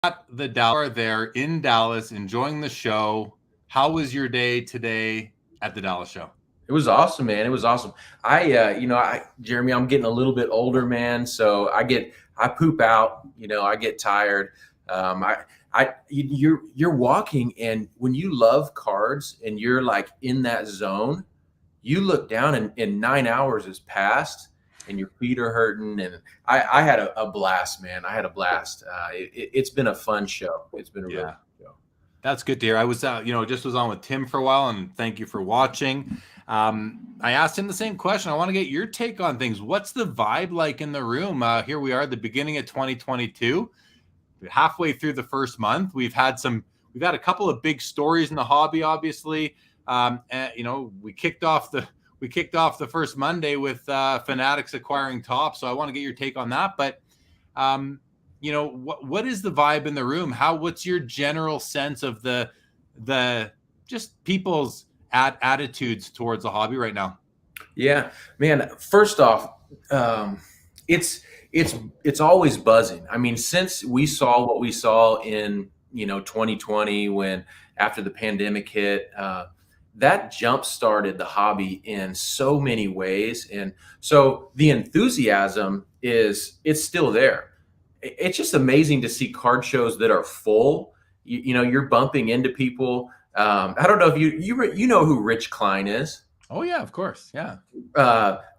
at the Dallas there in Dallas, enjoying the show. How was your day today at the Dallas show? It was awesome, man. It was awesome. Jeremy, I'm getting a little bit older, man. So I poop out. I get tired. Um, I, you're walking, and when you love cards and you're like in that zone, you look down and 9 hours has passed, and your feet are hurting. And I had a blast, man. I had a blast. It's been a fun show. It's been a really Yeah, fun show. that's good to hear. I was, just was on with Tim for a while, and thank you for watching. I asked him the same question. I want to get your take on things. What's the vibe like in the room? Here we are at the beginning of 2022, halfway through the first month. We've had a couple of big stories in the hobby, obviously. We kicked off the first Monday with Fanatics acquiring Top. So I want to get your take on that. But what is the vibe in the room? What's your general sense of the just people's attitudes towards the hobby right now? Yeah, man. First off, it's it's always buzzing. I mean, since we saw what we saw in 2020, when after the pandemic hit, that jump started the hobby in so many ways, and so the enthusiasm it's still there. It's just amazing to see card shows that are full. You're bumping into people. I don't know if you know who Rich Klein is. Oh yeah, of course. Yeah.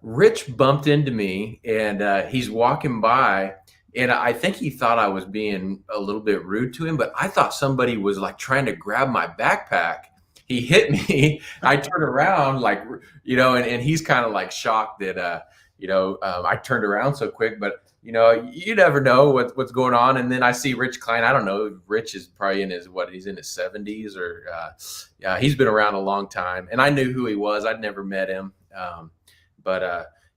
Rich bumped into me, and he's walking by, and I think he thought I was being a little bit rude to him, but I thought somebody was like trying to grab my backpack. He hit me. I turned around, like, and he's kind of like shocked that, I turned around so quick, but you never know what's going on. And then I see Rich Klein. I don't know. Rich is probably he's in his 70s, or yeah, he's been around a long time. And I knew who he was. I'd never met him.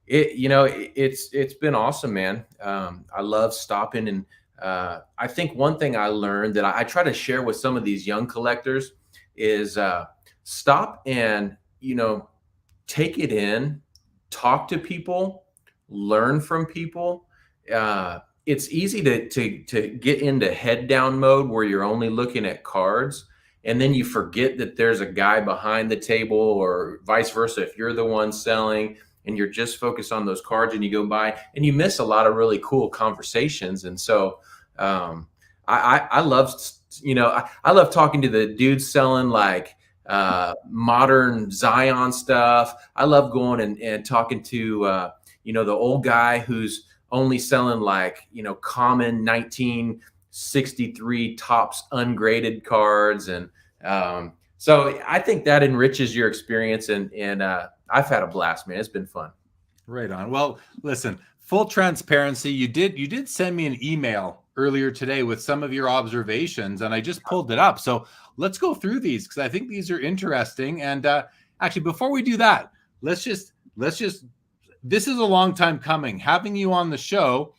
It's been awesome, man. I love stopping. And I think one thing I learned that I try to share with some of these young collectors is stop and, take it in, talk to people, learn from people. It's easy to get into head down mode where you're only looking at cards, and then you forget that there's a guy behind the table, or vice versa. If you're the one selling and you're just focused on those cards, and you go by and you miss a lot of really cool conversations. And so I love, I love talking to the dudes selling like modern Zion stuff. I love going and talking to the old guy who's only selling like common 1963 tops ungraded cards. And so I think that enriches your experience, and I've had a blast, man. It's been fun. Right on. Well, listen, full transparency, you did send me an email earlier today with some of your observations, and I just pulled it up. So let's go through these, because I think these are interesting. And actually, before we do that, let's just this is a long time coming. Having you on the show,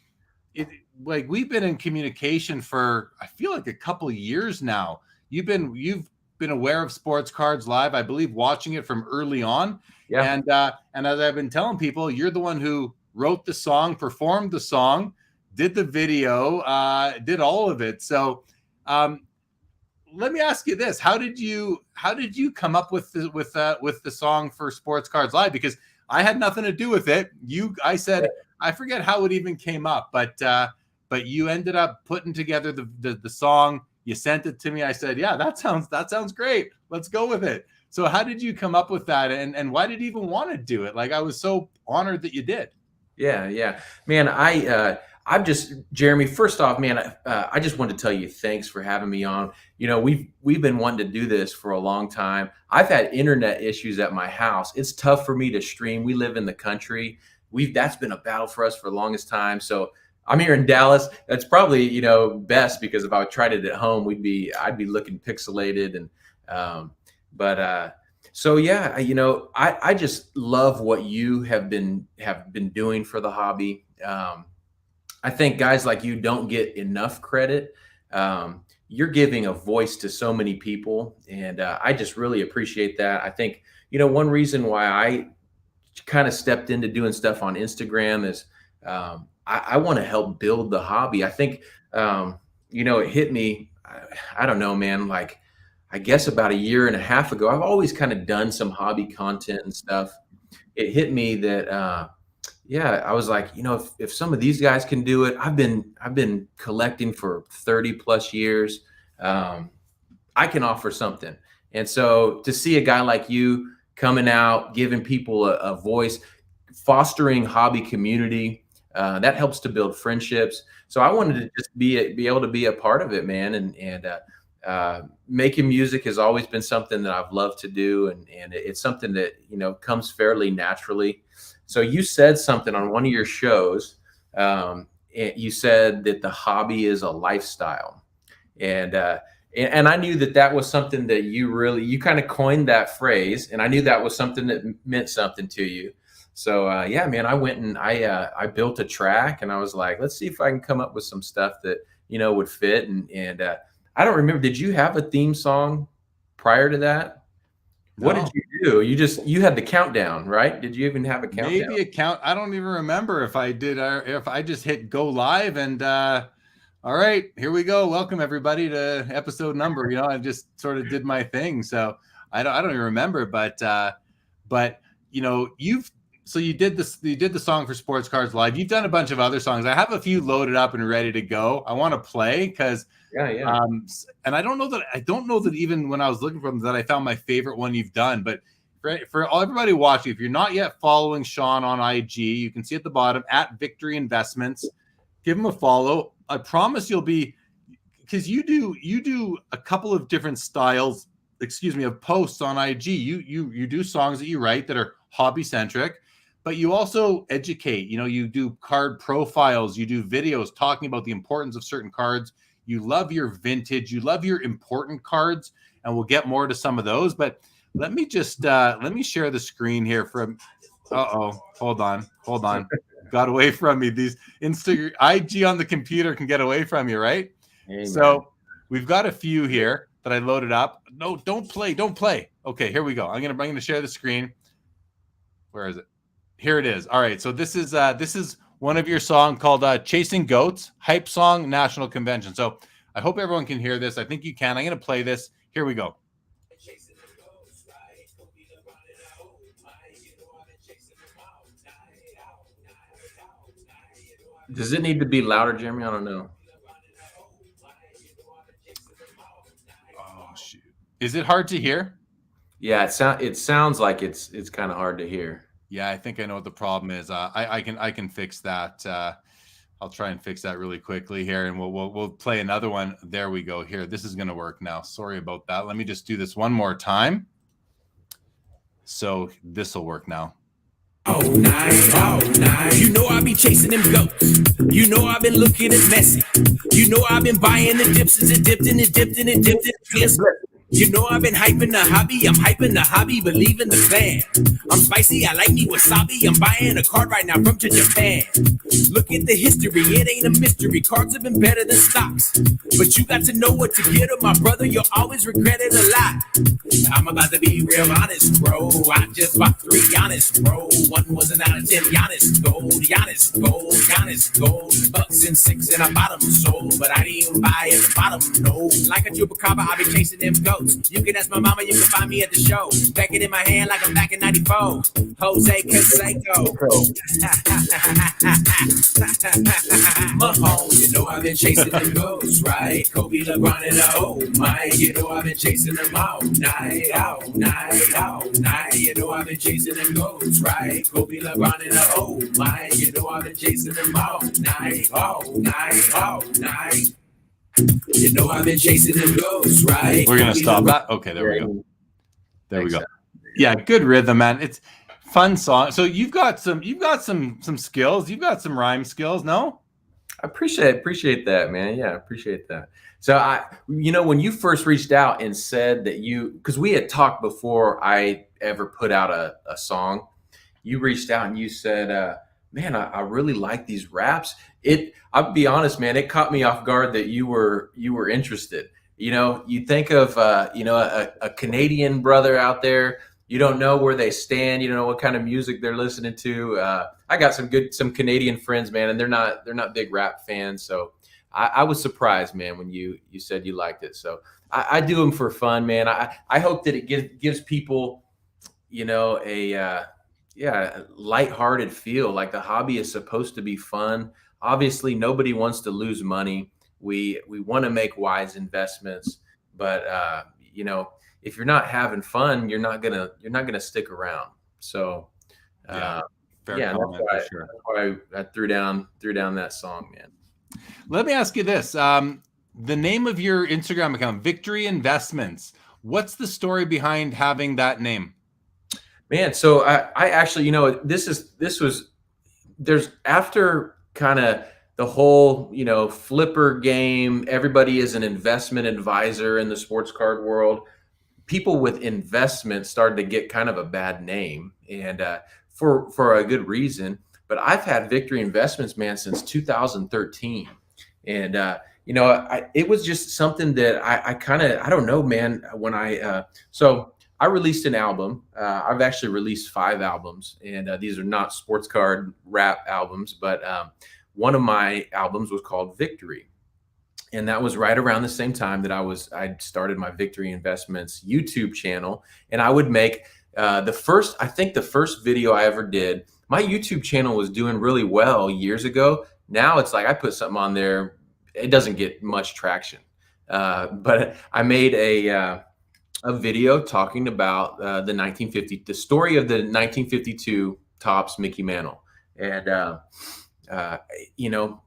we've been in communication for, I feel like, a couple of years now. You've been aware of Sports Cards Live, I believe, watching it from early on. Yeah. And as I've been telling people, you're the one who wrote the song, performed the song, did the video, did all of it. So let me ask you this: How did you come up with the song for Sports Cards Live? Because I had nothing to do with it. I said, I forget how it even came up, but you ended up putting together the song. You sent it to me. I said, yeah, that sounds great. Let's go with it. So how did you come up with that? And why did you even want to do it? Like, I was so honored that you did. Yeah, man. I'm just, Jeremy. First off, man, I just wanted to tell you thanks for having me on. We've been wanting to do this for a long time. I've had internet issues at my house. It's tough for me to stream. We live in the country. That's been a battle for us for the longest time. So I'm here in Dallas. That's probably best, because if I tried it at home, I'd be looking pixelated. And so yeah, I just love what you have been doing for the hobby. I think guys like you don't get enough credit. You're giving a voice to so many people, and I just really appreciate that. I think one reason why I kind of stepped into doing stuff on Instagram is I want to help build the hobby. I think it hit me. I don't know, man. Like, I guess about a year and a half ago, I've always kind of done some hobby content and stuff. It hit me that, yeah, I was like, if some of these guys can do it, I've been collecting for 30 plus years. Um, I can offer something. And so to see a guy like you coming out, giving people a voice, fostering hobby community, that helps to build friendships. So I wanted to just be able to be a part of it, man. And making music has always been something that I've loved to do. And it's something that, comes fairly naturally. So you said something on one of your shows. You said that the hobby is a lifestyle. And I knew that that was something that you kind of coined that phrase, and I knew that was something that meant something to you. So yeah, man, I went and I built a track, and I was like, let's see if I can come up with some stuff that would fit. And I don't remember. Did you have a theme song prior to that? What did No. you do? You had the countdown, right? Did you even have a countdown? Maybe a count. I don't even remember if I did, or if I just hit go live and all right, here we go. Welcome everybody to episode number. I just sort of did my thing. So I don't even remember, but you did this, you did the song for Sports Cards Live. You've done a bunch of other songs. I have a few loaded up and ready to go. I want to play because Yeah. and I don't know that even when I was looking for them that I found my favorite one you've done, but for everybody watching, if you're not yet following Sean on IG, you can see at the bottom at Victory Investments. Give him a follow. I promise you'll be, because you do a couple of different styles, of posts on IG. You do songs that you write that are hobby centric, but you also educate. You do card profiles, you do videos talking about the importance of certain cards. You love your vintage, you love your important cards, and we'll get more to some of those. But let me share the screen here from. Hold on. Got away from me. These Instagram IG on the computer can get away from you, right? Amen. So we've got a few here that I loaded up. No, don't play. Okay, here we go. I'm gonna share the screen. Where is it? Here it is. All right. So this is one of your song called Chasing Goats, hype song, national convention. So I hope everyone can hear this. I think you can. I'm gonna play this. Here we go. Does it need to be louder, Jeremy? I don't know. Oh shoot! Is it hard to hear? Yeah, it sounds like it's kind of hard to hear. Yeah, I think I know what the problem is. I can fix that. I'll try and fix that really quickly here, and we'll play another one. There we go. Here, this is gonna work now. Sorry about that. Let me just do this one more time. So this will work now. Oh, nice. You know I be chasing them goats. You know I've been looking at messy. You know I've been buying the dips and dipped in it. You know I've been hyping the hobby. I'm hyping the hobby, believing the plan. I'm spicy, I like me wasabi. I'm buying a card right now from Japan. Look at the history, it ain't a mystery. Cards have been better than stocks. But you got to know what to get them, my brother. You'll always regret it a lot. I'm about to be real honest, bro. I just bought 3 Giannis, bro. 1 wasn't out of 10 Giannis. Giannis, gold. Bucks and 6 and I bought them sold. But I didn't even buy at the bottom, no. Like a chupacabra, I be chasing them goats. You can ask my mama, you can find me at the show. Back it in my hand like I'm back in 94. Jose Canseco. Mahomes, you know I've been chasing them goats, right? Kobe, LeBron, and oh my, you know I've been chasing them all night. You know I've been chasing them goats, right? Kobe, LeBron, and oh my, you know I've been chasing them all night. You know I've been chasing them ghosts, right? We're gonna stop that. Okay, there we go. There we go. Yeah, good rhythm, man. It's fun song. So you've got some skills. You've got some rhyme skills, no? I appreciate that, man. Yeah, I appreciate that. So when you first reached out and said that because we had talked before I ever put out a song, you reached out and you said, man, I really like these raps. I'll be honest, man, it caught me off guard that you were interested. You think of a Canadian brother out there. You don't know where they stand. You don't know what kind of music they're listening to. I got some Canadian friends, man, and they're not big rap fans. So I was surprised, man, when you said you liked it. So I do them for fun, man. I hope that it gives people, a lighthearted feel. Like the hobby is supposed to be fun. Obviously, nobody wants to lose money. We want to make wise investments, but if you're not having fun, you're not gonna stick around. So Yeah, fair yeah, comment for sure. that's why I threw down that song, man. Let me ask you this. The name of your Instagram account, Victory Investments. What's the story behind having that name? Man, so I actually, there's after kind of the whole, flipper game, everybody is an investment advisor in the sports card world. People with investments started to get kind of a bad name, and for a good reason. But I've had Victory Investments, man, since 2013, and it was just something that I don't know, man. When I released an album. I've actually released 5 albums, and these are not sports card rap albums, but one of my albums was called Victory. And that was right around the same time that I started my Victory Investments YouTube channel. And I would make the first video I ever did. My YouTube channel was doing really well years ago. Now it's like I put something on there, it doesn't get much traction. But I made a video talking about the story of the 1952 Topps Mickey Mantle. And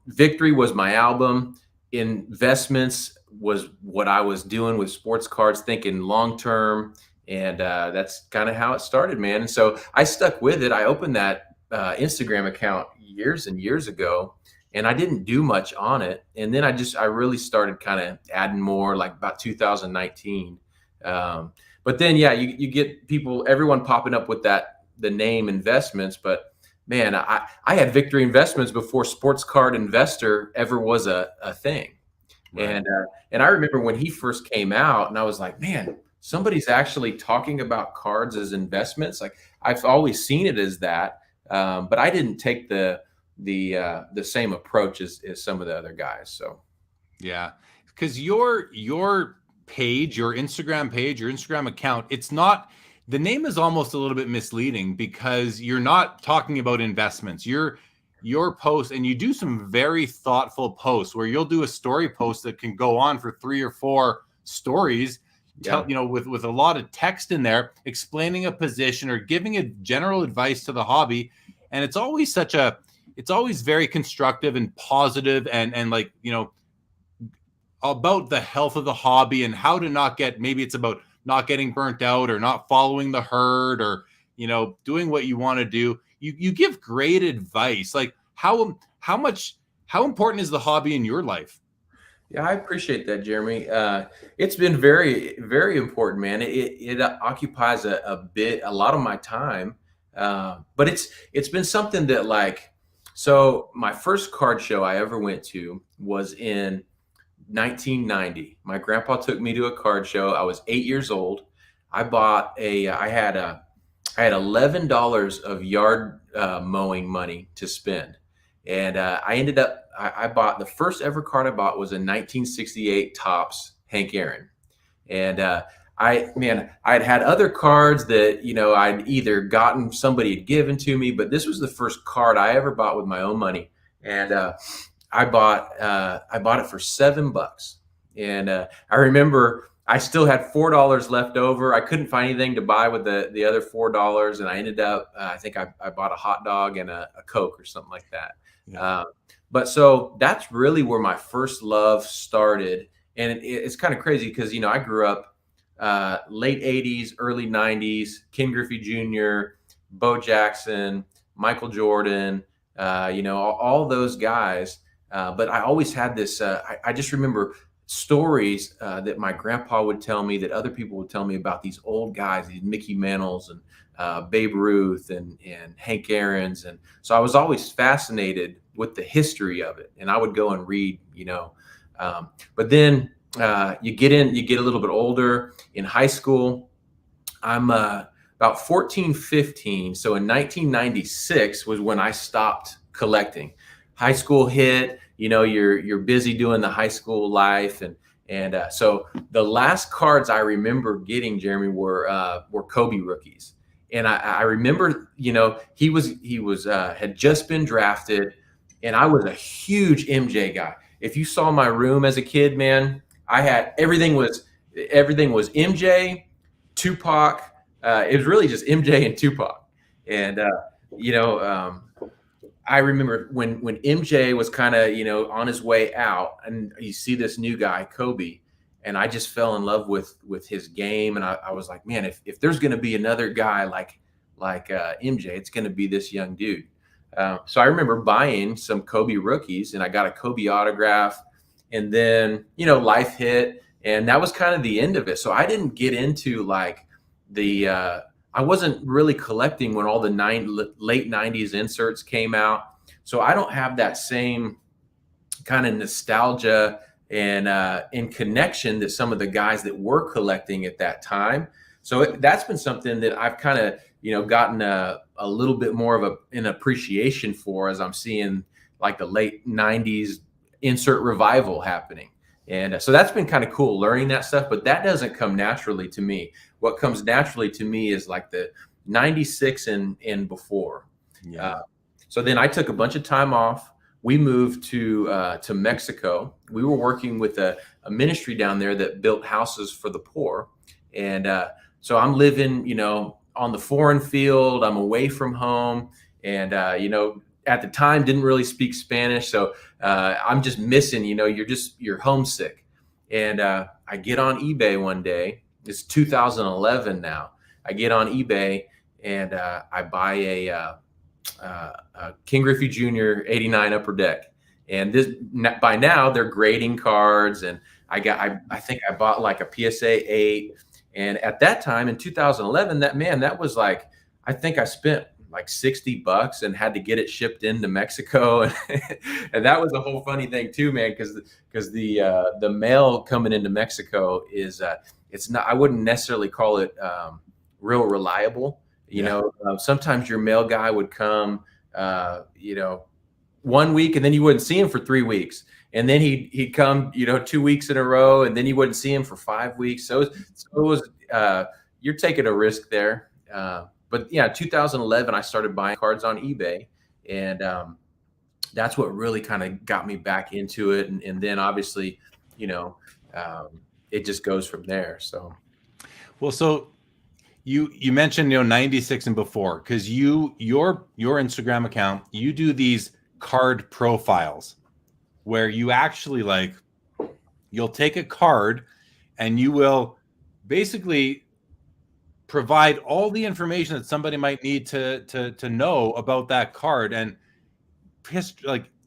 Victory was my album. Investments was what I was doing with sports cards, thinking long term, and that's kind of how it started, man. And so I stuck with it. I opened that Instagram account years and years ago, and I didn't do much on it. And then I really started kind of adding more, like about 2019. But then, yeah, you get everyone popping up with the name Investments, but man, I had Victory Investments before Sports Card Investor ever was a thing. Right. And I remember when he first came out, and I was like, man, somebody's actually talking about cards as investments. Like I've always seen it as that, but I didn't take the same approach as some of the other guys. So yeah, because your page, your Instagram account, it's not. The name is almost a little bit misleading because you're not talking about investments. Your post, and you do some very thoughtful posts where you'll do a story post that can go on for 3 or 4 stories, with a lot of text in there explaining a position or giving a general advice to the hobby. And it's always very constructive and positive and like, about the health of the hobby and how to not get, maybe it's about not getting burnt out or not following the herd or, doing what you want to do. You give great advice. Like how important is the hobby in your life? Yeah, I appreciate that, Jeremy. It's been very, very important, man. It occupies a lot of my time. But it's been something that so my first card show I ever went to was in 1990. My grandpa took me to a card show. I was 8 years old. I had $11 of yard mowing money to spend. And I bought the first ever card I bought was a 1968 Topps Hank Aaron. And I'd had other cards that, I'd either gotten, somebody had given to me, but this was the first card I ever bought with my own money. And I bought it for $7. And I remember I still had $4 left over. I couldn't find anything to buy with the other $4. And I ended up, I think I bought a hot dog and a Coke or something like that. Yeah. But so that's really where my first love started. And it's kind of crazy because, I grew up late 80s, early 90s, Ken Griffey Jr., Bo Jackson, Michael Jordan, all those guys. But I always had this, I just remember stories that my grandpa would tell me, that other people would tell me about these old guys, these Mickey Mantles and Babe Ruth and Hank Aaron's. And so I was always fascinated with the history of it. And I would go and read, but then you get a little bit older. In high school, I'm about 14, 15. So in 1996 was when I stopped collecting. High school hit, you're busy doing the high school life, and so the last cards I remember getting, Jeremy, were Kobe rookies. And I remember, he was had just been drafted, and I was a huge MJ guy. If you saw my room as a kid, man, I had everything was MJ, Tupac. It was really just MJ and Tupac. And I remember when MJ was kind of on his way out, and you see this new guy, Kobe, and I just fell in love with his game, and I was like, man, if there's going to be another guy like MJ, it's going to be this young dude. So I remember buying some Kobe rookies, and I got a Kobe autograph, and then life hit, and that was kind of the end of it. So I didn't get into like I wasn't really collecting when all the late 90s inserts came out. So I don't have that same kind of nostalgia and in connection that some of the guys that were collecting at that time. So that's been something that I've kind of gotten a little bit more of an appreciation for, as I'm seeing like the late 90s insert revival happening. And so that's been kind of cool learning that stuff, but that doesn't come naturally to me. What comes naturally to me is like the 96 and before. Yeah. So then I took a bunch of time off. We moved to Mexico. We were working with a ministry down there that built houses for the poor. And so I'm living, on the foreign field. I'm away from home. And, at the time didn't really speak Spanish. So I'm just missing, you're homesick. And I get on eBay one day. It's 2011 now. I get on eBay and I buy a King Griffey Jr. 89 Upper Deck. And this, by now they're grading cards, and I think I bought like a PSA 8. And at that time in 2011, that was like, I think I spent like $60 and had to get it shipped into Mexico. And that was a whole funny thing too, man, because the mail coming into Mexico is it's not, I wouldn't necessarily call it real reliable. Sometimes your mail guy would come 1 week, and then you wouldn't see him for 3 weeks. And then he'd come, 2 weeks in a row, and then you wouldn't see him for 5 weeks. So it was you're taking a risk there. But yeah, 2011, I started buying cards on eBay, and that's what really kind of got me back into it. And then obviously, it just goes from there. So, well, so you mentioned 96 and before, because your Instagram account, you do these card profiles where you actually you'll take a card and you will basically provide all the information that somebody might need to know about that card, and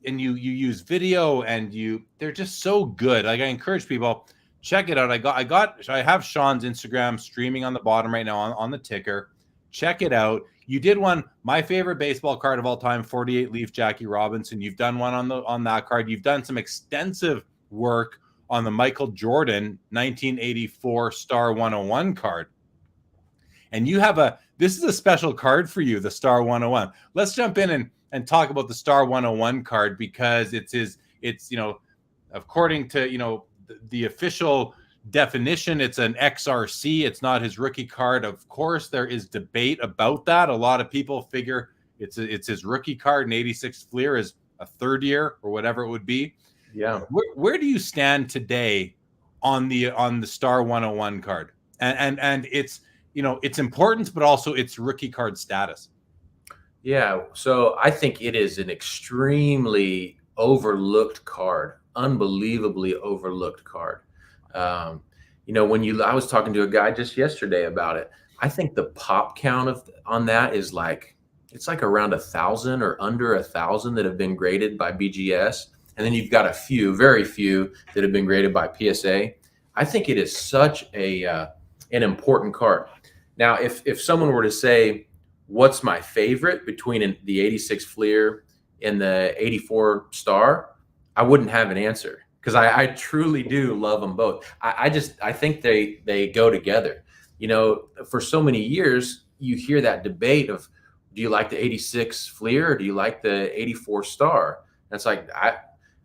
and you use video, and they're just so good. Like, I encourage people, check it out. I have Sean's Instagram streaming on the bottom right now on the ticker. Check it out. You did one, my favorite baseball card of all time, 48 Leaf Jackie Robinson. You've done one on that card. You've done some extensive work on the Michael Jordan 1984 Star 101 card. And this is a special card for you, the Star 101. Let's jump in and talk about the Star 101 card, because it's according to, the official definition, it's an XRC. It's not his rookie card. Of course, there is debate about that. A lot of people figure it's his rookie card, and 86 Fleer is a third year or whatever it would be. Yeah. Where do you stand today on the Star 101 card? And it's, its importance, but also its rookie card status. Yeah. So I think it is an extremely overlooked card, unbelievably overlooked card. I was talking to a guy just yesterday about it. I think the pop count on that is it's like around 1,000 or under 1,000 that have been graded by BGS. And then you've got very few that have been graded by PSA. I think it is such an important card. Now, if someone were to say, what's my favorite between the 86 Fleer and the 84 Star, I wouldn't have an answer, because I truly do love them both. I think they go together. For so many years, you hear that debate of, do you like the 86 Fleer or do you like the 84 Star? And it's like,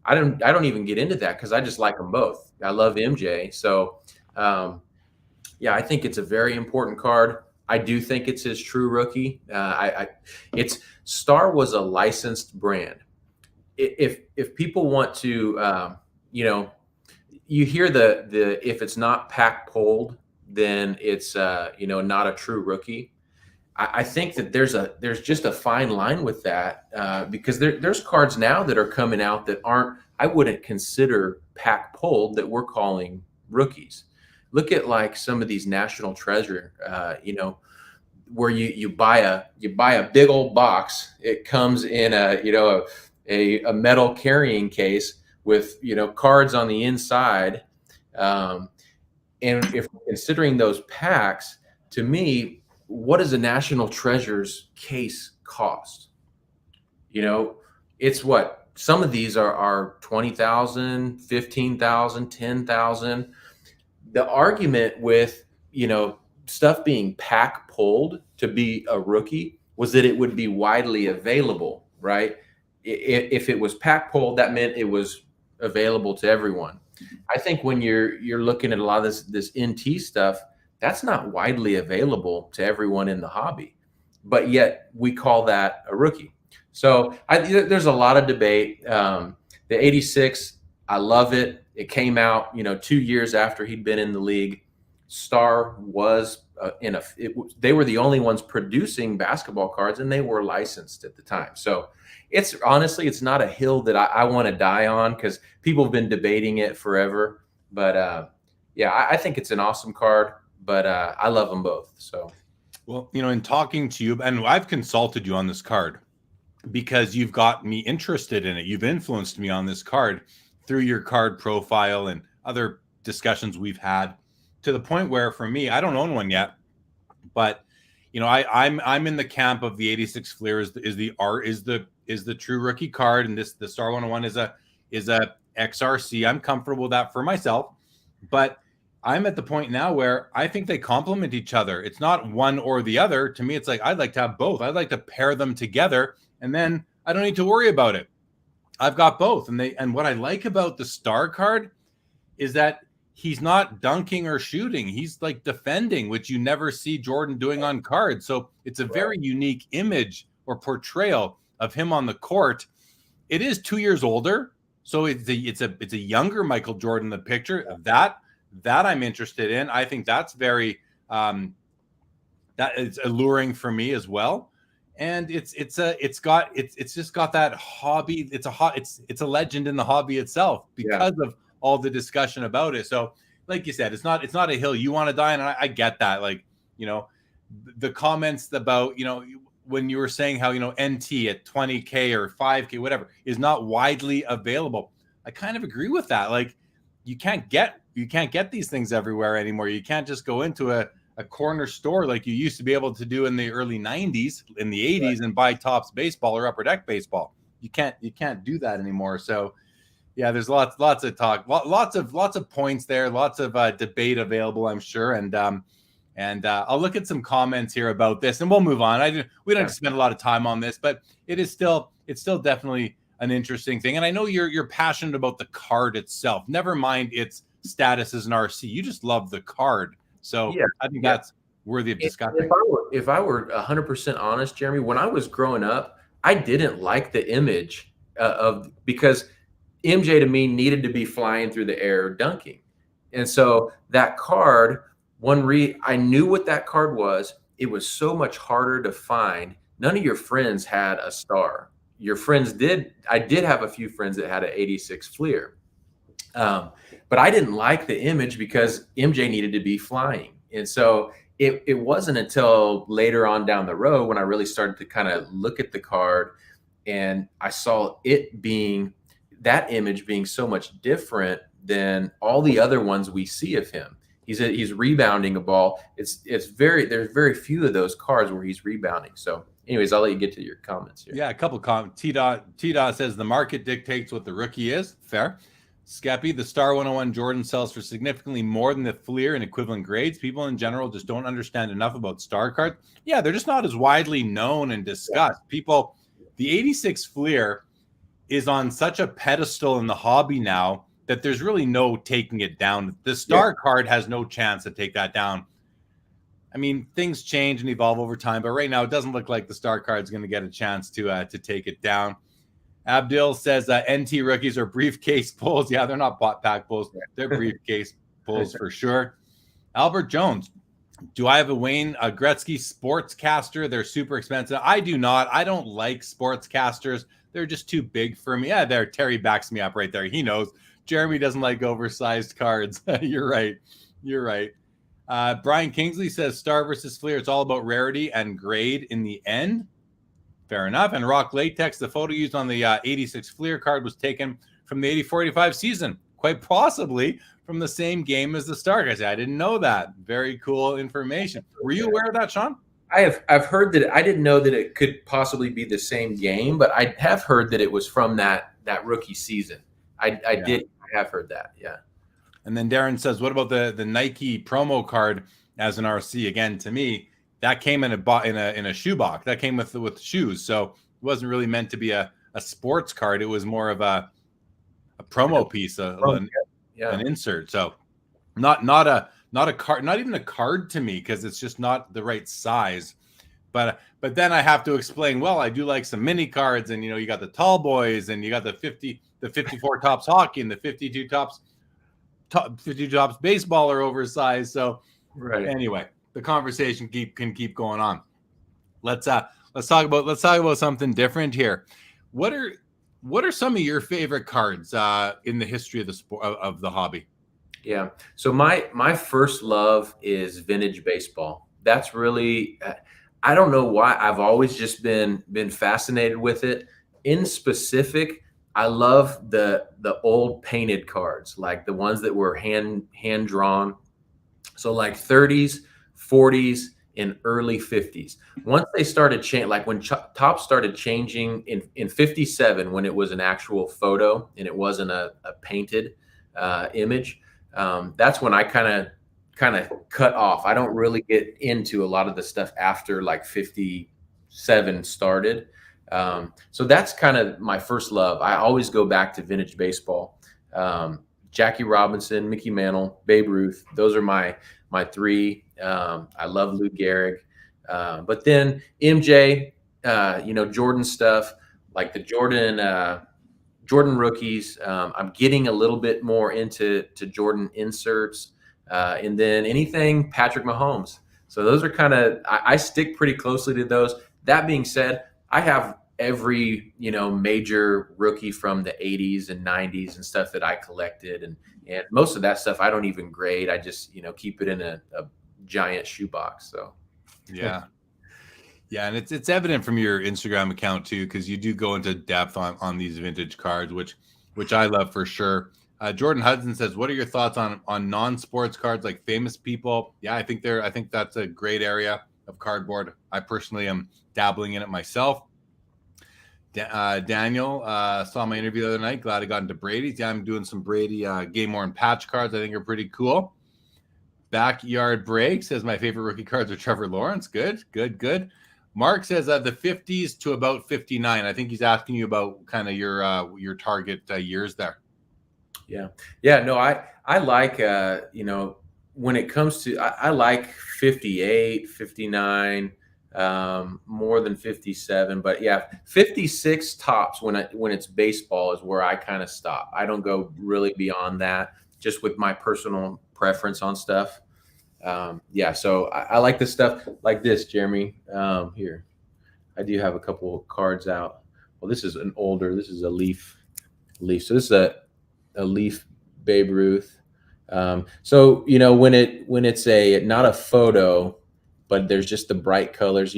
I don't even get into that because I just like them both. I love MJ. So yeah, I think it's a very important card. I do think it's his true rookie. It's Star was a licensed brand. If people want to, you know, you hear the if it's not pack pulled, then it's not a true rookie. I think that there's just a fine line with that because there's cards now that are coming out that I wouldn't consider pack pulled that we're calling rookies. Look at like some of these National Treasure, where you buy a big old box. It comes in a metal carrying case with cards on the inside. And if we're considering those packs, to me, what does a National Treasures case cost? It's what some of these are 20,000, 15,000, 10,000. The argument with, stuff being pack pulled to be a rookie was that it would be widely available, right? If it was pack pulled, that meant it was available to everyone. I think when you're looking at a lot of this NT stuff, that's not widely available to everyone in the hobby, but yet we call that a rookie. So there's a lot of debate. The 86, I love it. It came out, 2 years after he'd been in the league. Star was they were the only ones producing basketball cards, and they were licensed at the time. So it's not a hill that I want to die on because people have been debating it forever. But yeah, I think it's an awesome card, but I love them both. So, well, in talking to you, and I've consulted you on this card because you've got me interested in it. You've influenced me on this card through your card profile and other discussions we've had, to the point where, for me, I don't own one yet, but I'm in the camp of the 86 Fleer is the true rookie card, and the Star 101 is a XRC. I'm comfortable with that for myself, but I'm at the point now where I think they complement each other. It's not one or the other. To me, it's like I'd like to have both. I'd like to pair them together, and then I don't need to worry about it. I've got both, and what I like about the Star card is that he's not dunking or shooting. He's like defending, which you never see Jordan doing on cards. So it's a very unique image or portrayal of him on the court. It is 2 years older, so it's a younger Michael Jordan in the picture. That I'm interested in. I think that's very that is alluring for me as well. And it's just got that hobby. It's a legend in the hobby itself because of all the discussion about it. So, like you said, it's not a hill you want to die on. And I get that. Like, the comments about, when you were saying how, NT at 20K or 5K, whatever, is not widely available. I kind of agree with that. Like, you can't get these things everywhere anymore. You can't just go into a corner store like you used to be able to do in the early 90s, in the 80s, and buy Topps baseball or Upper Deck baseball. You can't do that anymore. So yeah, there's lots of talk, lots of points there, lots of debate available, I'm sure. And I'll look at some comments here about this, and we'll move on. We don't have to spend a lot of time on this, but it's still definitely an interesting thing. And I know you're passionate about the card itself. Never mind its status as an RC. You just love the card. So I think that's worthy of discussion. If I were 100% honest, Jeremy, when I was growing up, I didn't like the image because MJ to me needed to be flying through the air dunking. And so that card, I knew what that card was. It was so much harder to find. None of your friends had a Star. Your friends did. I did have a few friends that had an 86 Fleer. But I didn't like the image because MJ needed to be flying. And so it wasn't until later on down the road when I really started to kind of look at the card, and I saw that image being so much different than all the other ones we see of him. He's rebounding a ball. There's very few of those cards where he's rebounding. So anyways, I'll let you get to your comments here. Yeah, a couple comments. T-Dot says the market dictates what the rookie is. Fair. Skeppy, the Star 101 Jordan sells for significantly more than the Fleer in equivalent grades. People in general just don't understand enough about Star cards. Yeah, they're just not as widely known and discussed. The 86 Fleer is on such a pedestal in the hobby now that there's really no taking it down. The star card has no chance to take that down. I mean, things change and evolve over time, but right now it doesn't look like the star card is going to get a chance to take it down. Abdul says NT rookies are briefcase pulls. Yeah, they're not bot pack pulls. They're briefcase pulls for sure. Albert Jones, do I have a Wayne Gretzky sportscaster? They're super expensive. I do not. I don't like sportscasters. They're just too big for me. Yeah, there. Terry backs me up right there. He knows. Jeremy doesn't like oversized cards. You're right. You're right. Brian Kingsley says Star versus Fleer. It's all about rarity and grade in the end. Fair enough. And Rock Latex, the photo used on the 86 Fleer card was taken from the 84-85 season, quite possibly from the same game as the Star guys. I didn't know that. Very cool information. Were you aware of that, Sean? I've heard that. I didn't know that it could possibly be the same game, but I have heard that it was from that rookie season. I have heard that. Yeah. And then Darren says, what about the Nike promo card as an RC? Again, to me, that came in a shoebox. That came with shoes. So it wasn't really meant to be a sports card. It was more of a promo piece, an insert. So not a card, not even a card to me, because it's just not the right size. But then I have to explain, well, I do like some mini cards, and you got the tall boys, and you got the 54 tops hockey, and the 52 tops baseball are oversized. So anyway, the conversation can keep going on. Let's talk about something different here. What are some of your favorite cards in the history of the sport of the hobby? Yeah. So my first love is vintage baseball. That's really, I don't know why, I've always just been fascinated with it. In specific, I love the old painted cards, like the ones that were hand drawn. So like 30s, 40s, and early 50s. Once they started changing, like when Topps started changing in 57, when it was an actual photo and it wasn't a painted image, that's when I kind of cut off. I don't really get into a lot of the stuff after like 57 started. So that's kind of my first love. I always go back to vintage baseball. Jackie Robinson, Mickey Mantle, Babe Ruth. Those are my three. I love Lou Gehrig. But then MJ, Jordan stuff, like the Jordan rookies. I'm getting a little bit more into Jordan inserts. And then anything Patrick Mahomes. So those are kind of, I stick pretty closely to those. That being said, I have every, major rookie from the 80s and 90s and stuff that I collected. And most of that stuff I don't even grade. I just, keep it in a giant shoebox. So, yeah. Yeah. And it's evident from your Instagram account too, because you do go into depth on these vintage cards, which I love for sure. Jordan Hudson says, what are your thoughts on non-sports cards like famous people? Yeah, I think that's a great area of cardboard. I personally am dabbling in it myself. Daniel saw my interview the other night. Glad I got into Brady's. Yeah, I'm doing some Brady game worn patch cards. I think are pretty cool. Backyard Break says my favorite rookie cards are Trevor Lawrence. Good. Mark says the 50s to about 59. I think he's asking you about kind of your target years there. Yeah. No, I like, when it comes to, I like 58, 59, more than 57, but yeah, 56 tops when it's baseball is where I kind of stop. I don't go really beyond that, just with my personal preference on stuff. So I like the stuff like this, Jeremy. Here, I do have a couple of cards out. Well, this is a leaf. So this is a leaf Babe Ruth. So when it's not a photo, but there's just the bright colors.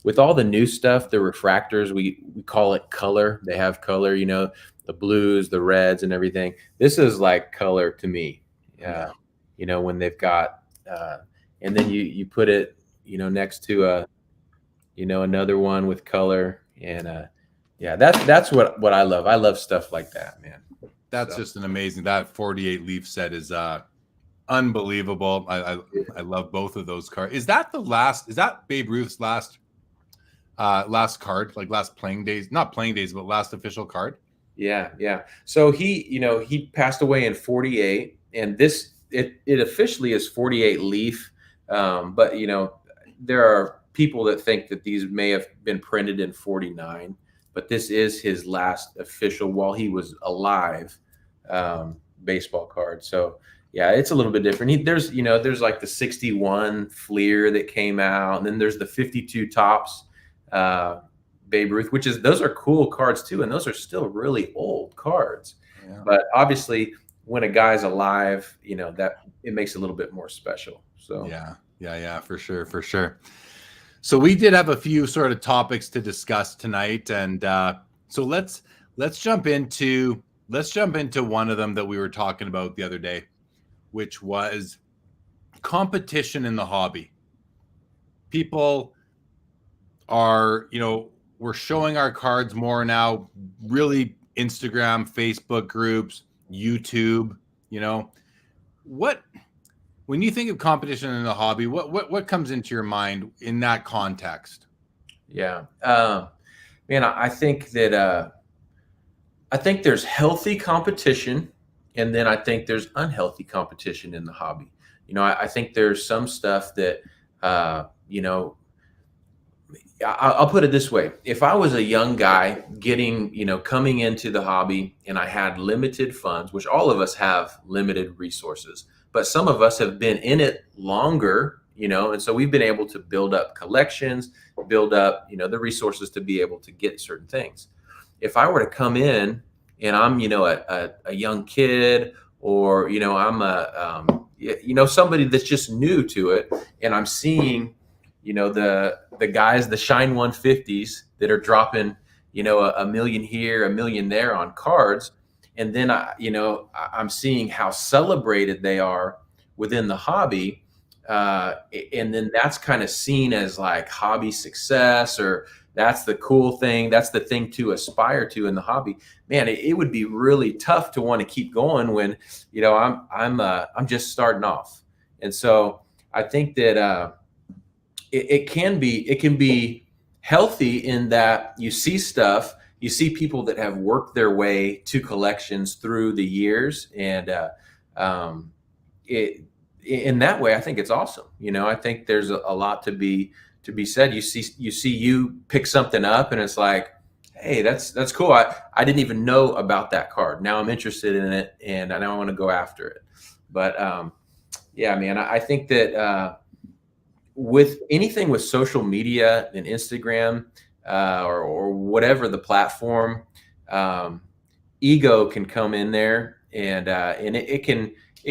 With all the new stuff, the refractors, we call it color. They have color. The blues, the reds, and everything. This is like color to me. When they've got, and then you put it, next to another one with color, and that's what I love. I love stuff like that, man. That's just an amazing. That 48 leaf set is unbelievable. I love both of those cards. Is that Babe Ruth's last card, like last playing days? Not playing days, but last official card. Yeah. So he passed away in 48, and it officially is 48 Leaf. But there are people that think that these may have been printed in 49, but this is his last official while he was alive baseball card. So yeah, it's a little bit different. There's like the 61 Fleer that came out, and then there's the 52 Tops. Babe Ruth, those are cool cards too, and those are still really old cards. Yeah. But obviously, when a guy's alive, that it makes it a little bit more special. So yeah, for sure. So we did have a few sort of topics to discuss tonight, and so let's jump into one of them that we were talking about the other day, which was competition in the hobby. People are, we're showing our cards more now, really Instagram, Facebook groups, YouTube, when you think of competition in the hobby, what comes into your mind in that context? Yeah. Man, I think that, I think there's healthy competition, and then I think there's unhealthy competition in the hobby. I think there's some stuff that, I'll put it this way. If I was a young guy coming into the hobby and I had limited funds, which all of us have limited resources, but some of us have been in it longer, and so we've been able to build up collections, build up, the resources to be able to get certain things. If I were to come in and I'm, a young kid, or, I'm somebody that's just new to it, and I'm seeing, the guys, the Shine 150s that are dropping, a million here, a million there on cards. And then I'm seeing how celebrated they are within the hobby. And then that's kind of seen as like hobby success, or that's the cool thing. That's the thing to aspire to in the hobby. Man, it would be really tough to want to keep going when, I'm just starting off. And so I think that, it can be healthy in that you see stuff, you see people that have worked their way to collections through the years, and in that way, I think it's awesome. I think there's a lot to be said. You see you pick something up, and it's like, hey, that's cool. I didn't even know about that card. Now I'm interested in it, and I want to go after it. But yeah, man, I think that. With anything with social media and Instagram or whatever the platform, ego can come in there, and it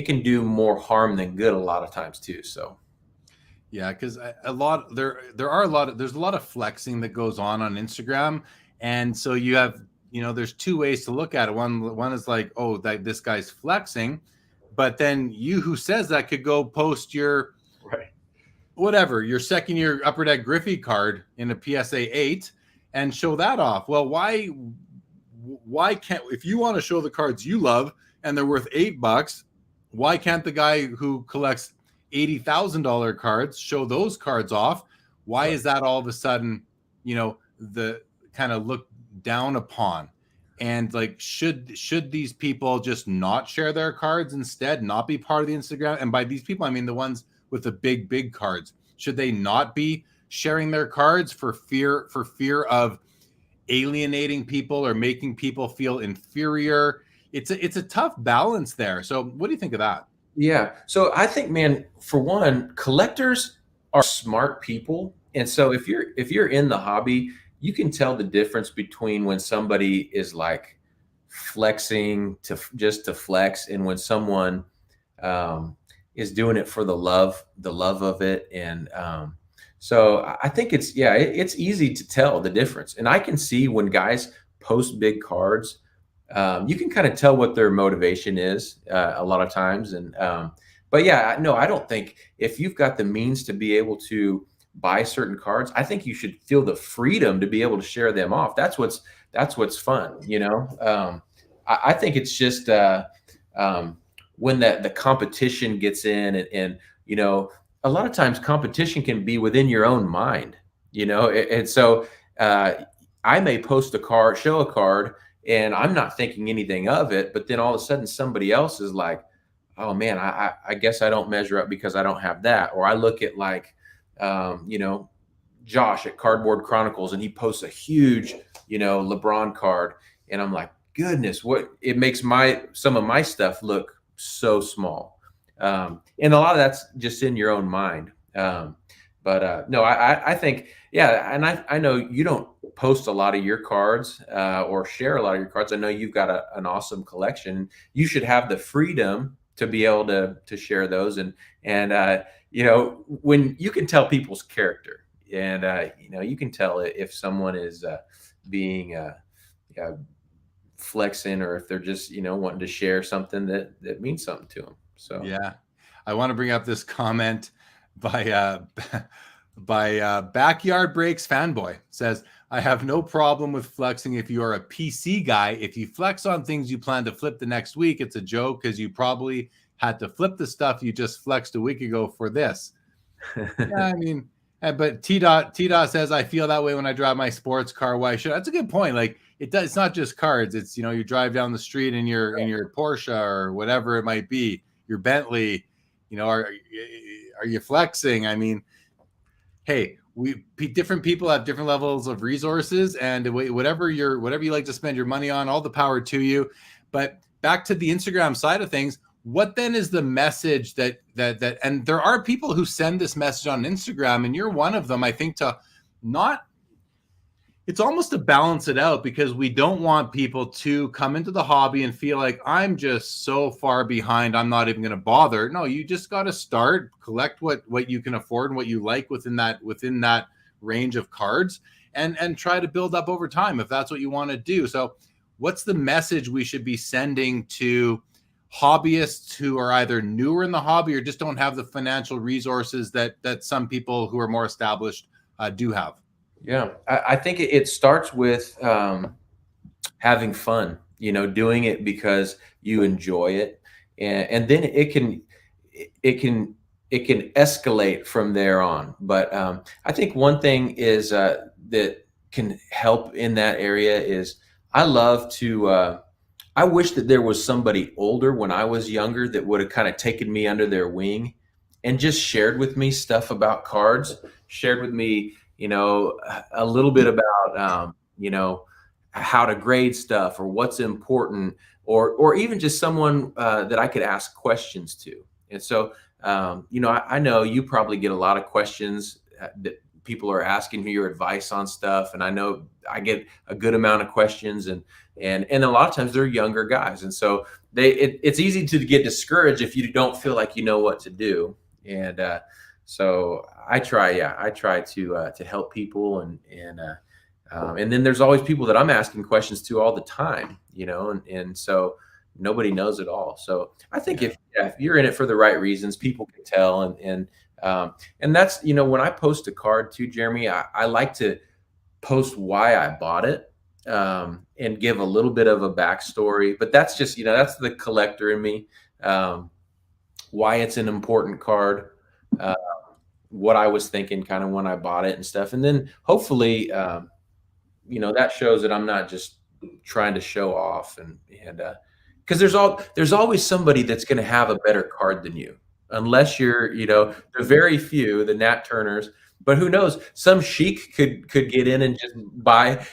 can do more harm than good a lot of times too. So yeah, because there's a lot of flexing that goes on Instagram, and so you have there's two ways to look at it. One is like, oh, that this guy's flexing, but then you who says that could go post your whatever, your second year Upper Deck Griffey card in a PSA 8 and show that off. Well, why can't, if you want to show the cards you love and they're worth $8, why can't the guy who collects $80,000 cards show those cards off? Why is that all of a sudden, the kind of looked down upon? And like, should these people just not share their cards instead, not be part of the Instagram? And by these people, I mean the ones with the big cards. Should they not be sharing their cards for fear of alienating people or making people feel inferior? It's a tough balance there. So what do you think of that? Yeah. So I think, man, for one, collectors are smart people. And so if you're in the hobby, you can tell the difference between when somebody is like flexing just to flex, and when someone is doing it for the love of it. And so I think it's easy to tell the difference. And I can see when guys post big cards, you can kind of tell what their motivation is a lot of times. And but yeah, no, I don't think if you've got the means to be able to buy certain cards, I think you should feel the freedom to be able to share them off. That's what's fun, I think it's just when the competition gets in, and a lot of times competition can be within your own mind, and so I may post a card, show a card, and I'm not thinking anything of it. But then all of a sudden somebody else is like, oh man, I guess I don't measure up because I don't have that. Or I look at like, Josh at Cardboard Chronicles, and he posts a huge, LeBron card. And I'm like, goodness, what it makes some of my stuff look so small. And a lot of that's just in your own mind. But no, I think, yeah. And I know you don't post a lot of your cards or share a lot of your cards. I know you've got an awesome collection. You should have the freedom to be able to share those. And when you can tell people's character, and you can tell if someone is being flexing, or if they're just wanting to share something that means something to them. So yeah, I want to bring up this comment by Backyard Breaks Fanboy. Says, I have no problem with flexing if you are a PC guy. If you flex on things you plan to flip the next week, it's a joke because you probably had to flip the stuff you just flexed a week ago for this. Yeah, I mean, but T-Dot says, I feel that way when I drive my sports car. Why should? That's a good point. like it's not just cards. It's, you drive down the street in your Porsche or whatever it might be, your Bentley, are you flexing? I mean, hey, different people have different levels of resources, and whatever you like to spend your money on, all the power to you. But back to the Instagram side of things, what then is the message that and there are people who send this message on Instagram, and you're one of them, I think, to not, it's almost to balance it out, because we don't want people to come into the hobby and feel like, I'm just so far behind, I'm not even going to bother. No, you just got to start, collect what you can afford and what you like within that range of cards, and try to build up over time if that's what you want to do. So what's the message we should be sending to hobbyists who are either newer in the hobby or just don't have the financial resources that some people who are more established do have? Yeah, I think it starts with having fun, doing it because you enjoy it, and then it can escalate from there on. But I think one thing is that can help in that area is, I love to. I wish that there was somebody older when I was younger that would have kind of taken me under their wing and just shared with me stuff about cards, shared with me, a little bit about, how to grade stuff or what's important, or even just someone that I could ask questions to. And so, I know you probably get a lot of questions that people are asking for your advice on stuff. And I know I get a good amount of questions, and a lot of times they're younger guys. And so it's easy to get discouraged if you don't feel like you know what to do. And so I try to help people, and then there's always people that I'm asking questions to all the time, and so nobody knows it all. So I think if you're in it for the right reasons, people can tell, and that's, when I post a card too, Jeremy, I like to post why I bought it, and give a little bit of a backstory. But that's just, that's the collector in me, why it's an important card, what I was thinking kind of when I bought it and stuff. And then hopefully, that shows that I'm not just trying to show off, and because there's always somebody that's going to have a better card than you, unless you're, the very few, the Nat Turners. But who knows? Some sheik could get in and just buy,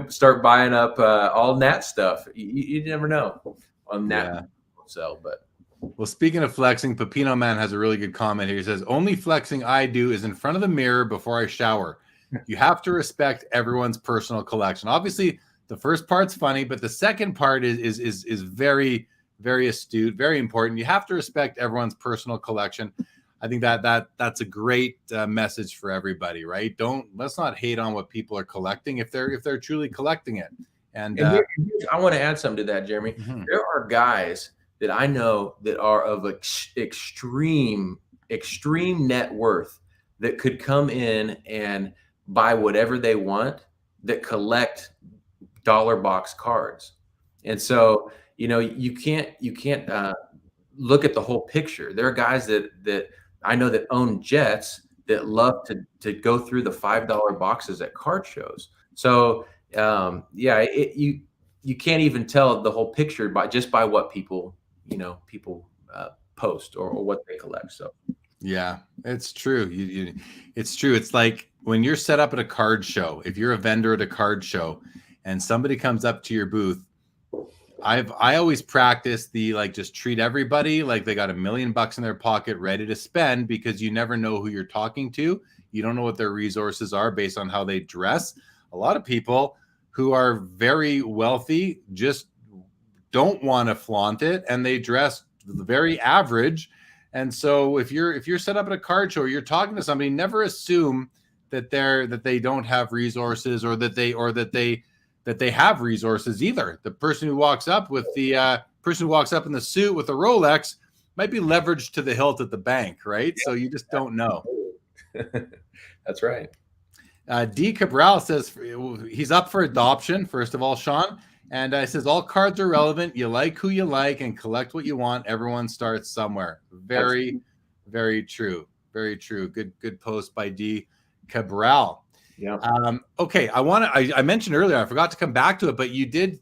start buying up all Nat stuff. You never know on Nat sell. But well, speaking of flexing, Pepino Man has a really good comment here. He says, only flexing I do is in front of the mirror before I shower. You have to respect everyone's personal collection. Obviously, the first part's funny, but the second part is very, very astute, very important. You have to respect everyone's personal collection. I think that's a great message for everybody, right? Let's not hate on what people are collecting if they're truly collecting it. And I want to add something to that, Jeremy. Mm-hmm. There are guys that I know that are of extreme net worth that could come in and buy whatever they want, that collect dollar box cards. And so, you can't look at the whole picture. There are guys that I know that own jets that love to go through the $5 boxes at card shows. So you can't even tell the whole picture by what people post or what they collect. So yeah, it's true. It's true. It's like when you're set up at a card show, if you're a vendor at a card show and somebody comes up to your booth, I always practice the like, just treat everybody like they got $1 million in their pocket ready to spend, because you never know who you're talking to. You don't know what their resources are based on how they dress. A lot of people who are very wealthy just don't want to flaunt it, and they dress very average. And so if you're set up at a card show, or you're talking to somebody, never assume that they don't have resources, or that they have resources either. The person who walks up with the person who walks up in the suit with a Rolex might be leveraged to the hilt at the bank, right? So you just don't know. That's right. D. Cabral says he's up for adoption, first of all, Sean. And says all cards are relevant. You like who you like and collect what you want. Everyone starts somewhere. Very, very true. Very true. Good post by D. Cabral. Yeah. Okay. I mentioned earlier, I forgot to come back to it, but you did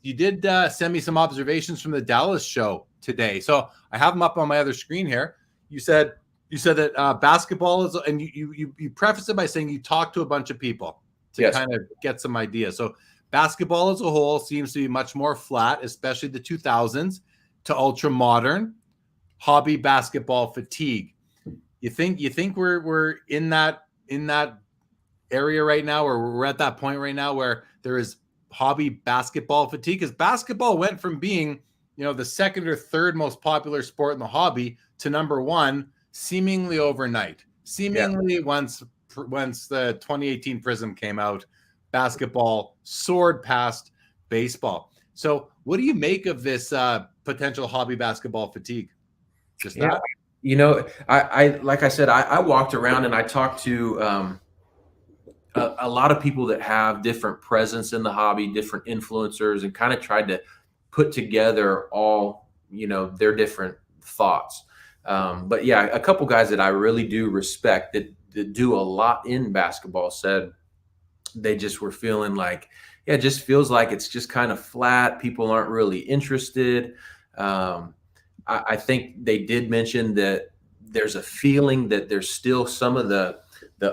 send me some observations from the Dallas show today. So I have them up on my other screen here. You said that basketball is, and you preface it by saying you talked to a bunch of people to kind of get some ideas. So basketball as a whole seems to be much more flat, especially the 2000s to ultra modern hobby basketball fatigue. You think we're in that area right now, or we're at that point right now where there is hobby basketball fatigue? Because basketball went from being, the second or third most popular sport in the hobby to number one seemingly overnight. Once the 2018 Prism came out, basketball soared past baseball. So what do you make of this potential hobby basketball fatigue? Just that? I like I said, I walked around and I talked to a lot of people that have different presence in the hobby, different influencers, and kind of tried to put together all, their different thoughts. But yeah, a couple guys that I really do respect that do a lot in basketball said they just were feeling like, it just feels like it's just kind of flat. People aren't really interested. I think they did mention that there's a feeling that there's still some of the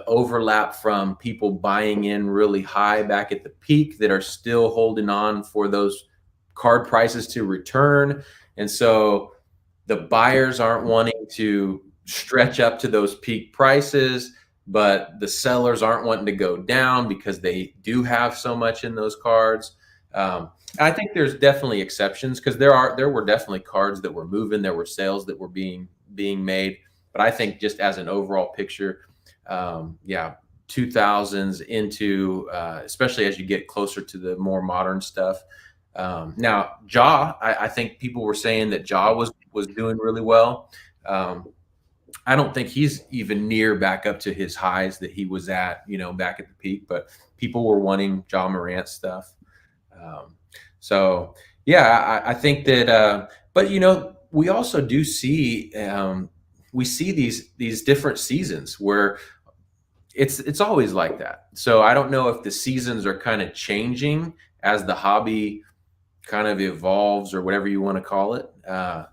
overlap from people buying in really high back at the peak that are still holding on for those card prices to return. And so the buyers aren't wanting to stretch up to those peak prices, but the sellers aren't wanting to go down because they do have so much in those cards. I think there's definitely exceptions, because there were definitely cards that were moving. There were sales that were being made. But I think just as an overall picture, 2000s into, especially as you get closer to the more modern stuff. Now, I think people were saying that Ja was doing really well. I don't think he's even near back up to his highs that he was at, back at the peak, but people were wanting Ja Morant stuff. I think that, but we also do see, we see these different seasons where it's always like that. So I don't know if the seasons are kind of changing as the hobby kind of evolves, or whatever you want to call it. I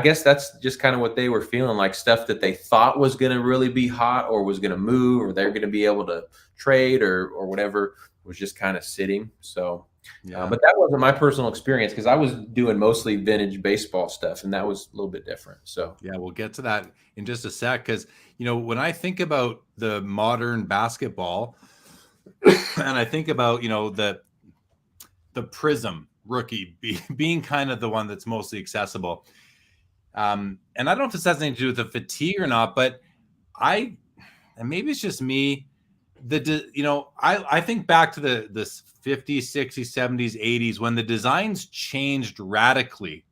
guess that's just kind of what they were feeling, like stuff that they thought was going to really be hot, or was going to move, or they're going to be able to trade, or whatever, was just kind of sitting. So, but that wasn't my personal experience, because I was doing mostly vintage baseball stuff, and that was a little bit different. So yeah, we'll get to that in just a sec, because when I think about the modern basketball, and I think about the Prism rookie being kind of the one that's mostly accessible, and I don't know if this has anything to do with the fatigue or not, but and maybe it's just me, I think back to the 50s, 60s, 70s, 80s, when the designs changed radically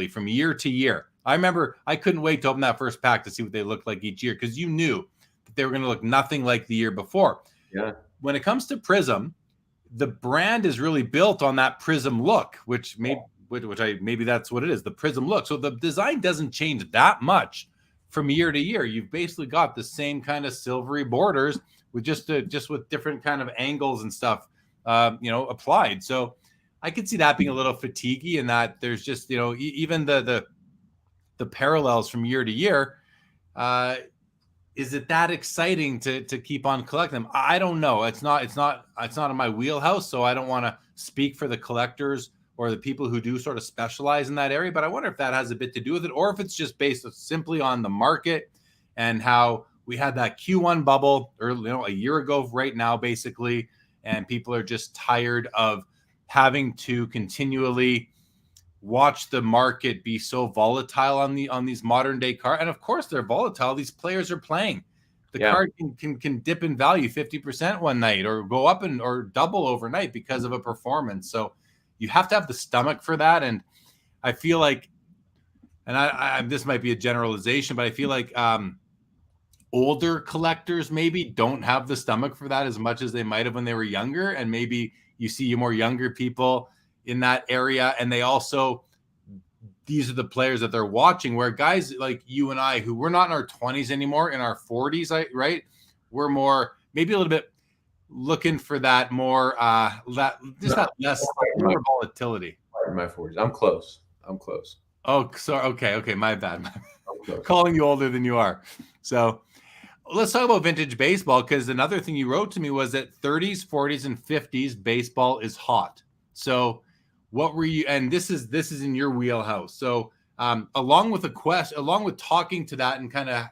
from year to year. I remember I couldn't wait to open that first pack to see what they looked like each year, because you knew that they were going to look nothing like the year before. Yeah. When it comes to Prism, the brand is really built on that Prism look, maybe that's what it is, the Prism look. So the design doesn't change that much from year to year. You've basically got the same kind of silvery borders with just with different kind of angles and stuff applied. So I could see that being a little fatiguey, and that there's just, even the parallels from year to year. Is it that exciting to keep on collecting them? I don't know. It's not in my wheelhouse, so I don't want to speak for the collectors or the people who do sort of specialize in that area. But I wonder if that has a bit to do with it, or if it's just based simply on the market and how we had that Q1 bubble, or a year ago right now, basically, and people are just tired of having to continually watch the market be so volatile on these modern day cards. And of course they're volatile. These players are playing. The card can dip in value 50% one night, or go up or double overnight because of a performance. So you have to have the stomach for that. And I feel like, and I this might be a generalization, but I feel like older collectors maybe don't have the stomach for that as much as they might have when they were younger. And maybe you see more younger people in that area, and these are the players that they're watching, where guys like you and I, who we're not in our 20s anymore, in our 40s, right? We're more, maybe a little bit looking for that more, that less more volatility. In my 40s. I'm close. Oh, sorry. Okay. My bad. Calling you older than you are. So let's talk about vintage baseball, because another thing you wrote to me was that 30s, 40s, and 50s baseball is hot. So what were you, and this is in your wheelhouse. So along with talking to that, and kind of,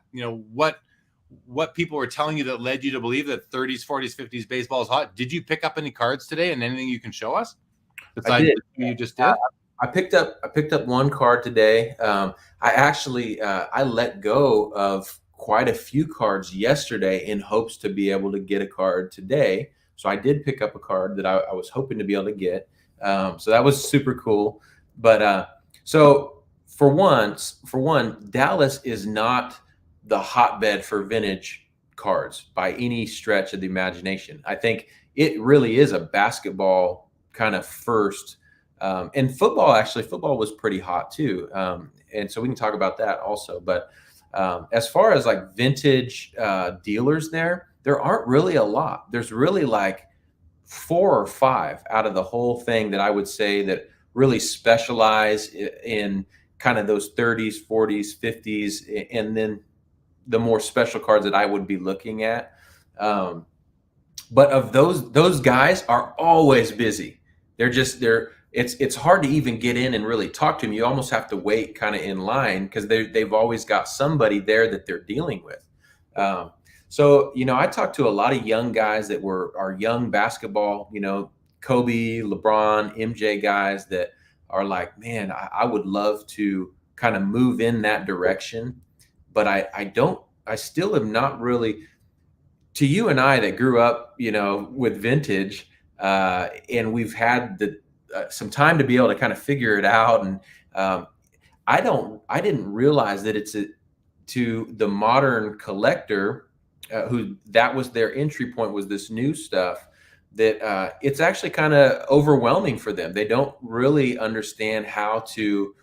what people were telling you that led you to believe that 30s, 40s, 50s baseball is hot, did you pick up any cards today, and anything you can show us besides what you just did? I picked up one card today. I let go of quite a few cards yesterday in hopes to be able to get a card today. So I did pick up a card that I was hoping to be able to get. So that was super cool. But so for one, Dallas is not the hotbed for vintage cards by any stretch of the imagination. I think it really is a basketball kind of first. And football was pretty hot too. And so we can talk about that also. But as far as like vintage dealers there aren't really a lot. There's really like 4 or 5 out of the whole thing that I would say that really specialize in kind of those 30s, 40s, 50s, and then the more special cards that I would be looking at. But of those guys are always busy. It's hard to even get in and really talk to them. You almost have to wait kind of in line, because they've always got somebody there that they're dealing with. So, I talked to a lot of young guys that are young basketball, Kobe, LeBron, MJ guys that are like, man, I would love to kind of move in that direction. But I still am not really, to you and I that grew up, with vintage, and we've had some time to be able to kind of figure it out. And I didn't realize that it's to the modern collector, who that was their entry point, was this new stuff, that it's actually kind of overwhelming for them. They don't really understand how to,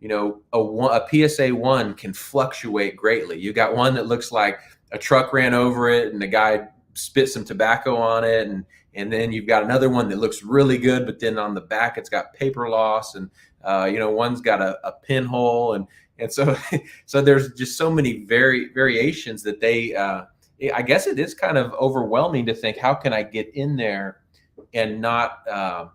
a PSA 1 can fluctuate greatly. You got one that looks like a truck ran over it and the guy spit some tobacco on it, and then you've got another one that looks really good, but then on the back it's got paper loss, and one's got a pinhole, and so so there's just so many variations that they I guess it is kind of overwhelming to think, how can I get in there and not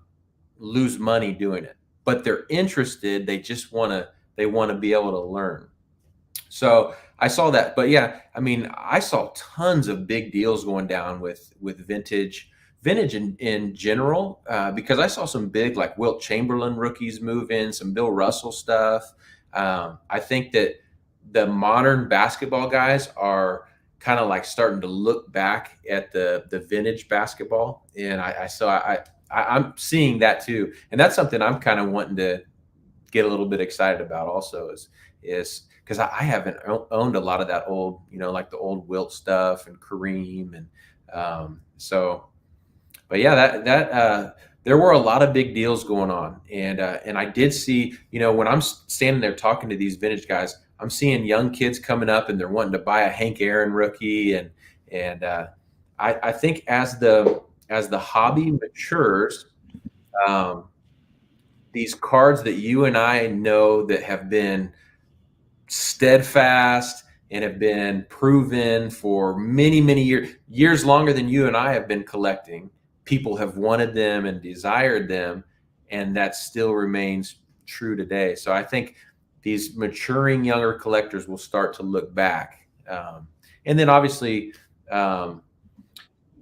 lose money doing it? But they're interested. They just want to be able to learn. So I saw that. But yeah, I mean, I saw tons of big deals going down with vintage in general, because I saw some big, like, Wilt Chamberlain rookies move in, some Bill Russell stuff. I think that the modern basketball guys are kind of like starting to look back at the vintage basketball. And I'm seeing that too. And that's something I'm kind of wanting to get a little bit excited about also, is because I haven't owned a lot of that old, like the old Wilt stuff and Kareem. And but yeah, that there were a lot of big deals going on. And I did see, when I'm standing there talking to these vintage guys, I'm seeing young kids coming up and they're wanting to buy a Hank Aaron rookie. And I think as the as the hobby matures, um, these cards that you and I know that have been steadfast and have been proven for many, many years longer than you and I have been collecting. People have wanted them and desired them, and that still remains true today. So I think these maturing younger collectors will start to look back. And then obviously, um,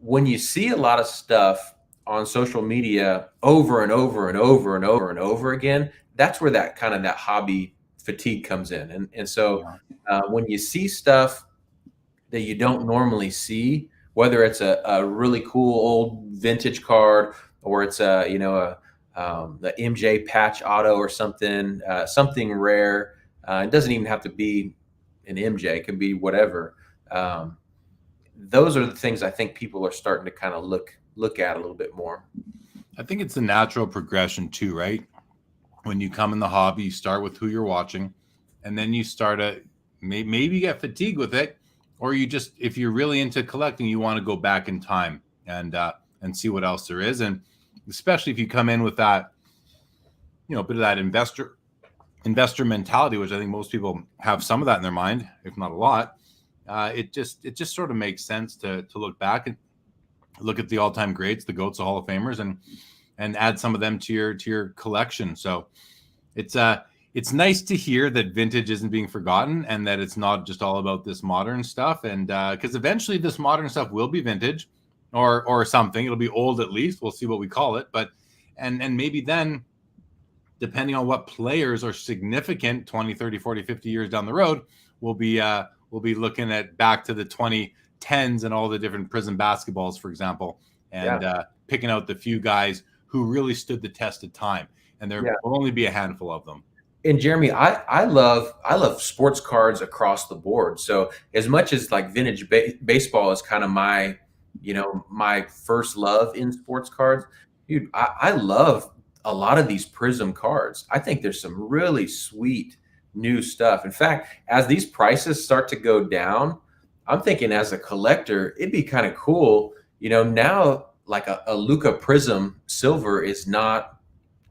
when you see a lot of stuff on social media over and over and over and over and over again, that's where that kind of that hobby fatigue comes in. And so when you see stuff that you don't normally see, whether it's a really cool old vintage card or it's the MJ patch auto or something, something rare. It doesn't even have to be an MJ; it can be whatever. Those are the things I think people are starting to kind of look at a little bit more. I think it's a natural progression too, right? When you come in the hobby, you start with who you're watching, and then you start to maybe get fatigued with it, or you just, if you're really into collecting, you want to go back in time and see what else there is. And especially if you come in with that, bit of that investor mentality, which I think most people have some of that in their mind, if not a lot. It just sort of makes sense to look back and look at the all-time greats, the GOATs, the Hall of Famers, and add some of them to your collection. So it's nice to hear that vintage isn't being forgotten and that it's not just all about this modern stuff. And because eventually this modern stuff will be vintage or something. It'll be old at least. We'll see what we call it. But and maybe then, depending on what players are significant 20, 30, 40, 50 years down the road, we'll be looking at back to the 2010s and all the different Prism basketballs, for example, and picking out the few guys who really stood the test of time. And there will only be a handful of them. And Jeremy, I love sports cards across the board. So as much as like vintage baseball is kind of my first love in sports cards, dude, I love a lot of these Prism cards. I think there's some really sweet new stuff. In fact, as these prices start to go down, I'm thinking as a collector, it'd be kind of cool. Now like a Luka Prism silver is not,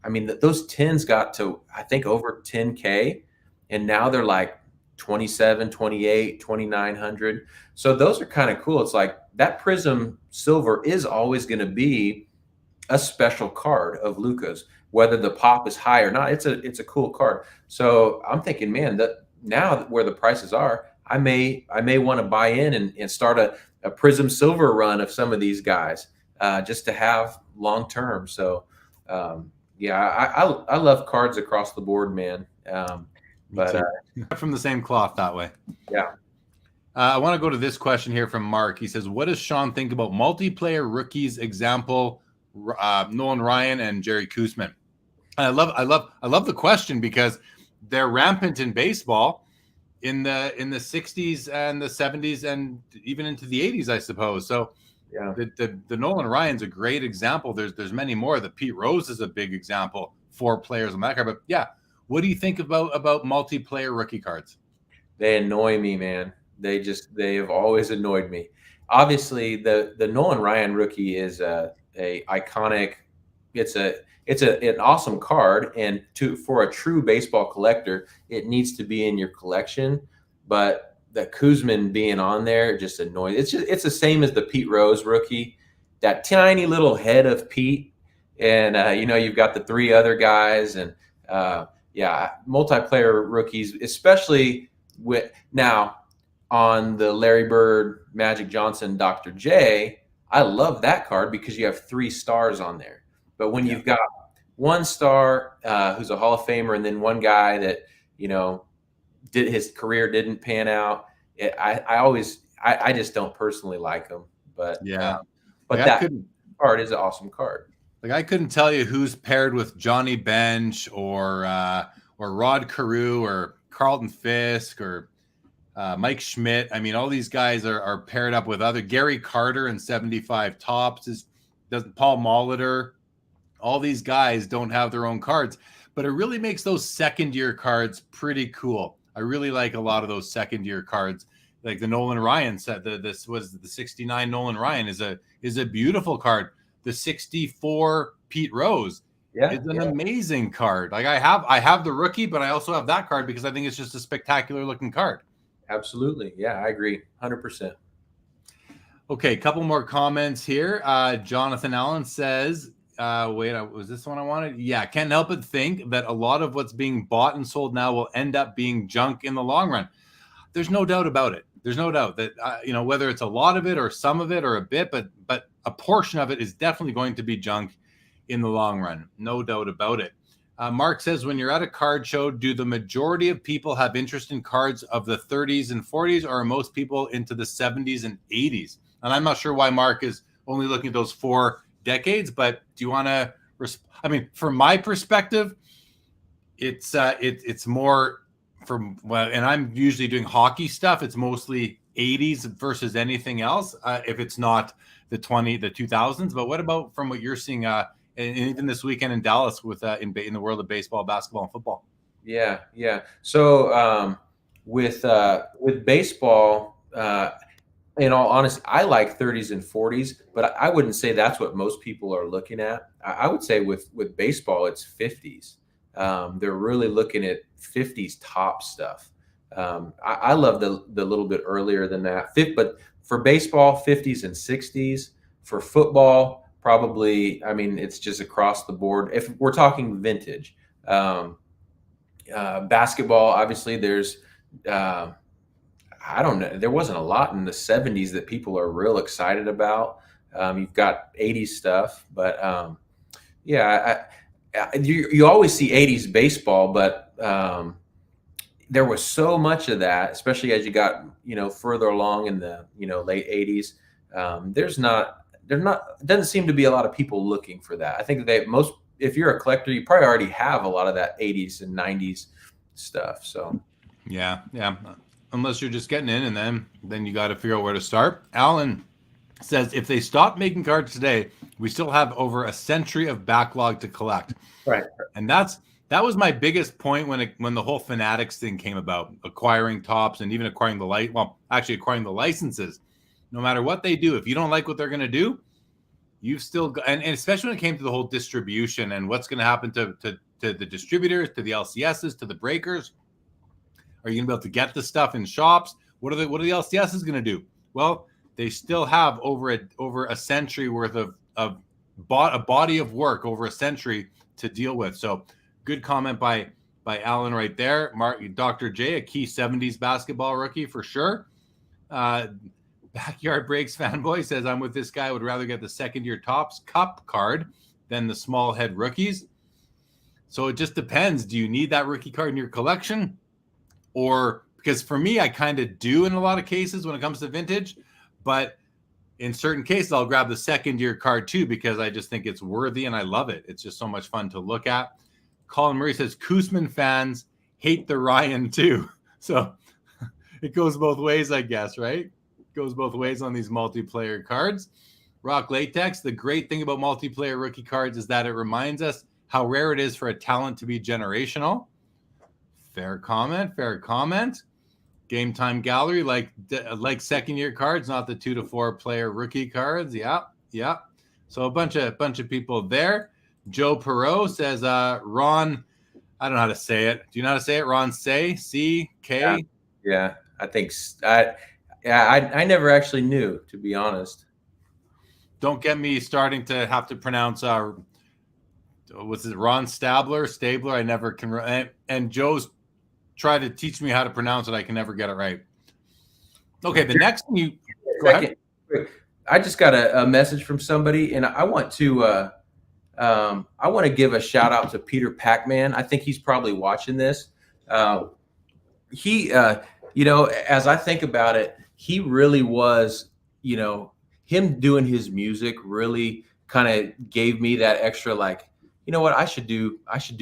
I mean, those tins got to, I think, over 10K, and now they're like 27, 28, 2,900. So those are kind of cool. It's like that Prism silver is always going to be a special card of Luka's, whether the pop is high or not. It's a cool card. So I'm thinking, man, that now where the prices are, I may want to buy in and start a Prism silver run of some of these guys just to have long term. So I love cards across the board, man. But from the same cloth that way. Yeah. I want to go to this question here from Mark. He says, "What does Sean think about multiplayer rookies? Example, Nolan Ryan and Jerry Koosman." And I love the question because they're rampant in baseball in the 60s and the 70s and even into the 80s, I suppose. So yeah, the Nolan Ryan's a great example. There's many more. The Pete Rose is a big example. 4 players on that card. But yeah, what do you think about multiplayer rookie cards? They annoy me, man. They have always annoyed me. Obviously, the Nolan Ryan rookie is a iconic. It's an awesome card, and for a true baseball collector, it needs to be in your collection. But the Koosman being on there just annoys. It's the same as the Pete Rose rookie, that tiny little head of Pete, and you've got the 3 other guys, and multiplayer rookies, especially with now on the Larry Bird, Magic Johnson, Dr. J. I love that card because you have 3 stars on there. But when you've got 1 star who's a Hall of Famer and then one guy that did his career didn't pan out, I just don't personally like him. But that card is an awesome card. Like I couldn't tell you who's paired with Johnny Bench or Rod Carew or Carlton Fisk or Mike Schmidt. I mean, all these guys are paired up with other Gary Carter and 75 Tops. Doesn't Paul Molitor? All these guys don't have their own cards, but it really makes those second-year cards pretty cool. I really like a lot of those second-year cards, like the Nolan Ryan set. This was the 69 Nolan Ryan is a beautiful card. the 64 Pete Rose. Yeah, It's an amazing card. Like I have the rookie, but I also have that card because I think it's just a spectacular looking card. absolutely. Yeah, I agree 100%. Okay, a couple more comments here. Jonathan Allen says, was this one I wanted? Yeah, can't help but think that a lot of what's being bought and sold now will end up being junk in the long run. There's no doubt about it. There's no doubt that, whether it's a lot of it or some of it or a bit, but a portion of it is definitely going to be junk in the long run. No doubt about it. Mark says, when you're at a card show, do the majority of people have interest in cards of the 30s and 40s, or are most people into the 70s and 80s? And I'm not sure why Mark is only looking at those 4 decades, but do you want to, from my perspective, it's more and I'm usually doing hockey stuff. It's mostly 80s versus anything else. If it's not the 2000s, but what about from what you're seeing, and even this weekend in Dallas with in the world of baseball, basketball, and football? Yeah. So with baseball, in all honesty, I like 30s and 40s, but I wouldn't say that's what most people are looking at. I would say with baseball, it's 50s. They're really looking at 50s top stuff. I love the little bit earlier than that. But for baseball, 50s and 60s. For football, probably, it's just across the board. If we're talking vintage, basketball, obviously, there's I don't know. There wasn't a lot in the 70s that people are real excited about. You've got 80s stuff, but you always see 80s baseball, but there was so much of that, especially as you got further along in the late 80s. Doesn't seem to be a lot of people looking for that. I think if you're a collector, you probably already have a lot of that 80s and 90s stuff. So yeah. Unless you're just getting in, and then you got to figure out where to start. Alan says, if they stop making cards today, we still have over a century of backlog to collect. Right. And that was my biggest point when the whole Fanatics thing came about, acquiring tops and even acquiring acquiring the licenses. No matter what they do, if you don't like what they're going to do, you've still got, and especially when it came to the whole distribution and what's going to happen to the distributors, to the LCSs, to the breakers. Are you going to be able to get the stuff in shops? What are the LCSs going to do? Well, they still have over a century worth of a body of work over a century to deal with. So good comment by Alan right there. Dr. J, a key 70s basketball rookie for sure. Backyard Breaks fanboy says, I'm with this guy. I would rather get the second year Topps Cup card than the small head rookies. So it just depends. Do you need that rookie card in your collection? Or because for me, I kind of do in a lot of cases when it comes to vintage, but in certain cases, I'll grab the second year card too, because I just think it's worthy and I love it. It's just so much fun to look at. Colin Murray says, Koosman fans hate the Ryan too. So it goes both ways, I guess, right? It goes both ways on these multiplayer cards. Rock Latex, the great thing about multiplayer rookie cards is that it reminds us how rare it is for a talent to be generational. Fair comment. Game Time Gallery, like second year cards, not the 2 to 4 player rookie cards. Yeah. So a bunch of people there. Joe Perot says, Ron, I don't know how to say it. Do you know how to say it? Ron C-K? Yeah. I think I never actually knew, to be honest. Don't get me starting to have to pronounce was it Ron Stabler? I never can. And Joe's tried to teach me how to pronounce it. I can never get it right. Okay, the next thing go ahead. I just got a message from somebody, and I want to give a shout out to Peter Pacman. I think he's probably watching this. He, as I think about it, he really was, him doing his music really kind of gave me that extra, like, you know what, I should do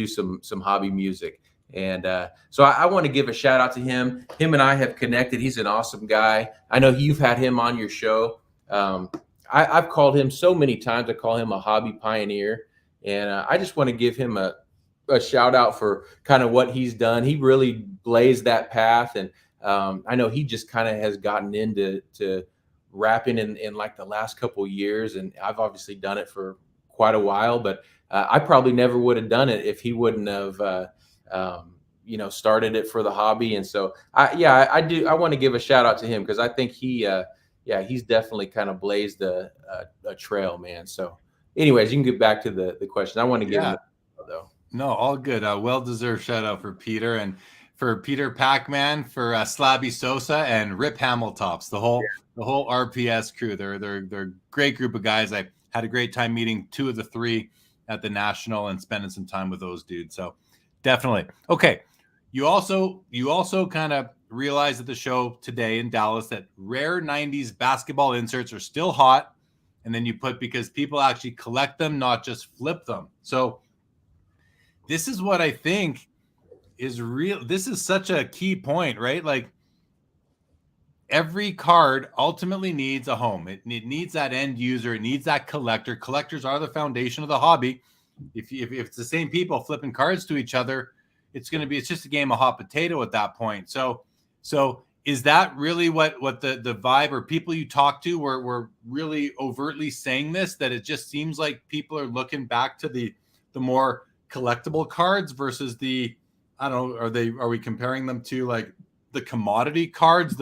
some hobby music. And so I want to give a shout out to him. Him and I have connected. He's an awesome guy. I know you've had him on your show. I've called him so many times. I call him a hobby pioneer. And I just want to give him a shout out for kind of what he's done. He really blazed that path. And I know he just kind of has gotten into rapping in like the last couple of years, and I've obviously done it for quite a while, but I probably never would have done it if he wouldn't have started it for the hobby. And so I want to give a shout out to him, because I think he's definitely kind of blazed a trail, man. So anyways, you can get back to the question. I want to give him though. No, all good. Well-deserved shout out for Peter, and for Peter Pac-Man, for Slabby Sosa, and Rip Hamiltops, the whole RPS crew. They're a great group of guys. I had a great time meeting 2 of the 3 at the National and spending some time with those dudes. So definitely. Okay. You also kind of realized at the show today in Dallas that rare 90s basketball inserts are still hot. And then you put, because people actually collect them, not just flip them. So this is what I think is real. This is such a key point, right? Like, every card ultimately needs a home. It needs that end user. It needs that collector. Collectors are the foundation of the hobby. If it's the same people flipping cards to each other, it's just a game of hot potato at that point. So is that really what the vibe, or people you talk to were really overtly saying this, that it just seems like people are looking back to the more collectible cards versus the, I don't know, are we comparing them to like the commodity cards?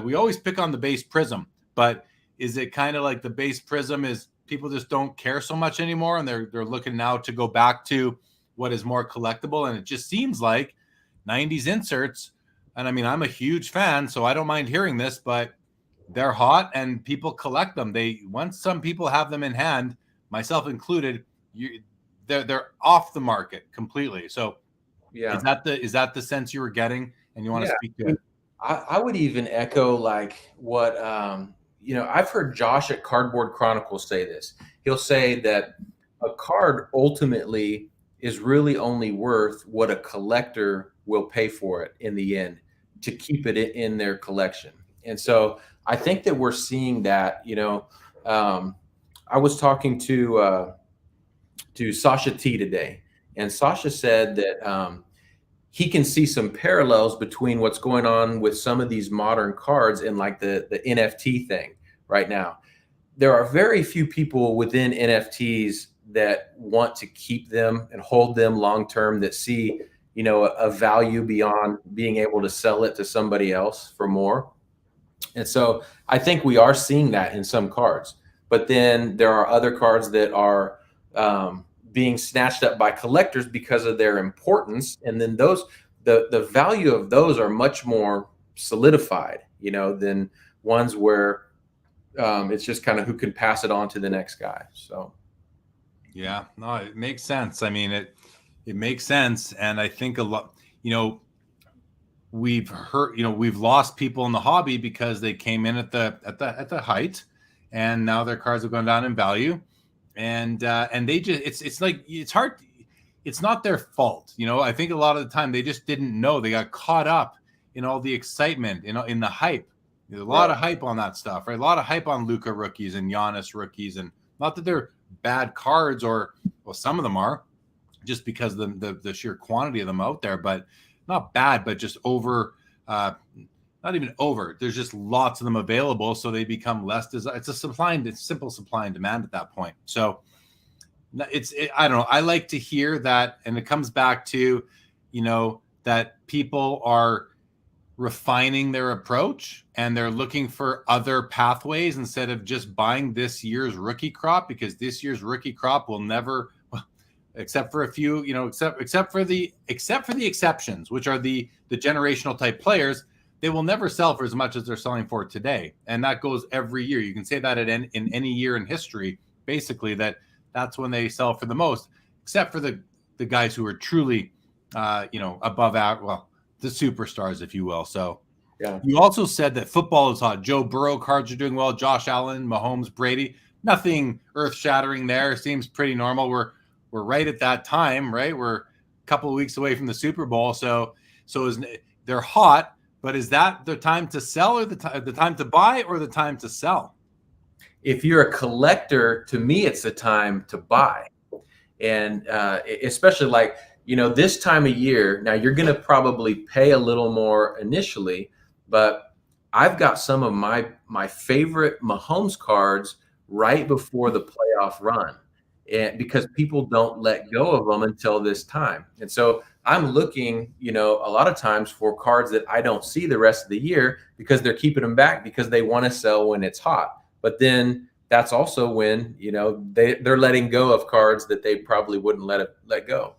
We always pick on the base prism, but is it kind of like the base prism is people just don't care so much anymore, and they're looking now to go back to what is more collectible? And it just seems like 90s inserts, and I mean, I'm a huge fan, so I don't mind hearing this, but they're hot and people collect them. Once some people have them in hand, myself included, they're off the market completely. So yeah, is that the sense you were getting, and you want to speak to it? I would even echo like what I've heard Josh at Cardboard Chronicles say this. He'll say that a card ultimately is really only worth what a collector will pay for it in the end to keep it in their collection. And so I think that we're seeing that. I was talking to Sasha T today, and Sasha said that he can see some parallels between what's going on with some of these modern cards and like the NFT thing right now. There are very few people within NFTs that want to keep them and hold them long term, that see, a value beyond being able to sell it to somebody else for more. And so I think we are seeing that in some cards. But then there are other cards that are being snatched up by collectors because of their importance, and then the value of those are much more solidified, than ones where it's just kind of who can pass it on to the next guy. So yeah, no, it makes sense. I mean, it makes sense, and I think a lot, we've heard, we've lost people in the hobby because they came in at the height, and now their cards have gone down in value. And they just, it's like, it's hard. It's not their fault. I think a lot of the time they just didn't know. They got caught up in all the excitement, in the hype. There's a lot of hype on that stuff, right? A lot of hype on Luka rookies and Giannis rookies, and not that they're bad cards, or, well, some of them are, just because of the sheer quantity of them out there, but not bad, but just over, not even over. There's just lots of them available, so they become less desirable. It's simple supply and demand at that point. So I don't know. I like to hear that, and it comes back to, that people are refining their approach, and they're looking for other pathways instead of just buying this year's rookie crop, because this year's rookie crop will never, except for a few, except for the exceptions, which are the generational type players. They will never sell for as much as they're selling for today. And that goes every year. You can say that in any year in history, basically, that's when they sell for the most, except for the guys who are truly, above average, well, the superstars, if you will. So yeah. You also said that football is hot. Joe Burrow cards are doing well. Josh Allen, Mahomes, Brady, nothing earth shattering there. Seems pretty normal. We're right at that time, right? We're a couple of weeks away from the Super Bowl. So they're hot. But is that the time to sell, or the time to buy, or the time to sell? If you're a collector, to me, it's the time to buy. And especially like, this time of year, now you're going to probably pay a little more initially, but I've got some of my favorite Mahomes cards right before the playoff run, and because people don't let go of them until this time. And so I'm looking, a lot of times for cards that I don't see the rest of the year because they're keeping them back because they want to sell when it's hot. But then that's also when, they're letting go of cards that they probably wouldn't let go.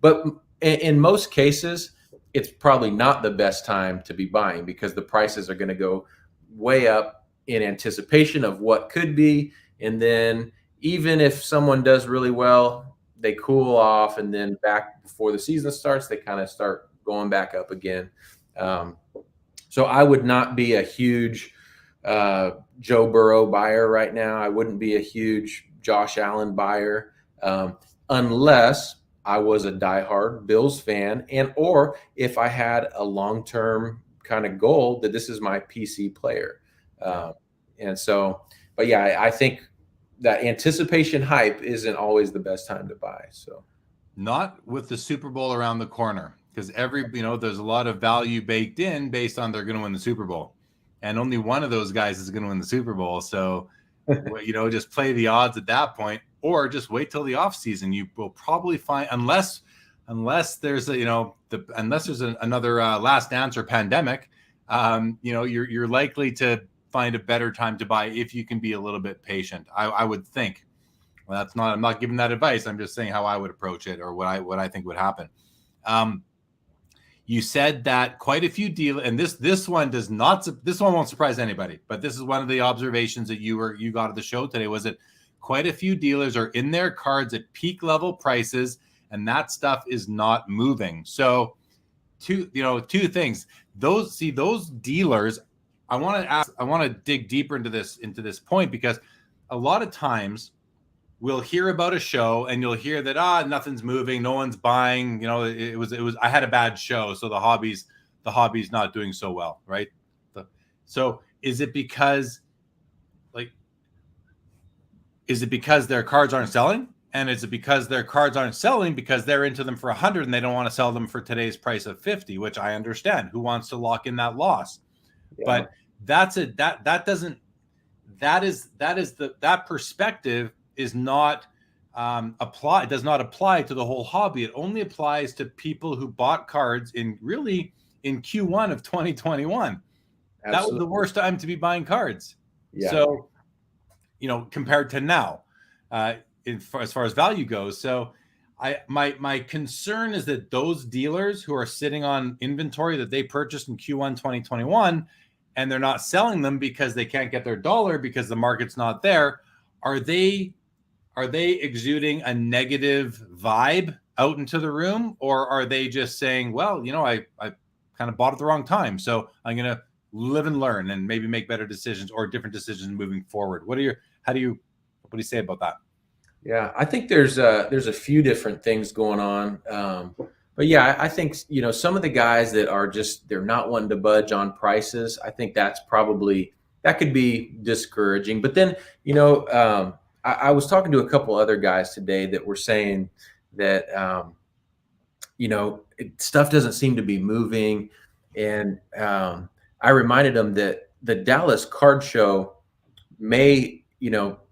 But in most cases, it's probably not the best time to be buying because the prices are going to go way up in anticipation of what could be. And then even if someone does really well, they cool off, and then back before the season starts, they kind of start going back up again. So I would not be a huge Joe Burrow buyer right now. I wouldn't be a huge Josh Allen buyer unless I was a diehard Bills fan, or if I had a long-term kind of goal that this is my PC player. And so, but yeah, I think that anticipation hype isn't always the best time to buy. So not with the Super Bowl around the corner, because there's a lot of value baked in based on they're going to win the Super Bowl, and only one of those guys is going to win the Super Bowl. So, just play the odds at that point, or just wait till the off season. You will probably find, unless there's another last dance or pandemic, you're likely to find a better time to buy if you can be a little bit patient. I would think. Well, I'm not giving that advice. I'm just saying how I would approach it, or what I think would happen. You said that quite a few dealers, and this one won't surprise anybody, but this is one of the observations that you got at the show today, was that quite a few dealers are in their cards at peak level prices, and that stuff is not moving. So two things. Those dealers, I want to dig deeper into this point, because a lot of times we'll hear about a show and you'll hear that nothing's moving, no one's buying. It was I had a bad show, so the hobby's not doing so well, right? So is it because their cards aren't selling? And is it because their cards aren't selling because they're into them for 100 and they don't want to sell them for today's price of 50, which I understand. Who wants to lock in that loss? Yeah. But that perspective is not does not apply to the whole hobby. It only applies to people who bought cards in Q1 of 2021. Absolutely. That was the worst time to be buying cards. Yeah. So, compared to now, as far as value goes. So my concern is that those dealers who are sitting on inventory that they purchased in Q1 2021, and they're not selling them because they can't get their dollar because the market's not there, are they exuding a negative vibe out into the room, or are they just saying, well, I kind of bought at the wrong time, so I'm going to live and learn and maybe make better decisions or different decisions moving forward? What do you say about that? Yeah, I think there's a few different things going on. But yeah, I think, some of the guys that are they're not wanting to budge on prices, I think that could be discouraging. But then, I was talking to a couple other guys today that were saying that, stuff doesn't seem to be moving. And I reminded them that the Dallas card show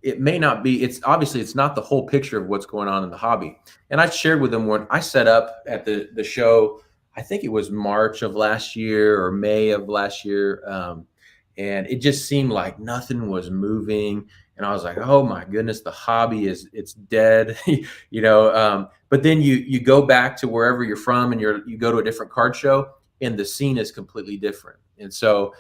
it may not be, it's not the whole picture of what's going on in the hobby. And I shared with them when I set up at the show, I think it was March of last year or May of last year. And it just seemed like nothing was moving. And I was like, oh my goodness, the hobby it's dead, but then you go back to wherever you're from and you go to a different card show and the scene is completely different. And so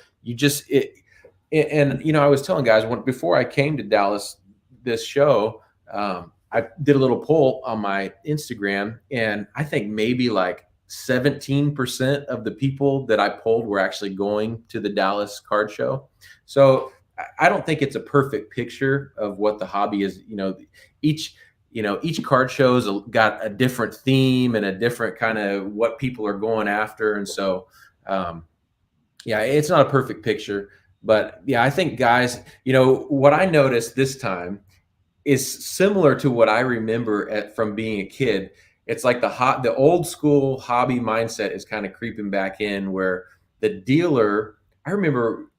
I was telling guys before I came to Dallas, this show, I did a little poll on my Instagram, and I think maybe like 17% of the people that I polled were actually going to the Dallas card show. So I don't think it's a perfect picture of what the hobby is. Each card show's got a different theme and a different kind of what people are going after. And so, it's not a perfect picture. But yeah, I think guys, what I noticed this time is similar to what I remember from being a kid. It's like the old school hobby mindset is kind of creeping back in, where the dealer, I remember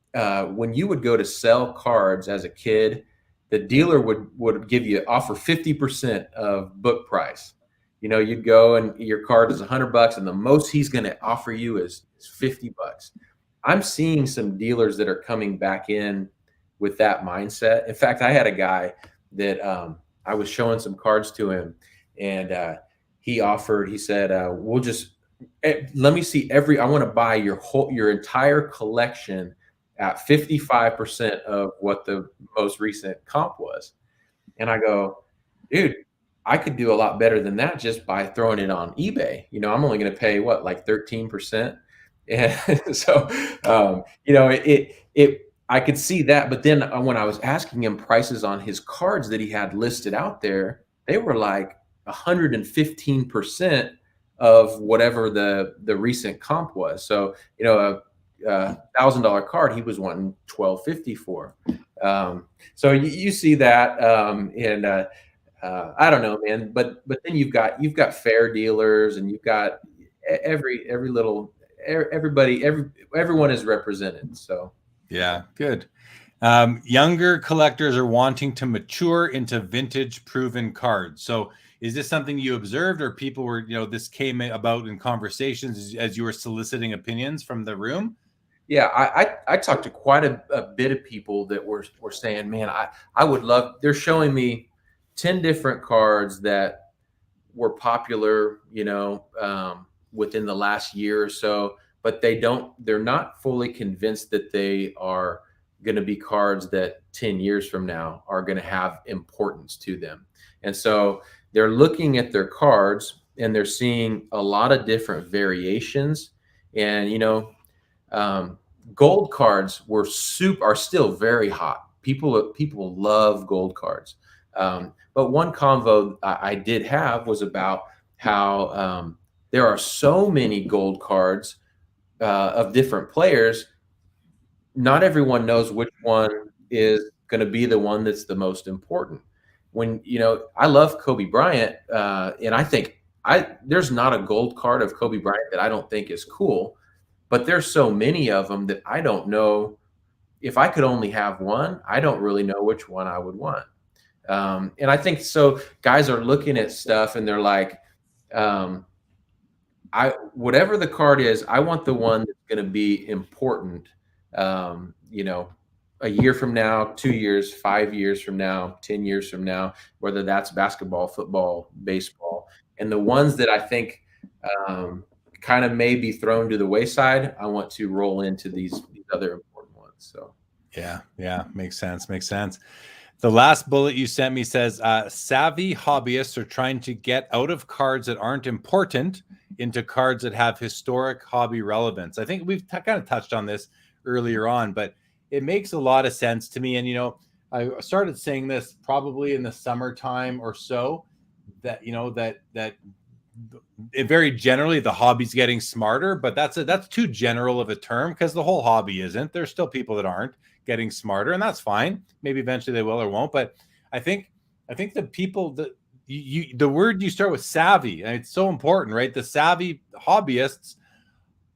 when you would go to sell cards as a kid, the dealer would give you offer 50% of book price. You know, you'd go and your card is $100, and the most he's going to offer you is $50. I'm seeing some dealers that are coming back in with that mindset. In fact, I had a guy that I was showing some cards to him, and he said, we'll just let me see I want to buy your entire collection at 55% of what the most recent comp was. And I go, dude, I could do a lot better than that just by throwing it on eBay. You know, I'm only going to pay what, like 13%. And so, you know, I could see that. But then when I was asking him prices on his cards that he had listed out there, they were like 115% of whatever the recent comp was. So, you know, a $1,000 card, he was wanting $1,250 for. So you see that, and I don't know, man. But then you've got fair dealers, and you've got everyone is represented. So yeah, good. Younger collectors are wanting to mature into vintage proven cards. So is this something you observed, or people were, you know, this came about in conversations as you were soliciting opinions from the room? Yeah, I talked to quite a bit of people that were saying, man, I would love, they're showing me 10 different cards that were popular, you know, within the last year or so, but they're not fully convinced that they are going to be cards that 10 years from now are going to have importance to them. And so they're looking at their cards and they're seeing a lot of different variations. And, you know, gold cards are still very hot. People love gold cards. But one convo I did have was about how there are so many gold cards of different players. Not everyone knows which one is going to be the one that's the most important. When, you know, I love Kobe Bryant, and I think there's not a gold card of Kobe Bryant that I don't think is cool. But there's so many of them that I don't know, if I could only have one, I don't really know which one I would want. And I think so guys are looking at stuff and they're like, whatever the card is, I want the one that's going to be important, you know, a year from now, 2 years, 5 years from now, 10 years from now, whether that's basketball, football, baseball. And the ones that I think kind of may be thrown to the wayside, I want to roll into these other important ones. So yeah, makes sense. The last bullet you sent me says savvy hobbyists are trying to get out of cards that aren't important into cards that have historic hobby relevance. I think we've kind of touched on this earlier on, but it makes a lot of sense to me. And, you know, I started saying this probably in the summertime or so, that, you know, that it very generally the hobby's getting smarter, but that's too general of a term, because the whole hobby isn't. There's still people that aren't getting smarter, and that's fine. Maybe eventually they will or won't. But I think the people that the word you start with, savvy, and it's so important, right? The savvy hobbyists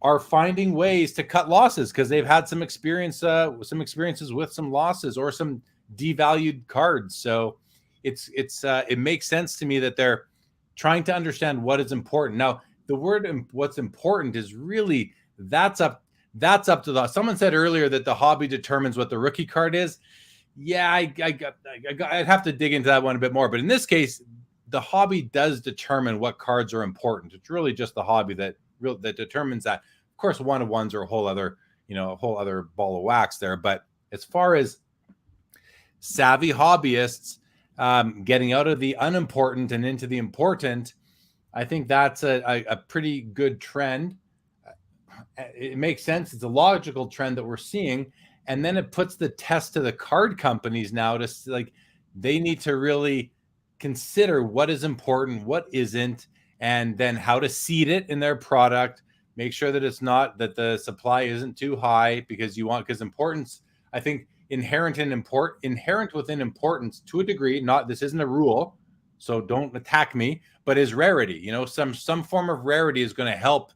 are finding ways to cut losses because they've had some experiences with some losses or some devalued cards. So it makes sense to me that they're trying to understand what is important. Now, the word what's important is really that's up to someone said earlier that the hobby determines what the rookie card is. Yeah, I'd have to dig into that one a bit more. But in this case, the hobby does determine what cards are important. It's really just the hobby that determines that. Of course, one-of-ones are a whole other ball of wax there. But as far as savvy hobbyists getting out of the unimportant and into the important, I think that's a pretty good trend. It makes sense. It's a logical trend that we're seeing. And then it puts the test to the card companies now to, like, they need to really consider what is important, what isn't, and then how to seed it in their product. Make sure that it's not, that the supply isn't too high, because importance, I think, inherent within importance to a degree, this isn't a rule, so don't attack me, but is rarity. You know, some form of rarity is going to help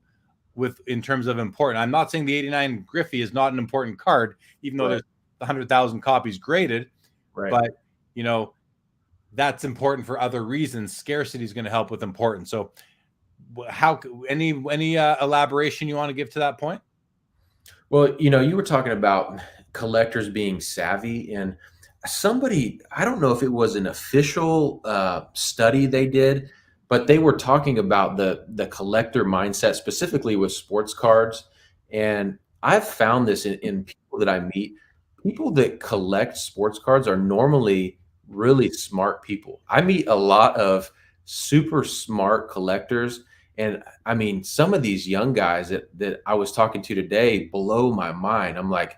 in terms of important. I'm not saying the 89 Griffey is not an important card, even though there's 100,000 copies graded, but that's important for other reasons. Scarcity is going to help with importance. So how, any elaboration you want to give to that point? Well, you were talking about collectors being savvy, and somebody, I don't know if it was an official study they did, but they were talking about the collector mindset, specifically with sports cards. And I've found this in people that I meet. People that collect sports cards are normally really smart people. I meet a lot of super smart collectors. And I mean, some of these young guys that I was talking to today blow my mind. I'm like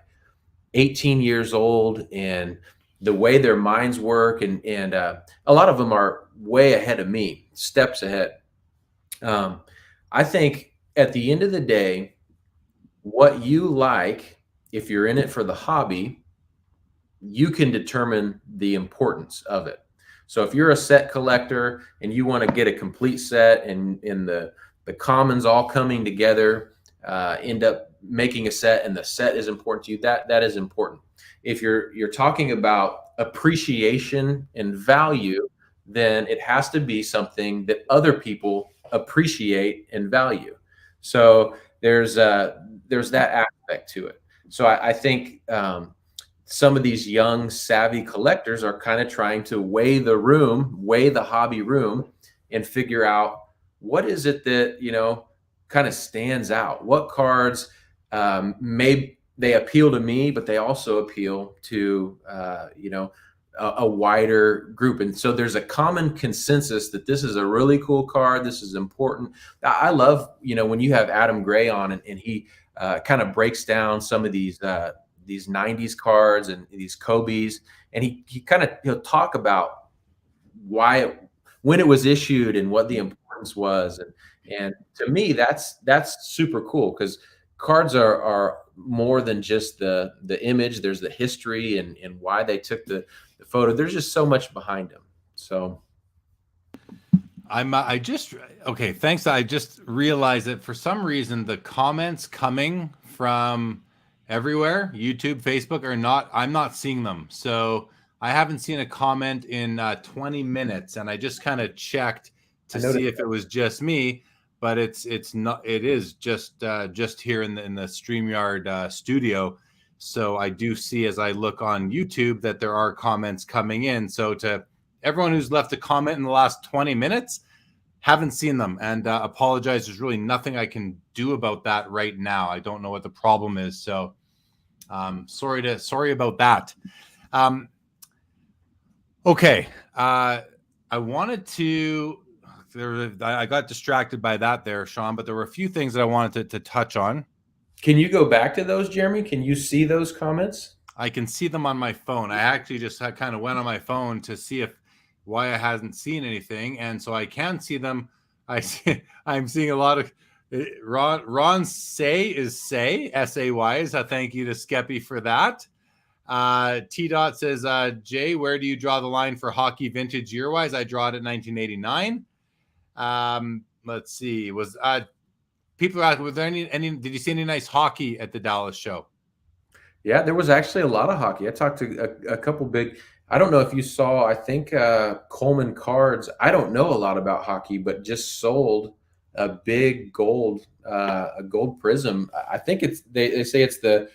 18 years old, and the way their minds work, and a lot of them are way ahead of me, steps ahead. I think at the end of the day, what you like, if you're in it for the hobby, you can determine the importance of it. So if you're a set collector and you want to get a complete set, and in the commons all coming together, end up making a set, and the set is important to you, that is important. If you're talking about appreciation and value, then it has to be something that other people appreciate and value. So there's that aspect to it. So I think some of these young savvy collectors are kind of trying to weigh the hobby room, and figure out what is it that kind of stands out. What cards they appeal to me, but they also appeal to a wider group. And so there's a common consensus that this is a really cool card. This is important. I love when you have Adam Gray on, and he kind of breaks down some of these 90s cards and these Kobe's, and he'll talk about when it was issued and what the importance was. And to me, that's super cool, because cards are more than just the image. There's the history and why they took the photo. There's just so much behind them. So okay, thanks. I just realized that for some reason the comments coming from everywhere, YouTube, Facebook, I'm not seeing them. So I haven't seen a comment in 20 minutes, and I just kind of checked to see if it was just me, but it's not. It is just here in the StreamYard studio. So I do see, as I look on YouTube, that there are comments coming in. So to everyone who's left a comment in the last 20 minutes, haven't seen them, and apologize. There's really nothing I can do about that right now. I don't know what the problem is. So sorry about that. Okay. I wanted to, I got distracted by that there, Sean, but there were a few things that I wanted to touch on. Can you go back to those, Jeremy? Can you see those comments? I can see them on my phone. I actually just kind of went on my phone to see why I hasn't seen anything. And so I can see them. I'm seeing a lot of Ron say, S-A-Y. So thank you to Skeppy for that. T Dot says, Jay, where do you draw the line for hockey vintage year wise? I draw it at 1989. Let's see. People are asking, was there any, did you see any nice hockey at the Dallas show? Yeah, there was actually a lot of hockey. I talked to a couple big, I don't know if you saw, I think Coleman Cards, I don't know a lot about hockey, but just sold a big gold prism. I think they say it's the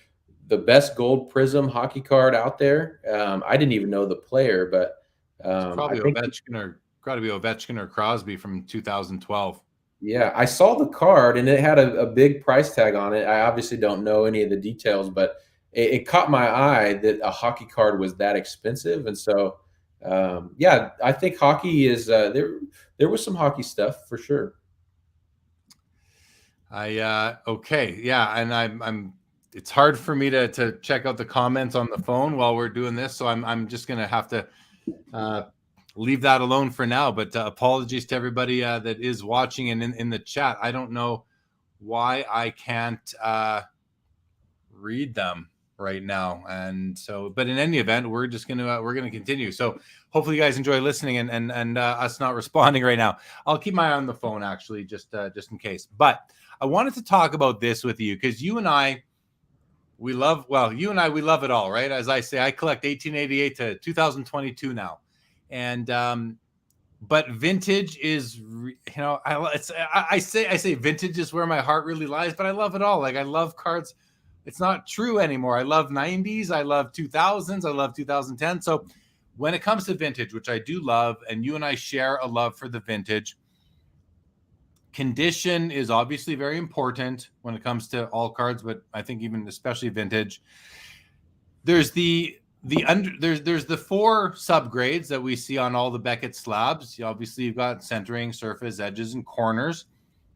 best gold prism hockey card out there. I didn't even know the player, but it's probably Ovechkin or Crosby from 2012. Yeah, I saw the card, and it had a big price tag on it. I obviously don't know any of the details, but it caught my eye that a hockey card was that expensive. And so, yeah, I think hockey is there was some hockey stuff for sure. Okay. Yeah. And I'm it's hard for me to check out the comments on the phone while we're doing this. So I'm just going to have to leave that alone for now. But apologies to everybody that is watching and in the chat. I don't know why I can't read them right now. And so, but in any event, we're going to continue. So hopefully you guys enjoy listening and us not responding right now. I'll keep my eye on the phone actually, just in case. But I wanted to talk about this with you because you and I, we love it all, right? As I say, I collect 1888 to 2022 now, and but vintage is, I say vintage is where my heart really lies, but I love it all. Like I love cards. It's not true anymore. I love 90s. I love 2000s. I love 2010. So when it comes to vintage, which I do love, and you and I share a love for the vintage, condition is obviously very important when it comes to all cards, but I think even especially vintage. There's there's the 4 subgrades that we see on all the Beckett slabs. Obviously, you've got centering, surface, edges, and corners,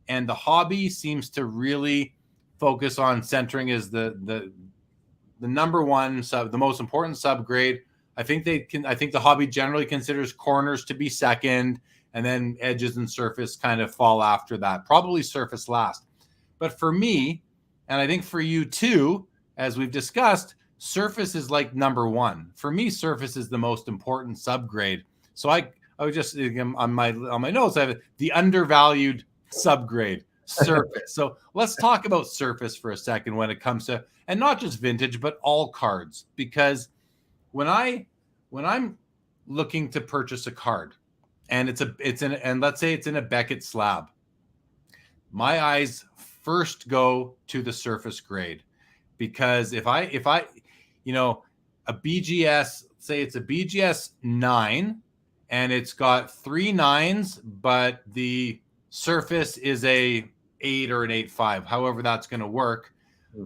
and the hobby seems to really focus on centering as the number one the most important subgrade. I think the hobby generally considers corners to be second, and then edges and surface kind of fall after that. Probably surface last. But for me, and I think for you too, as we've discussed, surface is like number one. For me, surface is the most important subgrade. So I would just on my notes, I have the undervalued subgrade, surface. So let's talk about surface for a second when it comes to, and not just vintage, but all cards. Because when I'm looking to purchase a card, and let's say it's in a Beckett slab, my eyes first go to the surface grade, because if I a BGS, say it's a BGS 9 and it's got 3 9s, but the surface is a 8 or an 8.5, however that's going to work.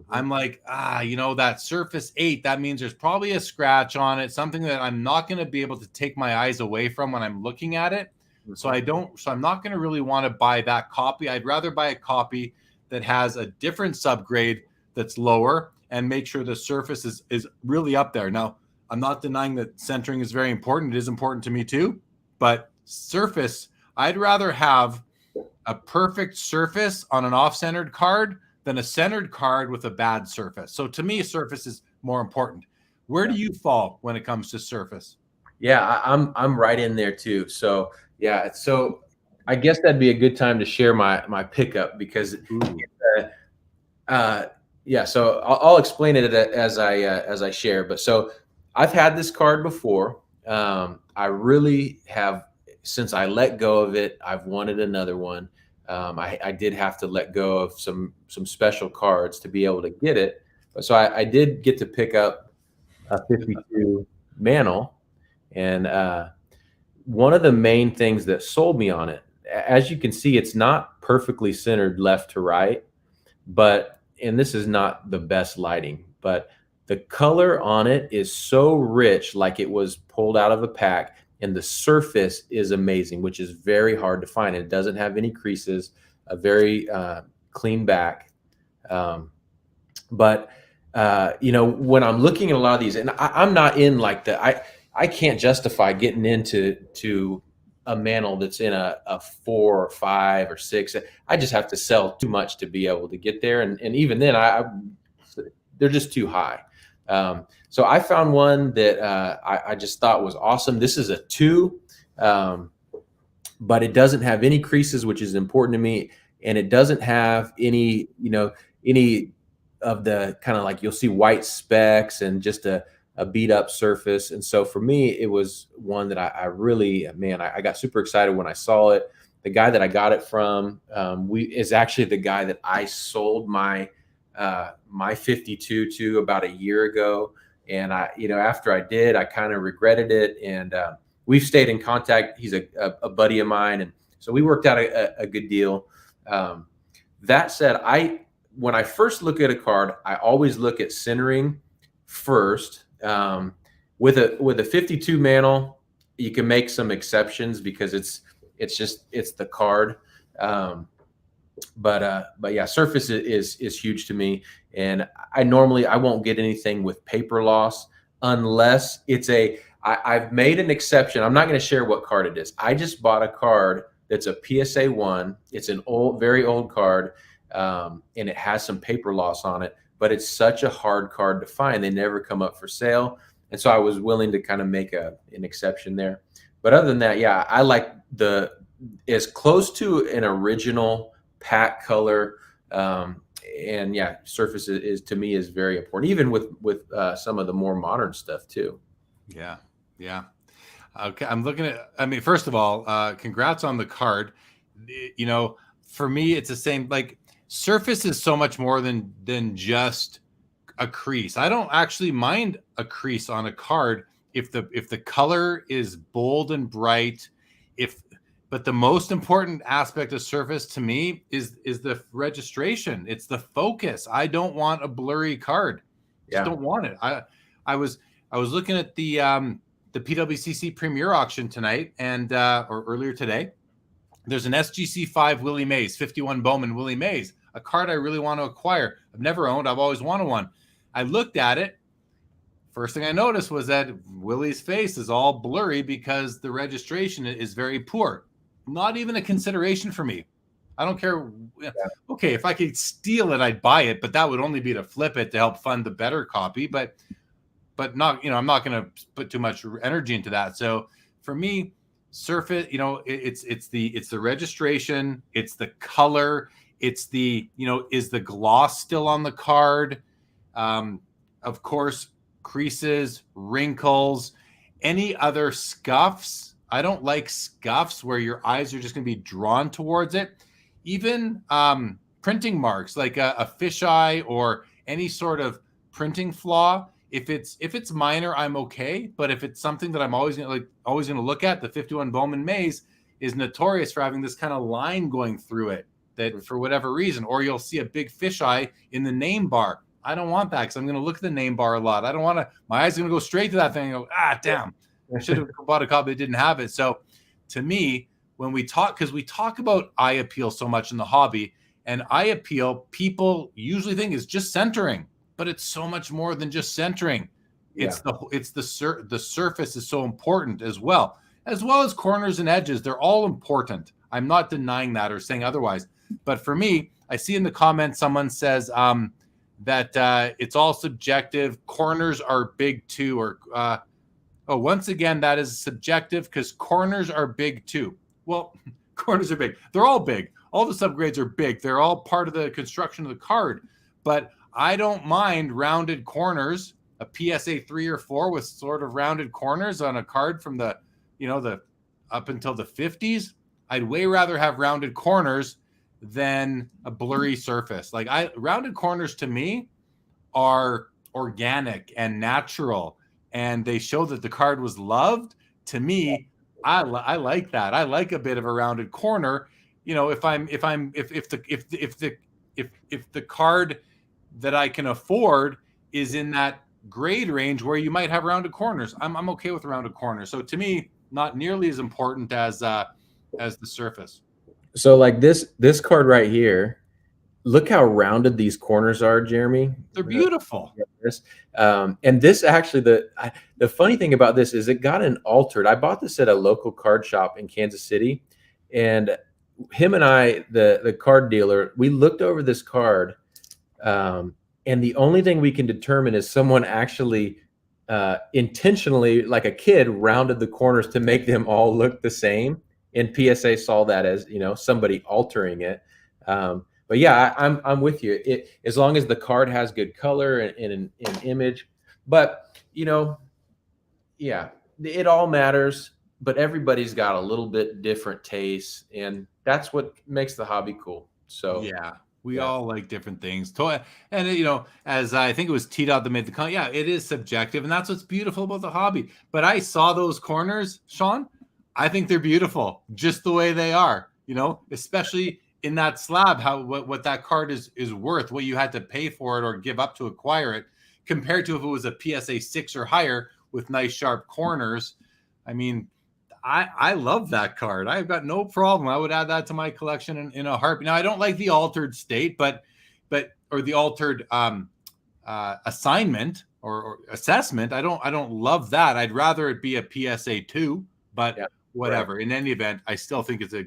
I'm like, that surface 8, that means there's probably a scratch on it, something that I'm not going to be able to take my eyes away from when I'm looking at it. So I'm not going to really want to buy that copy. I'd rather buy a copy that has a different subgrade that's lower and make sure the surface is really up there. Now, I'm not denying that centering is very important. It is important to me too, but surface, I'd rather have a perfect surface on an off-centered card than a centered card with a bad surface. So to me, surface is more important. Where do you fall when it comes to surface? Yeah, I'm right in there too. So yeah, so I guess that'd be a good time to share my pickup, because so I'll explain it as I share. But so I've had this card before. I really have, since I let go of it, I've wanted another one. I did have to let go of some special cards to be able to get it. So I did get to pick up a 52 Mantle. And one of the main things that sold me on it, as you can see, it's not perfectly centered left to right, and this is not the best lighting, but the color on it is so rich, like it was pulled out of a pack. And the surface is amazing, which is very hard to find. It doesn't have any creases, a very clean back. But when I'm looking at a lot of these, and I'm not in like I can't justify getting into a Mantle that's in a 4 or 5 or 6. I just have to sell too much to be able to get there. And even then, they're just too high. So I found one that I just thought was awesome. This is a 2, but it doesn't have any creases, which is important to me. And it doesn't have any of the kind of, like, you'll see white specks and just a beat up surface. And so for me, it was one that I really, I got super excited when I saw it. The guy that I got it from is actually the guy that I sold my 52 to about a year ago. And after I did, I kind of regretted it. And we've stayed in contact. He's a buddy of mine. And so we worked out a good deal. That said, when I first look at a card, I always look at centering first. With a 52 Mantle, you can make some exceptions because it's the card. But yeah, surface is huge to me. And I won't get anything with paper loss unless I've made an exception. I'm not going to share what card it is. I just bought a card that's a PSA 1. It's an very old card, and it has some paper loss on it, but it's such a hard card to find. They never come up for sale. And so I was willing to kind of make an exception there. But other than that, yeah, I like as close to an original pack color And yeah, surface is to me is very important, even with some of the more modern stuff too. Yeah. Yeah. Okay. I'm looking at, I mean, first of all, congrats on the card. You know, for me, it's the same, like surface is so much more than just a crease. I don't actually mind a crease on a card if the color is bold and bright. But the most important aspect of surface to me is the registration. It's the focus. I don't want a blurry card. Just don't want it. I was looking at the PWCC Premier auction tonight or earlier today. There's an SGC5 Willie Mays, 51 Bowman Willie Mays, a card I really want to acquire. I've never owned. I've always wanted one. I looked at it. First thing I noticed was that Willie's face is all blurry because the registration is very poor. Not even a consideration for me. I don't care. Okay, if I could steal it, I'd buy it, but that would only be to flip it to help fund the better copy. But not, I'm not going to put too much energy into that. So for me, surface, it's the registration, it's the color, it's the, is the gloss still on the card? Of course, creases, wrinkles, any other scuffs. I don't like scuffs where your eyes are just going to be drawn towards it. Even printing marks like a fisheye or any sort of printing flaw. If it's minor, I'm okay. But if it's something that I'm always going to look at, the 51 Bowman Mays is notorious for having this kind of line going through it that for whatever reason, or you'll see a big fisheye in the name bar. I don't want that because I'm going to look at the name bar a lot. I don't want to. My eyes are going to go straight to that thing and go, damn. I should have bought a copy that didn't have it. So to me, when we talk, because we talk about eye appeal so much in the hobby, and eye appeal, people usually think is just centering, but it's so much more than just centering. It's the surface is so important as well as corners and edges. They're all important. I'm not denying that or saying otherwise. But for me, I see in the comments someone says that it's all subjective. Corners are big too, or once again, that is subjective because corners are big too. Well, corners are big. They're all big. All the subgrades are big. They're all part of the construction of the card. But I don't mind rounded corners, a PSA 3 or 4 with sort of rounded corners on a card from the up until the 50s. I'd way rather have rounded corners than a blurry surface. Rounded corners to me are organic and natural. And they show that the card was loved. To me, I like that. I like a bit of a rounded corner. If the card that I can afford is in that grade range where you might have rounded corners, I'm okay with rounded corners. So to me, not nearly as important as the surface. So like this card right here. Look how rounded these corners are, Jeremy. They're beautiful. And this actually, the funny thing about this is it got an altered. I bought this at a local card shop in Kansas City, and him and I, the card dealer, we looked over this card, and the only thing we can determine is someone actually intentionally, like a kid, rounded the corners to make them all look the same. And PSA saw that as somebody altering it. But yeah, I'm with you. As long as the card has good color and an image, but it all matters. But everybody's got a little bit different taste, and that's what makes the hobby cool. So yeah, we all like different things. And as I think it was T-Dot that made the comment, yeah, it is subjective, and that's what's beautiful about the hobby. But I saw those corners, Sean. I think they're beautiful, just the way they are. Especially in that slab, what that card is worth, what you had to pay for it or give up to acquire it, compared to if it was a PSA 6 or higher with nice sharp corners. I mean, I love that card. I've got no problem. I would add that to my collection in a heartbeat. Now, I don't like the altered state, or the altered assignment or assessment. I don't love that. I'd rather it be a PSA 2, but whatever. Right. In any event, I still think it's a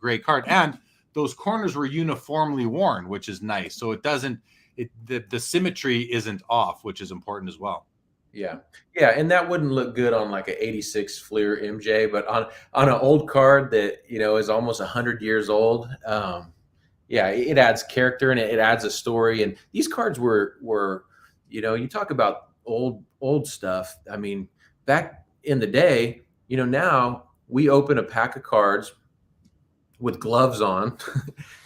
great card. And those corners were uniformly worn, which is nice. So the symmetry isn't off, which is important as well. Yeah. And that wouldn't look good on like an 86 Fleer MJ, but on an old card that, is almost 100 years old. Yeah, it adds character and it adds a story. And these cards were, you talk about old stuff. I mean, back in the day, now we open a pack of cards with gloves on,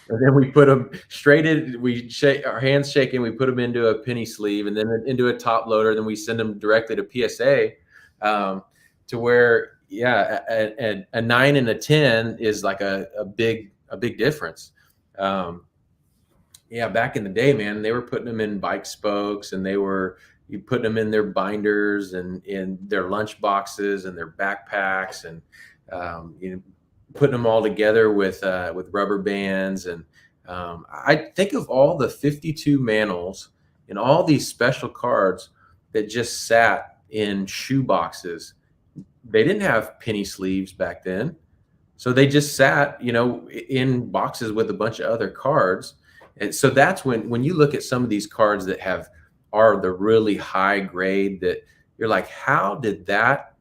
and then we put them straight in. We shake our hands shaking. We put them into a penny sleeve, and then into a top loader. Then we send them directly to PSA, to where a 9 and a 10 is like a big difference. Back in the day, man, they were putting them in bike spokes, and you putting them in their binders and in their lunch boxes and their backpacks, and putting them all together with rubber bands. And I think of all the 52 manels and all these special cards that just sat in shoe boxes. They didn't have penny sleeves back then, so they just sat, in boxes with a bunch of other cards. And so that's when you look at some of these cards that are the really high grade, that you're like, how did that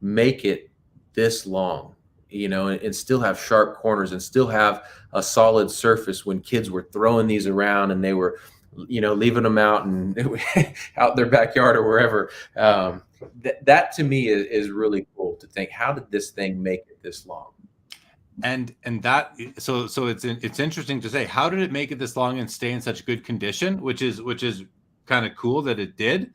make it this long, and still have sharp corners and still have a solid surface when kids were throwing these around and they were, leaving them out and out in their backyard or wherever. That to me is really cool to think, how did this thing make it this long? And that, so it's interesting to say, how did it make it this long and stay in such good condition, which is kind of cool that it did.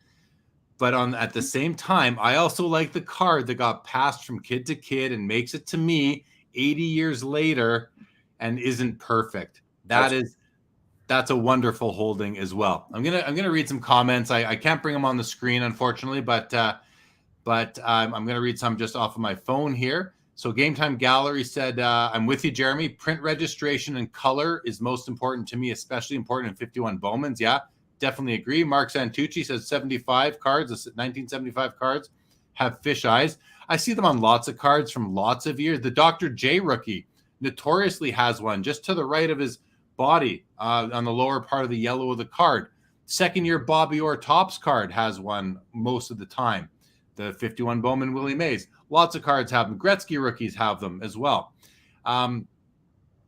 But at the same time, I also like the card that got passed from kid to kid and makes it to me 80 years later and isn't perfect. That's a wonderful holding as well. I'm gonna read some comments. I can't bring them on the screen, unfortunately, but I'm gonna read some just off of my phone here. So Game Time Gallery said, I'm with you, Jeremy. Print registration and color is most important to me, especially important in 51 Bowmans. Yeah, definitely agree. Mark Santucci says 75 cards, 1975 cards have fish eyes. I see them on lots of cards from lots of years. The Dr. J rookie notoriously has one just to the right of his body, on the lower part of the yellow of the card. Second year Bobby Orr Topps card has one most of the time. The 51 Bowman Willie Mays. Lots of cards have them. Gretzky rookies have them as well.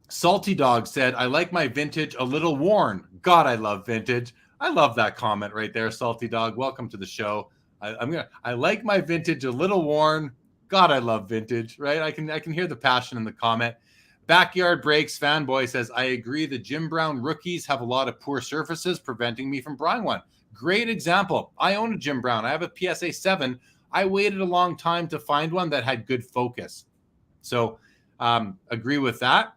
Salty Dog said, I like my vintage a little worn. God, I love vintage. I love that comment right there, Salty Dog. Welcome to the show. I like my vintage a little worn. God, I love vintage, right? I can hear the passion in the comment. Backyard Breaks fanboy says, I agree. The Jim Brown rookies have a lot of poor surfaces, preventing me from buying one. Great example. I own a Jim Brown. I have a PSA 7. I waited a long time to find one that had good focus. So agree with that.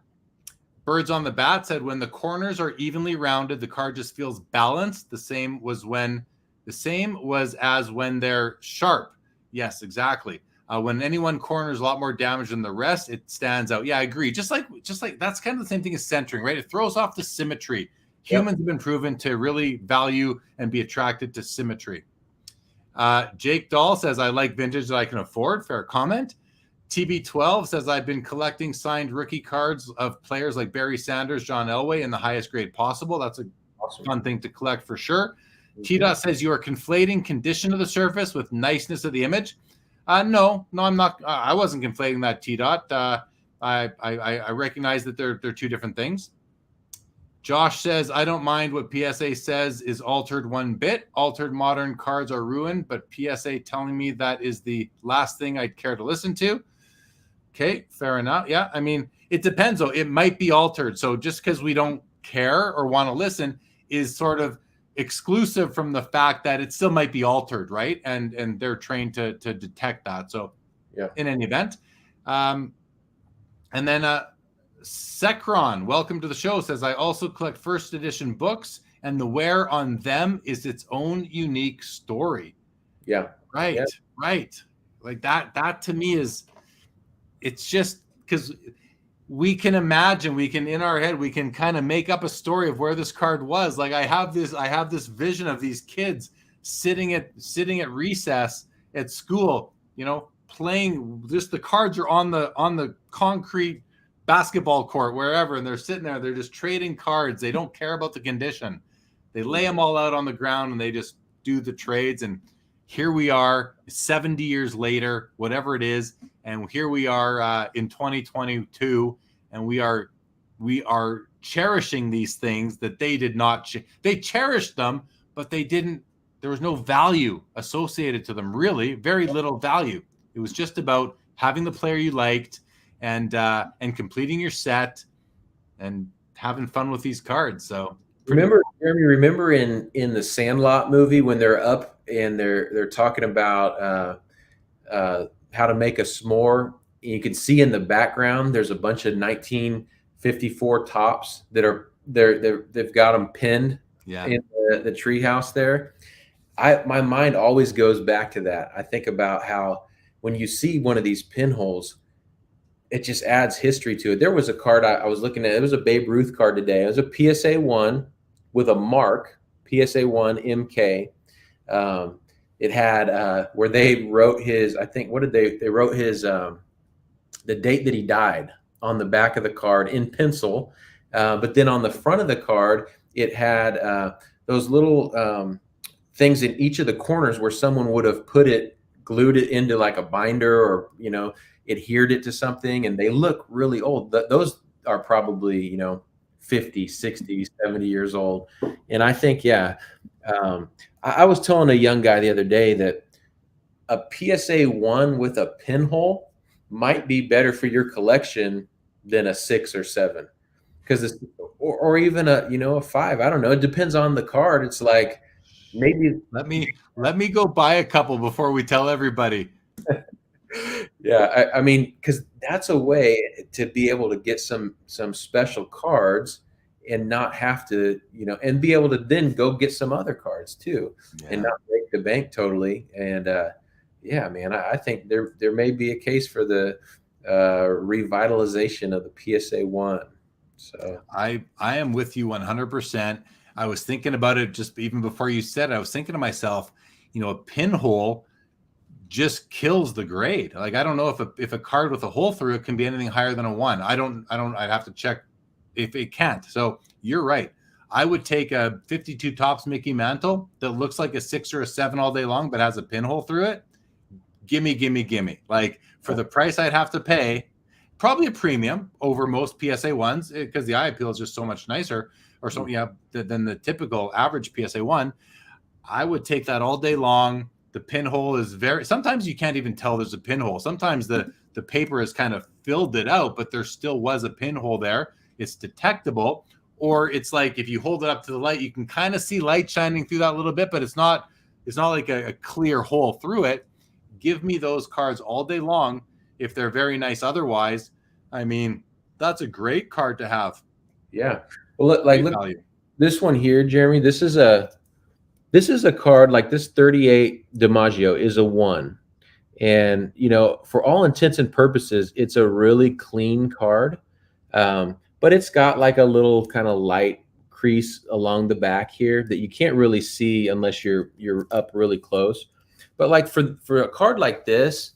Birds on the Bat said, when the corners are evenly rounded, the card just feels balanced. The same was as when they're sharp. Yes, exactly. When any one corner is a lot more damaged than the rest, it stands out. Yeah, I agree. Just like that's kind of the same thing as centering, right? It throws off the symmetry. Humans have been proven to really value and be attracted to symmetry. Jake Dahl says, I like vintage that I can afford. Fair comment. TB12 says, I've been collecting signed rookie cards of players like Barry Sanders, John Elway in the highest grade possible. That's a fun thing to collect for sure. T-Dot says, you are conflating condition of the surface with niceness of the image. No, I'm not. I wasn't conflating that, T-Dot. I recognize that they're two different things. Josh says, I don't mind what PSA says is altered one bit. Altered modern cards are ruined, but PSA telling me that is the last thing I'd care to listen to. Okay, fair enough. Yeah, I mean, it depends, though. It might be altered. So just because we don't care or want to listen is sort of exclusive from the fact that it still might be altered, right? And they're trained to detect that. So yeah, in any event. And then Sekron, welcome to the show, says, I also collect first edition books, and the wear on them is its own unique story. Yeah. Right. Yeah. Right. Like that to me is, it's just because we can imagine, in our head, we can kind of make up a story of where this card was. Like I have this vision of these kids sitting at recess at school, playing, just the cards are on the concrete basketball court, wherever, and they're sitting there, they're just trading cards. They don't care about the condition. They lay them all out on the ground and they just do the trades. And here we are 70 years later, whatever it is. And here we are in 2022, and we are cherishing these things that they did not. They cherished them, but they didn't. There was no value associated to them. Really, very little value. It was just about having the player you liked and completing your set and having fun with these cards. So Remember, Jeremy, remember in the Sandlot movie when they're up and they're talking about how to make a s'more. You can see in the background there's a bunch of 1954 tops that are they've got them pinned in the treehouse there. My mind always goes back to that. I think about how when you see one of these pinholes, it just adds history to it. There was a card I was looking at. It was a Babe Ruth card today. It was a PSA 1 with a mark, PSA 1 MK. It had where they wrote his, I think, what did they wrote his, the date that he died on the back of the card in pencil. But then on the front of the card, it had those little things in each of the corners where someone would have glued it into like a binder or, adhered it to something, and they look really old. Those are probably, 50, 60, 70 years old. And I think, I was telling a young guy the other day that a PSA 1 with a pinhole might be better for your collection than a 6 or 7, because or even a 5. I don't know. It depends on the card. It's like, maybe let me go buy a couple before we tell everybody. Yeah, I mean, because that's a way to be able to get some special cards and not have to, and be able to then go get some other cards too, and not break the bank totally. And man, I think there may be a case for the revitalization of the PSA 1. So I am with you 100%. I was thinking about it just even before you said it. I was thinking to myself, a pinhole just kills the grade. Like, I don't know if a card with a hole through it can be anything higher than a 1. I'd have to check if it can't. So you're right. I would take a 52 tops Mickey Mantle that looks like a 6 or a 7 all day long, but has a pinhole through it. Gimme. Like, for the price I'd have to pay, probably a premium over most PSA 1s, because the eye appeal is just so much nicer than the typical average PSA 1. I would take that all day long. The pinhole is sometimes you can't even tell there's a pinhole. Sometimes the paper has kind of filled it out, but there still was a pinhole there. It's detectable. Or it's like, if you hold it up to the light, you can kind of see light shining through that a little bit, but it's not like a clear hole through it. Give me those cards all day long if they're very nice otherwise. I mean, that's a great card to have. Yeah. Well, look, this one here, Jeremy, this is a card, like this 38 DiMaggio is a 1. And, for all intents and purposes, it's a really clean card. But it's got like a little kind of light crease along the back here that you can't really see unless you're up really close. But like for a card like this,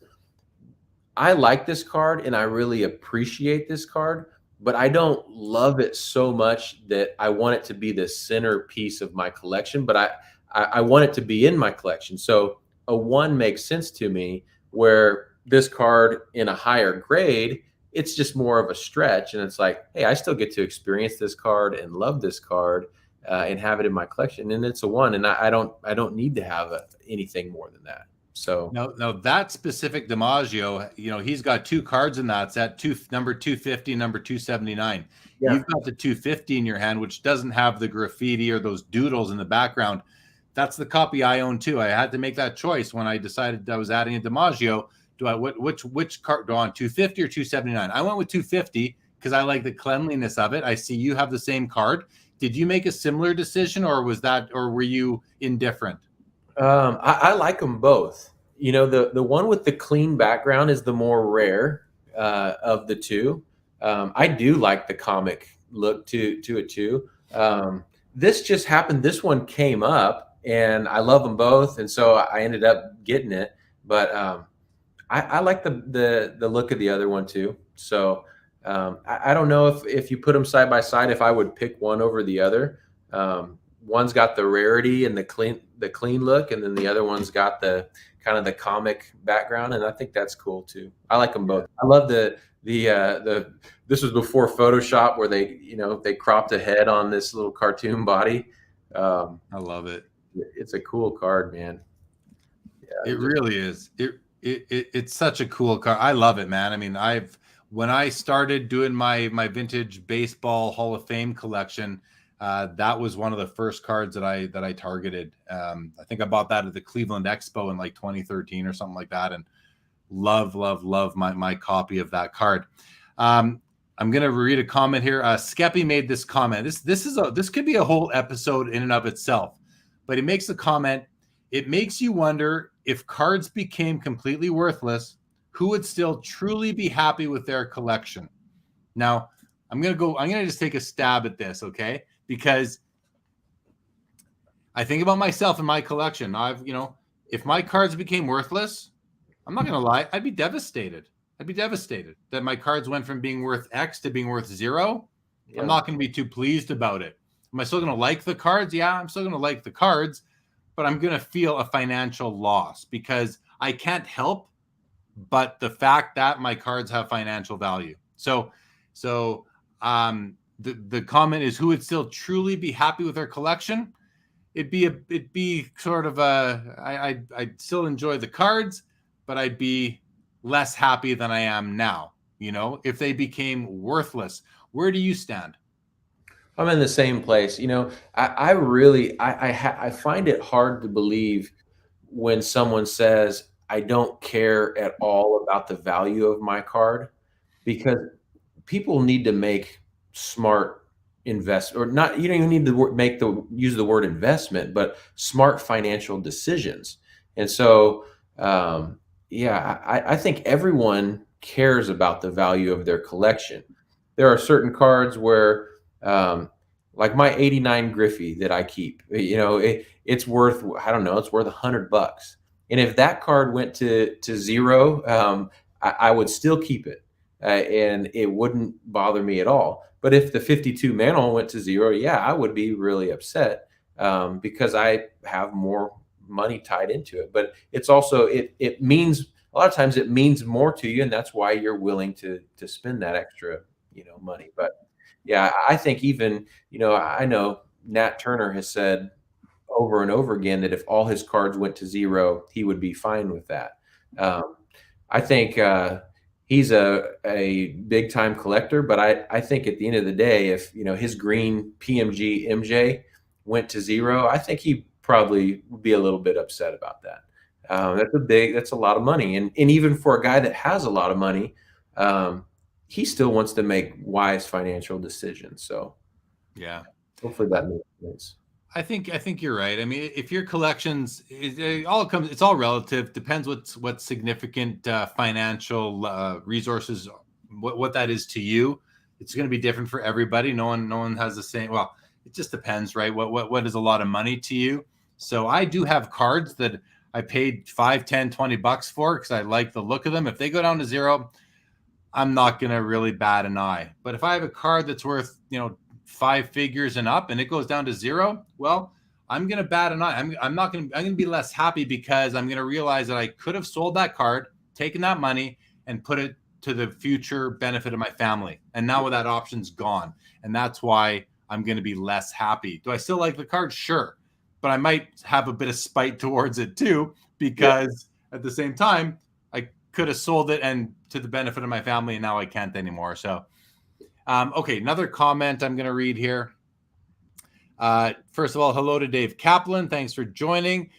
I like this card and I really appreciate this card, but I don't love it so much that I want it to be the centerpiece of my collection, but I want it to be in my collection. So a 1 makes sense to me, where this card in a higher grade, it's just more of a stretch. And it's like, hey, I still get to experience this card and love this card and have it in my collection. And it's a 1. And I don't need to have anything more than that. So now that specific DiMaggio, he's got 2 cards in that set, number 250, number 279. Yeah. You've got the 250 in your hand, which doesn't have the graffiti or those doodles in the background. That's the copy I own too. I had to make that choice when I decided I was adding a DiMaggio. Which card do I want, 250 or 279? I went with 250 because I like the cleanliness of it. I see you have the same card. Did you make a similar decision, or were you indifferent? I like them both. The one with the clean background is the more rare of the two. I do like the comic look to it too. This just happened. This one came up, and I love them both, and so I ended up getting it. But I like the look of the other one too. So I don't know if you put them side by side, if I would pick one over the other. one's got the rarity and the clean look, and then the other one's got the kind of the comic background, and I think that's cool too. I like them both. I love the this was before Photoshop, where they cropped a head on this little cartoon body. I love it. It's a cool card, man. Yeah, it really is. It's such a cool card. I love it, man. I mean, when I started doing my vintage baseball Hall of Fame collection, that was one of the first cards that I targeted. I think I bought that at the Cleveland Expo in like 2013 or something like that, and love my copy of that card. I'm gonna read a comment here. Skeppy made this comment. This could be a whole episode in and of itself, but he makes the comment. It makes you wonder, if cards became completely worthless, who would still truly be happy with their collection? Now, I'm gonna just take a stab at this, okay? Because I think about myself and my collection. If my cards became worthless, I'm not gonna lie, I'd be devastated. I'd be devastated that my cards went from being worth X to being worth 0. Yeah. I'm not gonna be too pleased about it. Am I still gonna like the cards? Yeah, I'm still gonna like the cards, but I'm gonna feel a financial loss because I can't help but the fact that my cards have financial value. So the comment is, who would still truly be happy with their collection? It'd be sort of I'd still enjoy the cards, but I'd be less happy than I am now. If they became worthless. Where do you stand? I'm in the same place. I find it hard to believe when someone says, I don't care at all about the value of my card, because people need to make smart or not. You don't even need to use the word investment, but smart financial decisions. And so, I think everyone cares about the value of their collection. There are certain cards where, like my 89 Griffey that I keep, it's worth, I don't know, it's worth $100. And if that card went to 0, I would still keep it, and it wouldn't bother me at all. But if the 52 Mantle went to 0, I would be really upset, because I have more money tied into it. But it's also, it means, a lot of times it means more to you, and that's why you're willing to spend that extra, money. But yeah, I think even, I know Nat Turner has said over and over again that if all his cards went to 0, he would be fine with that. I think he's a big time collector, but I think at the end of the day, if his green PMG MJ went to 0, I think he probably would be a little bit upset about that. That's a lot of money, and even for a guy that has a lot of money, he still wants to make wise financial decisions. So yeah, hopefully that makes sense. I think you're right. I mean, if your collections, it's all relative. Depends what's significant financial resources, what that is to you. It's going to be different for everybody. No one has the same. Well, it just depends, right? What is a lot of money to you? So I do have cards that I paid $5, $10, $20 for because I like the look of them. If they go down to 0, I'm not going to really bat an eye. But if I have a card that's worth 5 figures and up, and it goes down to 0, well, I'm going to bat an eye. I'm going to be less happy, because I'm going to realize that I could have sold that card, taken that money, and put it to the future benefit of my family. And now that option's gone. And that's why I'm going to be less happy. Do I still like the card? Sure. But I might have a bit of spite towards it too, because at the same time, I could have sold it and to the benefit of my family, and now I can't anymore. So, okay, another comment I'm going to read here. First of all, hello to Dave Kaplan. Thanks for joining.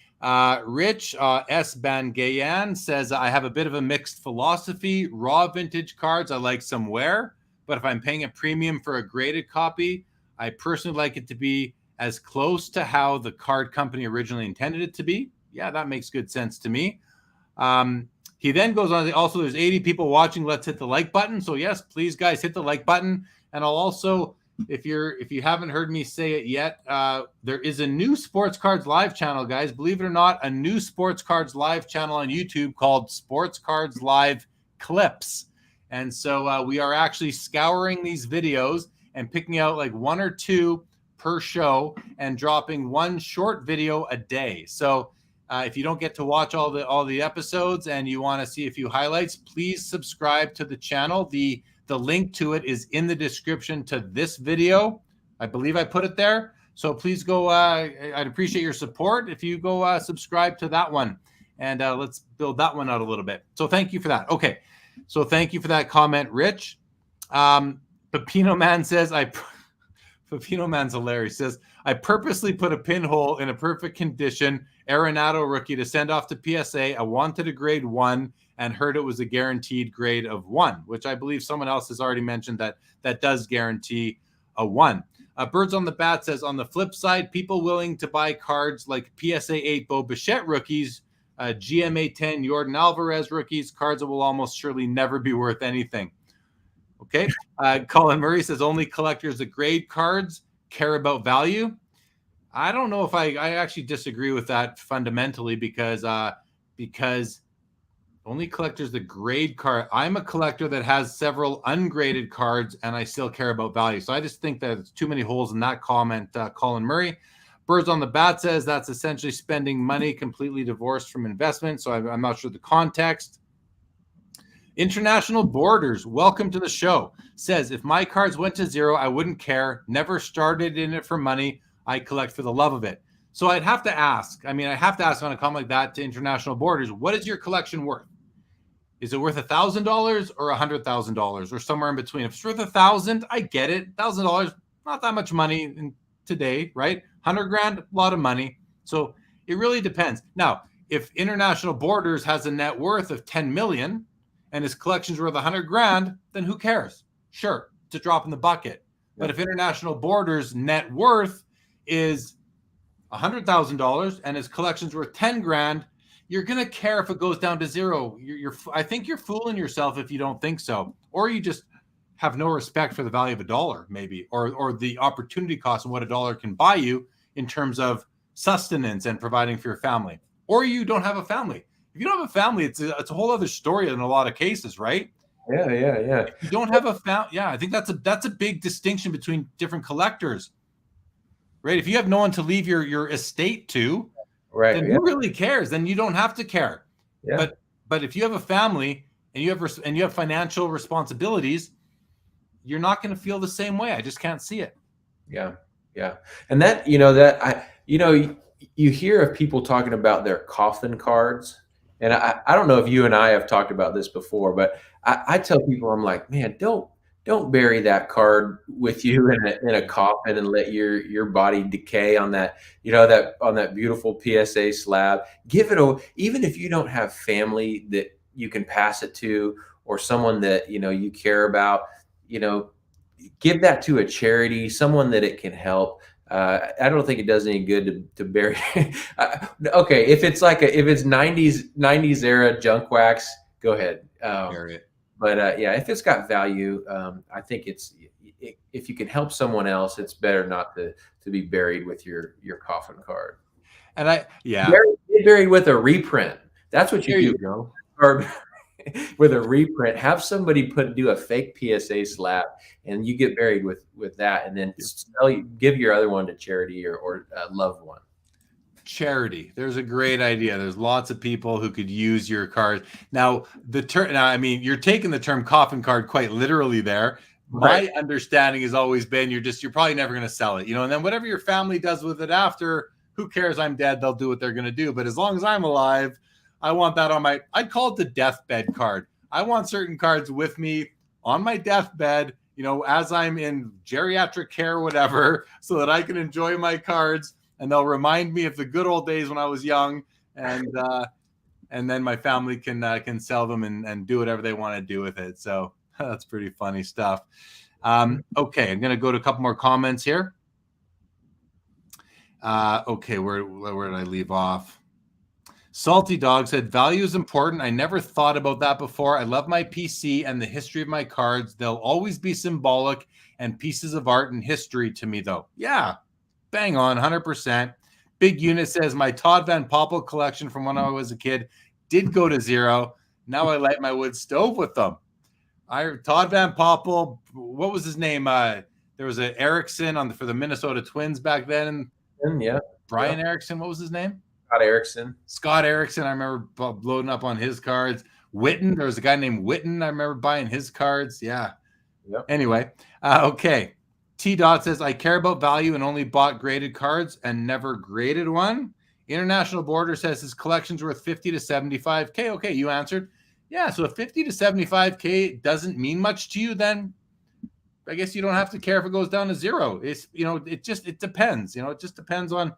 Rich S. Bangayan says, I have a bit of a mixed philosophy. Raw vintage cards, I like some wear, but if I'm paying a premium for a graded copy, I personally like it to be as close to how the card company originally intended it to be. Yeah, that makes good sense to me. He then goes on. Also, there's 80 people watching. Let's hit the like button. So yes, please, guys, hit the like button. And I'll also, if you haven't heard me say it yet, there is a new Sports Cards Live channel, guys. Believe it or not, a new Sports Cards Live channel on YouTube called Sports Cards Live Clips. And so we are actually scouring these videos and picking out like 1 or 2 per show and dropping one short video a day. So if you don't get to watch all the episodes and you want to see a few highlights, please subscribe to the channel. The link to it is in the description to this video. I believe I put it there. So please go. I'd appreciate your support if you go subscribe to that one, and let's build that one out a little bit. So thank you for that. Okay, so thank you for that comment, Rich. Pepino Man says, Pepino Man's hilarious. Says, I purposely put a pinhole in a perfect condition Arenado rookie to send off to PSA. I wanted a grade 1 and heard it was a guaranteed grade of 1, which I believe someone else has already mentioned that does guarantee a 1. Birds on the Bat says, on the flip side, people willing to buy cards like PSA 8 Bo Bichette rookies, GMA 10 Yordan Alvarez rookies, cards that will almost surely never be worth anything. Okay. Colin Murray says, only collectors that grade cards care about value. I don't know if I actually disagree with that fundamentally because only collectors that grade card. I'm a collector that has several ungraded cards and I still care about value. So I just think that there's too many holes in that comment, Colin Murray. Birds on the Bat says that's essentially spending money completely divorced from investment. So I'm not sure the context. International Borders, welcome to the show. Says, if my cards went to 0, I wouldn't care. Never started in it for money. I collect for the love of it. So I'd have to ask. I have to ask on a comment like that to International Borders, what is your collection worth? Is it worth $1,000 or $100,000 or somewhere in between? If it's worth $1,000, I get it. $1,000, not that much money in today, right? $100,000, a lot of money. So it really depends. Now, if International Borders has a net worth of 10 million and his collection's worth $100,000, then who cares? Sure, it's a drop in the bucket. Yeah. But if International Borders net worth is $100,000 and his collection's worth $10,000, you're gonna care if it goes down to 0. I think you're fooling yourself if you don't think so, or you just have no respect for the value of a dollar, maybe, or the opportunity cost and what a dollar can buy you in terms of sustenance and providing for your family, or you don't have a family. If you don't have a family, it's a whole other story in a lot of cases, right? Yeah. If you don't have a family, I think that's a big distinction between different collectors, right? If you have no one to leave your estate to, right, then who really cares? Then you don't have to care. Yeah. But if you have a family and you have financial responsibilities, you're not going to feel the same way. I just can't see it. Yeah. And that you hear of people talking about their coffin cards. And I don't know if you and I have talked about this before, but I tell people, I'm like, man, don't bury that card with you in a coffin and let your body decay on that, on that beautiful PSA slab. Give it even if you don't have family that you can pass it to, or someone that you care about, give that to a charity, someone that it can help. I don't think it does any good to bury. Okay, if it's 90s era junk wax, go ahead. Bury it. But if it's got value, I think if you can help someone else, it's better not to be buried with your coffin card. And get buried with a reprint. That's what you do. Or with a reprint, have somebody do a fake PSA slab, and you get buried with that, and then give your other one to charity or a loved one. Charity. There's a great idea. There's lots of people who could use your card. Now, you're taking the term coffin card quite literally there. Right. My understanding has always been you're probably never going to sell it, and then whatever your family does with it after, who cares? I'm dead. They'll do what they're going to do. But as long as I'm alive, I want that on I'd call it the deathbed card. I want certain cards with me on my deathbed, as I'm in geriatric care or whatever, so that I can enjoy my cards. And they'll remind me of the good old days when I was young, and then my family can sell them and do whatever they want to do with it. So that's pretty funny stuff. Okay, I'm going to go to a couple more comments here. Okay, where did I leave off? Salty Dog said, value is important. I never thought about that before. I love my PC and the history of my cards. They'll always be symbolic and pieces of art and history to me, though. Yeah. Bang on, 100%. Big Unit says, my Todd Van Poppel collection from when I was a kid did go to 0. Now I light my wood stove with them. Todd Van Poppel, what was his name? The There was an Erickson for the Minnesota Twins back then. Yeah. Brian Erickson, what was his name? Scott Erickson. I remember loading up on his cards. Witten, there was a guy named Witten. I remember buying his cards. Yeah. Yep. Anyway, okay. T. Dot says, I care about value and only bought graded cards and never graded one. International Border says his collection's worth 50 to 75K. Okay, you answered. Yeah, so if 50 to 75K doesn't mean much to you, then I guess you don't have to care if it goes down to zero. It's, it depends. It just depends on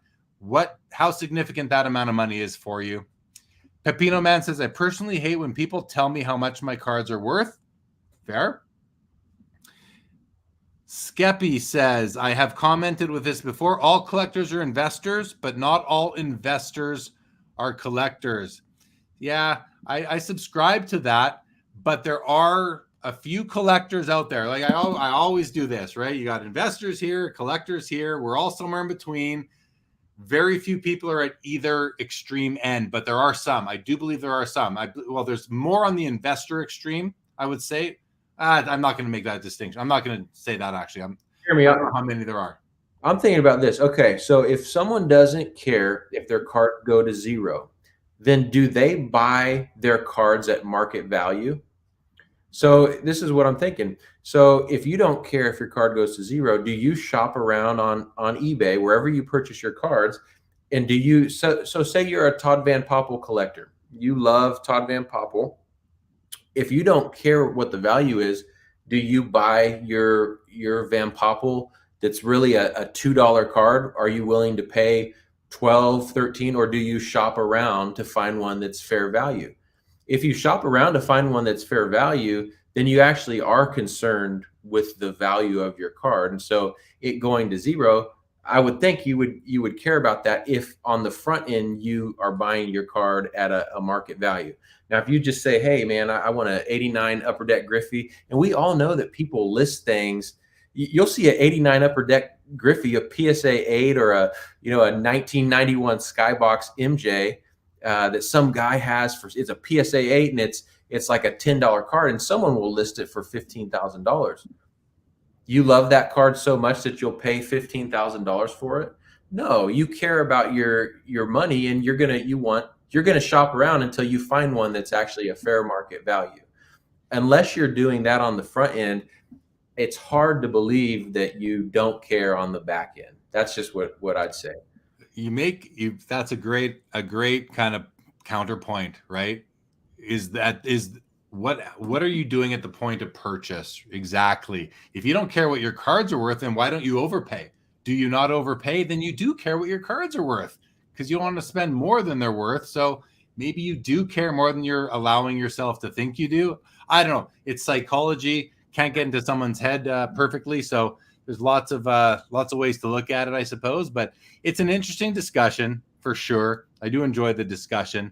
how significant that amount of money is for you. Pepino Man says, I personally hate when people tell me how much my cards are worth. Fair. Skeppy says, I have commented with this before. All collectors are investors, but not all investors are collectors. Yeah, I subscribe to that, but there are a few collectors out there. Like I always do this, right? You got investors here, collectors here. We're all somewhere in between. Very few people are at either extreme end, but there are some. I do believe there are some. There's more on the investor extreme, I would say. I'm not going to make that distinction. I'm not going to say that, actually. Hear me out. I don't know how many there are. I'm thinking about this. Okay, so if someone doesn't care if their cards go to zero, then do they buy their cards at market value? So this is what I'm thinking. So if you don't care if your card goes to zero, do you shop around on eBay, wherever you purchase your cards? And do you, so say you're a Todd Van Poppel collector. You love Todd Van Poppel. If you don't care what the value is, do you buy your Van Poppel that's really a $2 card? Are you willing to pay $12, $13, or do you shop around to find one that's fair value? If you shop around to find one that's fair value, then you actually are concerned with the value of your card. And so it going to zero, I would think you would care about that if on the front end you are buying your card at a market value. Now, if you just say, hey, man, I want an 89 Upper Deck Griffey, and we all know that people list things. You'll see an 89 Upper Deck Griffey, a PSA 8 or a 1991 Skybox MJ that some guy has it's a PSA 8 and it's like a $10 card, and someone will list it for $15,000. You love that card so much that you'll pay $15,000 for it? No, you care about your money, and you're gonna shop around until you find one that's actually a fair market value. Unless you're doing that on the front end, it's hard to believe that you don't care on the back end. That's just what I'd say. That's a great kind of counterpoint, right? What are you doing at the point of purchase? Exactly. If you don't care what your cards are worth, then why don't you overpay? Do you not overpay? Then you do care what your cards are worth, because you want to spend more than they're worth. So maybe you do care more than you're allowing yourself to think you do. I don't know. It's psychology. Can't get into someone's head perfectly. So there's lots of ways to look at it, I suppose. But it's an interesting discussion for sure. I do enjoy the discussion.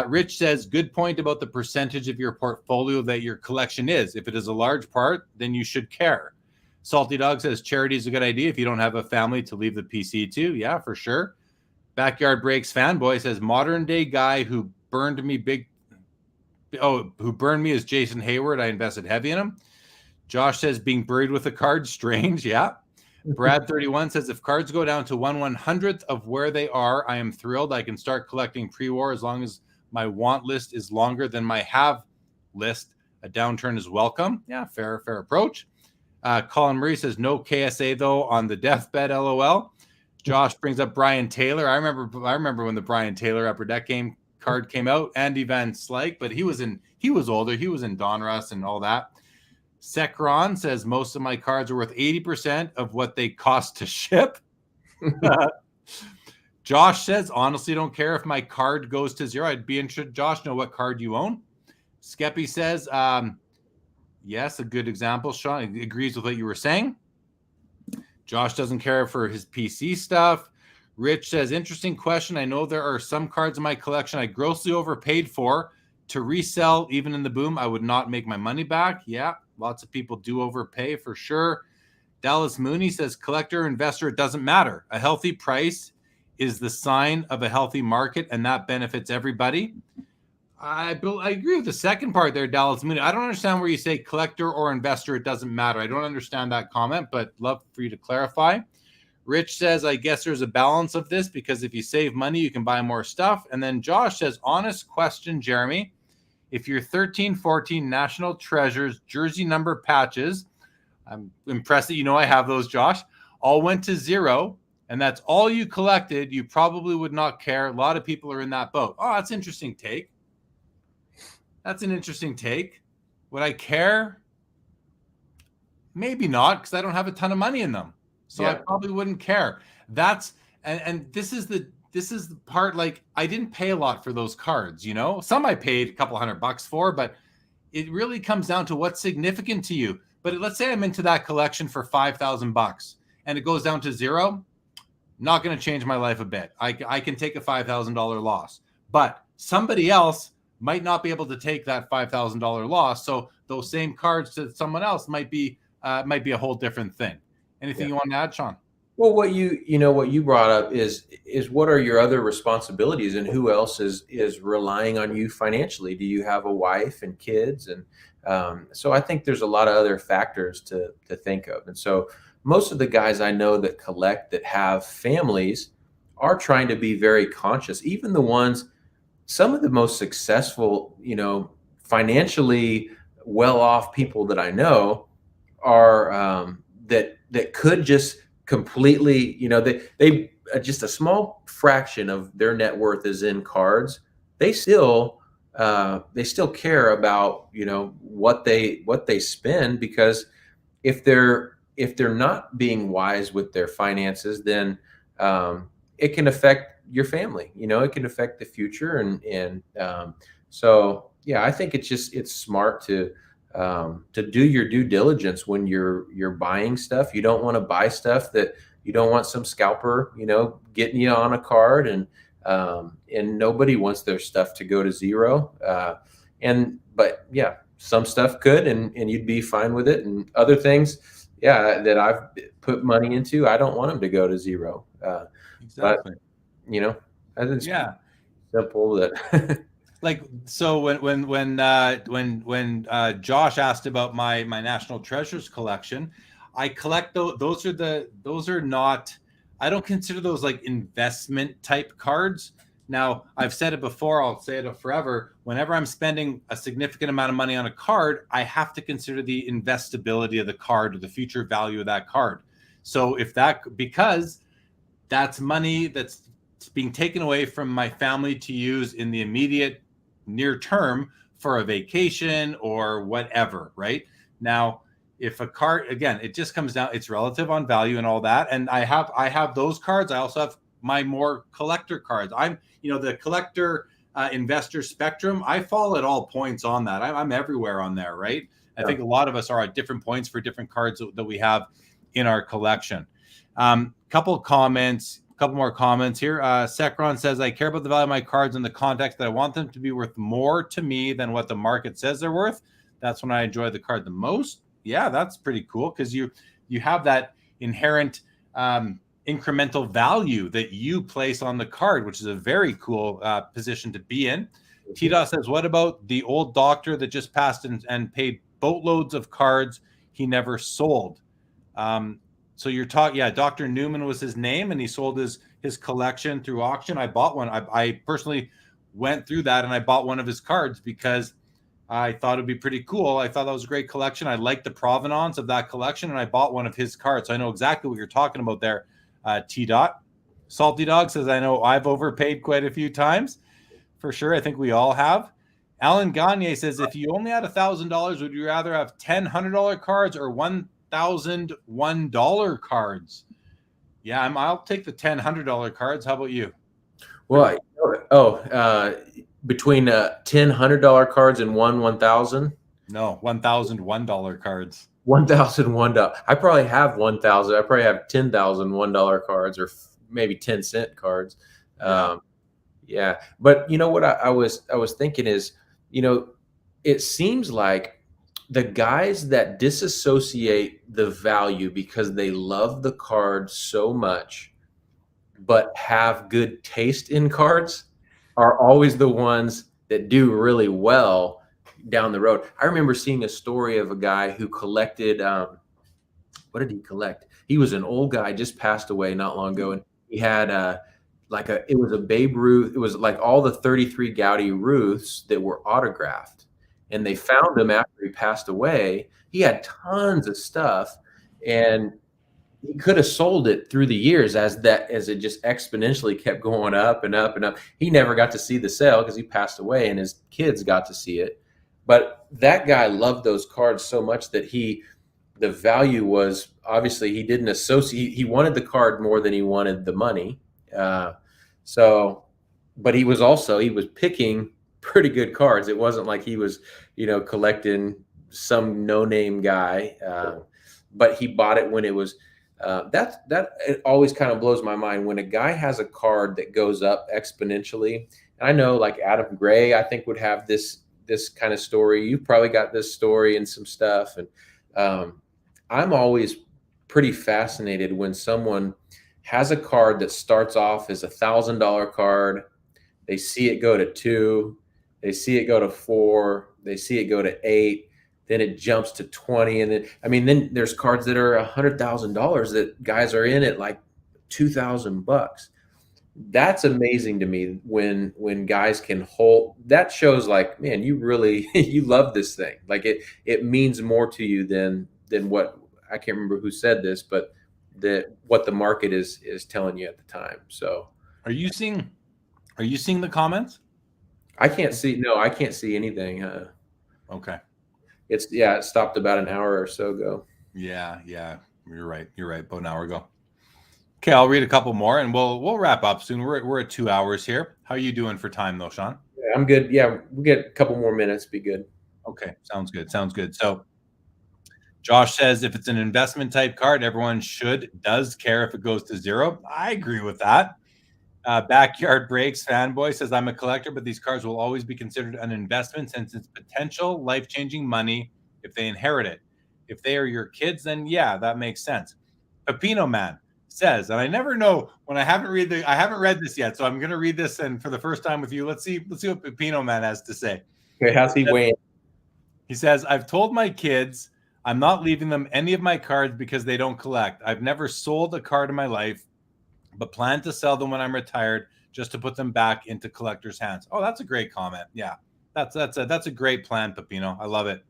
Rich says, good point about the percentage of your portfolio that your collection is. If it is a large part, then you should care. Salty Dog says, charity is a good idea if you don't have a family to leave the PC to. Yeah, for sure. Backyard Breaks Fanboy says, modern day guy who burned me as Jason Hayward. I invested heavy in him. Josh says, being buried with a card, strange. Yeah. Brad 31 says, if cards go down to 1/100th of where they are, I am thrilled. I can start collecting pre-war as long as my want list is longer than my have list. A downturn is welcome. Yeah, fair approach. Colin Murray says, no KSA though on the deathbed, LOL. Josh brings up Brian Taylor. I remember when the Brian Taylor Upper Deck game card came out. Andy Van Slyke, but he was older. He was in Donruss and all that. Sekron says, most of my cards are worth 80% of what they cost to ship. Josh says, honestly, don't care if my card goes to zero. I'd be interested, Josh, know what card you own. Skeppy says, yes, a good example. Sean agrees with what you were saying. Josh doesn't care for his PC stuff. Rich says, interesting question. I know there are some cards in my collection I grossly overpaid for. To resell, even in the boom, I would not make my money back. Yeah, lots of people do overpay for sure. Dallas Mooney says, collector, investor, it doesn't matter. A healthy price is the sign of a healthy market, and that benefits everybody. I agree with the second part there, Dallas. I mean, I don't understand where you say collector or investor. It doesn't matter. I don't understand that comment, but love for you to clarify. Rich says, I guess there's a balance of this because if you save money, you can buy more stuff. And then Josh says, honest question, Jeremy. If your 13, 14 National Treasures jersey number patches, I'm impressed that you know I have those, Josh, all went to zero, and that's all you collected, you probably would not care. A lot of people are in that boat. Oh, that's an interesting take. That's an interesting take. Would I care? Maybe not, because I don't have a ton of money in them. So I probably wouldn't care. That's and this is the part, like, I didn't pay a lot for those cards, you know? Some I paid a couple $100 for, but it really comes down to what's significant to you. But let's say I'm into that collection for $5,000 and it goes down to zero, not going to change my life a bit. I can take a $5,000 loss, but somebody else might not be able to take that $5,000 loss. So those same cards to someone else might be a whole different thing. Anything you want to add, Sean? Well, what you brought up is what are your other responsibilities, and who else is relying on you financially? Do you have a wife and kids? And so I think there's a lot of other factors to think of. And so most of the guys I know that collect, that have families, are trying to be very conscious. Even the ones, some of the most successful, financially well-off people that I know are that could just completely, they just a small fraction of their net worth is in cards. They still care about, what they spend, because if they're not being wise with their finances, then it can affect your family. It can affect the future, and so yeah, I think it's smart to do your due diligence when you're buying stuff. You don't want to buy stuff that you don't want some scalper, getting you on a card, and nobody wants their stuff to go to zero. But yeah, some stuff could, and you'd be fine with it, and other things, yeah, that I've put money into, I don't want them to go to zero. Exactly. But, I think it's simple that. Like, so when Josh asked about my National Treasures collection, I collect those are not, I don't consider those like investment type cards. Now, I've said it before, I'll say it forever. Whenever I'm spending a significant amount of money on a card, I have to consider the investability of the card or the future value of that card. So because that's money that's being taken away from my family to use in the immediate near term for a vacation or whatever, right? Now, if a card, again, it just comes down, it's relative on value and all that. And I have those cards. I also have my more collector cards. I'm, the collector investor spectrum. I fall at all points on that. I'm everywhere on there, right? I think a lot of us are at different points for different cards that we have in our collection. Couple more comments here. Sekron says, I care about the value of my cards in the context that I want them to be worth more to me than what the market says they're worth. That's when I enjoy the card the most. Yeah, that's pretty cool, because you have that inherent incremental value that you place on the card, which is a very cool position to be in. T-Dot says, what about the old doctor that just passed and paid boatloads of cards he never sold? So you're talking, Dr. Newman was his name, and he sold his collection through auction. I bought one. I personally went through that, and I bought one of his cards because I thought it'd be pretty cool. I thought that was a great collection. I liked the provenance of that collection, and I bought one of his cards. So I know exactly what you're talking about there, T-Dot. Salty Dog says, I know I've overpaid quite a few times. For sure. I think we all have. Alan Gagne says, if you only had $1,000, would you rather have 10 $100 cards or $1,001 cards? Yeah, I'll take the 10 $100 cards. How about you? Well, between 10 $100 cards and one 1,000? No, $1,001 cards. $1,001. I probably have 1,000. I probably have 10,000 $1 cards, or maybe 10-cent cards. Yeah. But what I was thinking is, it seems like the guys that disassociate the value because they love the card so much, but have good taste in cards, are always the ones that do really well down the road. I remember seeing a story of a guy who collected, what did he collect? He was an old guy, just passed away not long ago, and he had it was a Babe Ruth. It was like all the 33 Gaudy Ruths that were autographed, and they found him after he passed away. He had tons of stuff, and he could have sold it through the years as it just exponentially kept going up and up and up. He never got to see the sale because he passed away, and his kids got to see it. But that guy loved those cards so much that the value was, obviously he didn't associate. He wanted the card more than he wanted the money. But he was picking pretty good cards. It wasn't like he was, collecting some no-name guy. But he bought it when it was. It always kind of blows my mind when a guy has a card that goes up exponentially. And I know, like Adam Gray, I think would have this kind of story. You've probably got this story and some stuff. And I'm always pretty fascinated when someone has a card that starts off as $1,000 card. They see it go to 2, they see it go to 4, they see it go to 8. Then it jumps to 20. And then there's cards that are $100,000 that guys are in at like $2,000. That's amazing to me when guys can hold. That shows like, man, you really, you love this thing. Like it means more to you than what, I can't remember who said this, but what the market is telling you at the time. So are you seeing the comments? I can't see anything. Okay. It stopped about an hour or so ago. Yeah. You're right. About an hour ago. Okay, I'll read a couple more and we'll wrap up soon. We're at 2 hours here. How are you doing for time though, Sean? Yeah, I'm good. Yeah, we'll get a couple more minutes. Be good. Okay, sounds good. So Josh says if it's an investment type card, everyone does care if it goes to 0. I agree with that. Backyard Breaks fanboy says I'm a collector, but these cards will always be considered an investment since it's potential life-changing money if they inherit it. If they are your kids, then yeah, that makes sense. Pepino Man says, and I never know when I haven't read this yet, so I'm going to read this and for the first time with you. Let's see what Pepino Man has to say. Okay, how's he weighing? He says, I've told my kids I'm not leaving them any of my cards because they don't collect. I've never sold a card in my life, but plan to sell them when I'm retired just to put them back into collectors' hands. Oh, that's a great comment. Yeah, that's a great plan, Pepino. I love it.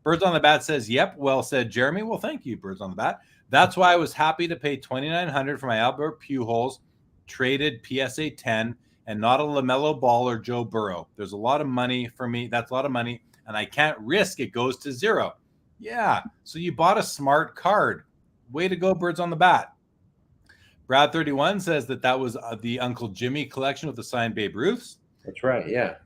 Birds on the Bat says, yep, well said, Jeremy. Well, thank you, Birds on the Bat. That's why I was happy to pay $2,900 for my Albert Pujols traded PSA 10 and not a LaMelo Ball or Joe Burrow. There's a lot of money for me. That's a lot of money, and I can't risk it goes to 0. Yeah, so you bought a smart card. Way to go, Birds on the Bat. Brad 31 says that was the Uncle Jimmy collection with the signed Babe Ruths. That's right, yeah.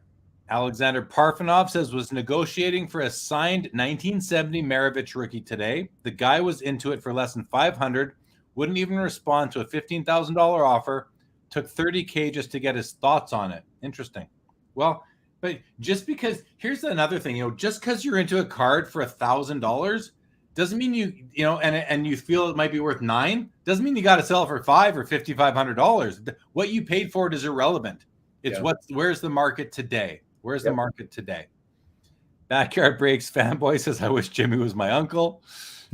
Alexander Parfenov says was negotiating for a signed 1970 Maravich rookie today. The guy was into it for less than $500, wouldn't even respond to a $15,000 offer, took $30K just to get his thoughts on it. Interesting. Well, but just because, here's another thing, just because you're into a card for $1,000 doesn't mean and you feel it might be worth $9, doesn't mean you got to sell it for $500 or $5,500. What you paid for it is irrelevant. It's where's the market today? Where's the market today? Backyard Breaks fanboy says, I wish Jimmy was my uncle.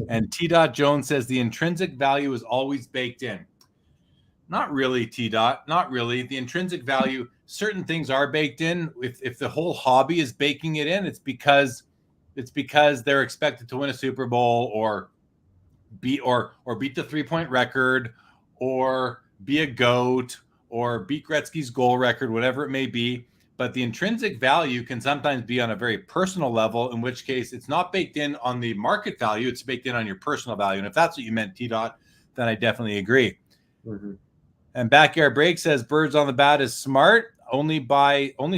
And T. Jones says the intrinsic value is always baked in. Not really, T. Not really. The intrinsic value, certain things are baked in. If the whole hobby is baking it in, it's because they're expected to win a Super Bowl or beat the 3-point record or be a GOAT or beat Gretzky's goal record, whatever it may be. But the intrinsic value can sometimes be on a very personal level, in which case it's not baked in on the market value. It's baked in on your personal value. And if that's what you meant, T. then I definitely agree. Mm-hmm. And Backyard Break says Birds on the Bat is smart. Only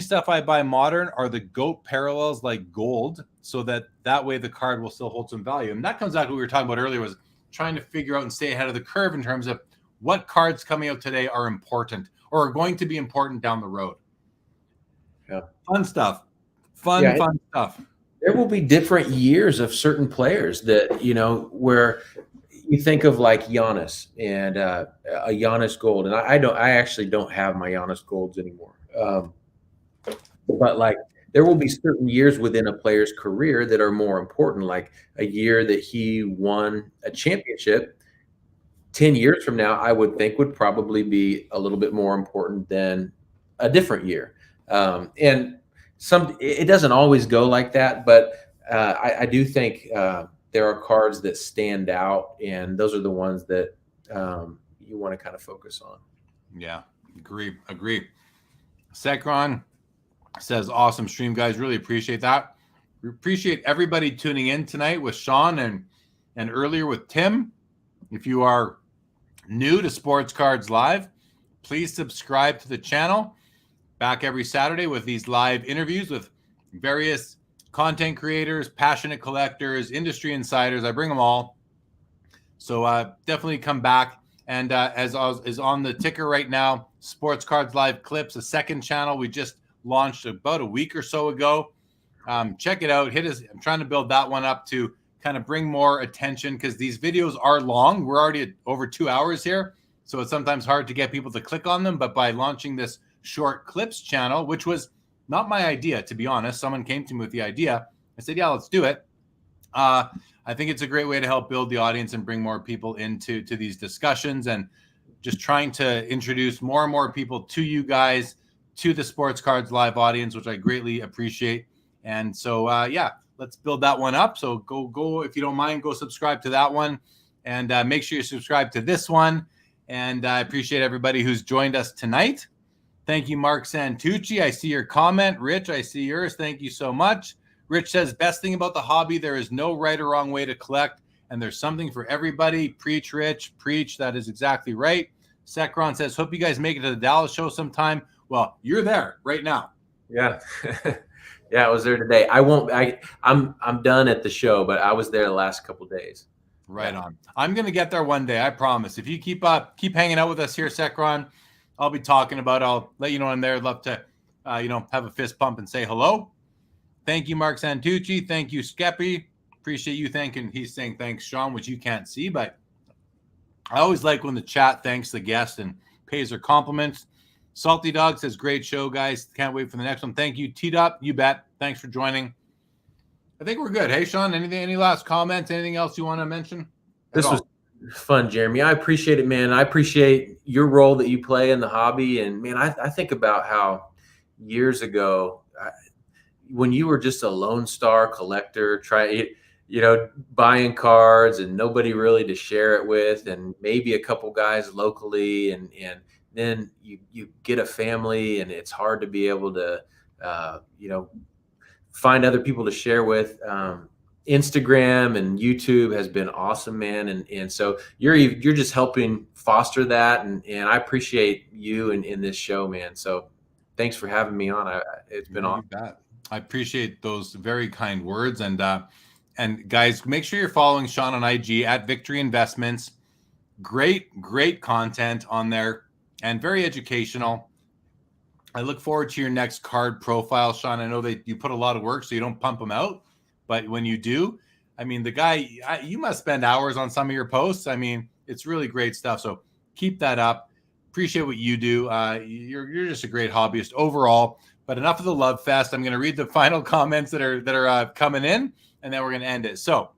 stuff I buy modern are the GOAT parallels like gold, so that way the card will still hold some value. And that comes back to what we were talking about earlier, was trying to figure out and stay ahead of the curve in terms of what cards coming out today are important or are going to be important down the road. Yeah. Fun stuff. Fun stuff. There will be different years of certain players that, where you think of like Giannis and a Giannis gold. And I actually don't have my Giannis golds anymore. But like there will be certain years within a player's career that are more important, like a year that he won a championship. 10 years from now, I would think would probably be a little bit more important than a different year. And it doesn't always go like that, but I do think there are cards that stand out, and those are the ones that you want to kind of focus on. Yeah, agree. Sekron says, awesome stream, guys. Really appreciate that. We appreciate everybody tuning in tonight with Sean and earlier with Tim. If you are new to Sports Cards Live, please subscribe to the channel. Back every Saturday with these live interviews with various content creators, passionate collectors, industry insiders. I bring them all. So definitely come back. And as is on the ticker right now, Sports Cards Live Clips, a second channel we just launched about a week or so ago. Check it out. I'm trying to build that one up to kind of bring more attention because these videos are long. We're already at over 2 hours here. So it's sometimes hard to get people to click on them. But by launching this short clips channel, which was not my idea, to be honest, someone came to me with the idea. I said, yeah, let's do it. I think it's a great way to help build the audience and bring more people into these discussions and just trying to introduce more and more people to you guys, to the Sports Cards Live audience, which I greatly appreciate. And so, yeah, let's build that one up. So go, if you don't mind, go subscribe to that one and make sure you subscribe to this one. And I appreciate everybody who's joined us tonight. Thank you, Mark Santucci. I see your comment. Rich, I see yours. Thank you so much. Rich says, best thing about the hobby, there is no right or wrong way to collect, and there's something for everybody. Preach, Rich. Preach. That is exactly right. Sekron says, hope you guys make it to the Dallas show sometime. Well, you're there right now. Yeah. Yeah, I was there today. I'm done at the show, but I was there the last couple of days. Right on. I'm going to get there one day, I promise. If you keep hanging out with us here, Sekron, I'll be talking about, I'll let you know I'm there. I'd love to, have a fist pump and say hello. Thank you, Mark Santucci. Thank you, Skeppy. Appreciate you thanking. He's saying thanks, Sean, which you can't see, but I always like when the chat thanks the guest and pays their compliments. Salty Dog says, great show, guys. Can't wait for the next one. Thank you, Teed Up. You bet. Thanks for joining. I think we're good. Hey, Sean, any last comments? Anything else you want to mention? This was fun, Jeremy. I appreciate it, man. I appreciate your role that you play in the hobby. And, man, I think about how years ago, when you were just a Lone Star collector, buying cards and nobody really to share it with, and maybe a couple guys locally, and then you get a family, and it's hard to be able to, find other people to share with. Instagram and YouTube has been awesome, man. And so you're just helping foster that. And I appreciate you in this show, man. So thanks for having me on. It's been awesome. I appreciate those very kind words. And guys, make sure you're following Sean on IG at Victory Investments. Great content on there and very educational. I look forward to your next card profile, Sean. I know that you put a lot of work, so you don't pump them out. But when you do, I mean, the guy, you must spend hours on some of your posts. I mean, it's really great stuff. So keep that up. Appreciate what you do. You're just a great hobbyist overall. But enough of the love fest. I'm going to read the final comments that are coming in, and then we're going to end it. So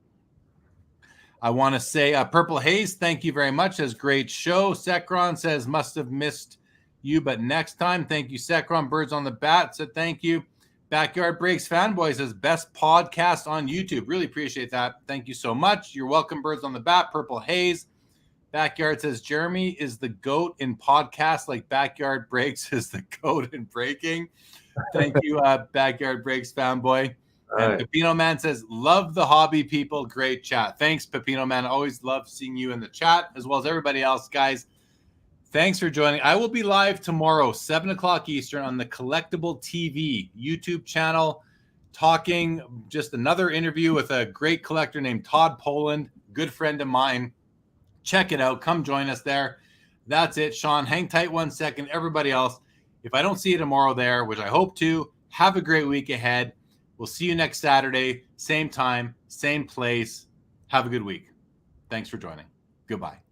I want to say Purple Haze, thank you very much. Says great show. Sekron says must have missed you, but next time. Thank you, Sekron. Birds on the Bat said thank you. Backyard Breaks Fanboy says best podcast on YouTube. Really appreciate that. Thank you so much. You're welcome, Birds on the Bat. Purple Haze. Backyard says Jeremy is the GOAT in podcasts like Backyard Breaks is the GOAT in breaking. Thank you, Backyard Breaks Fanboy. And Pepino Man says, love the hobby, people. Great chat. Thanks, Pepino Man. Always love seeing you in the chat, as well as everybody else, guys. Thanks for joining. I will be live tomorrow, 7 o'clock Eastern, on the Collectible TV YouTube channel, talking just another interview with a great collector named Todd Poland, good friend of mine. Check it out. Come join us there. That's it, Sean. Hang tight 1 second. Everybody else, if I don't see you tomorrow there, which I hope to, have a great week ahead. We'll see you next Saturday, same time, same place. Have a good week. Thanks for joining. Goodbye.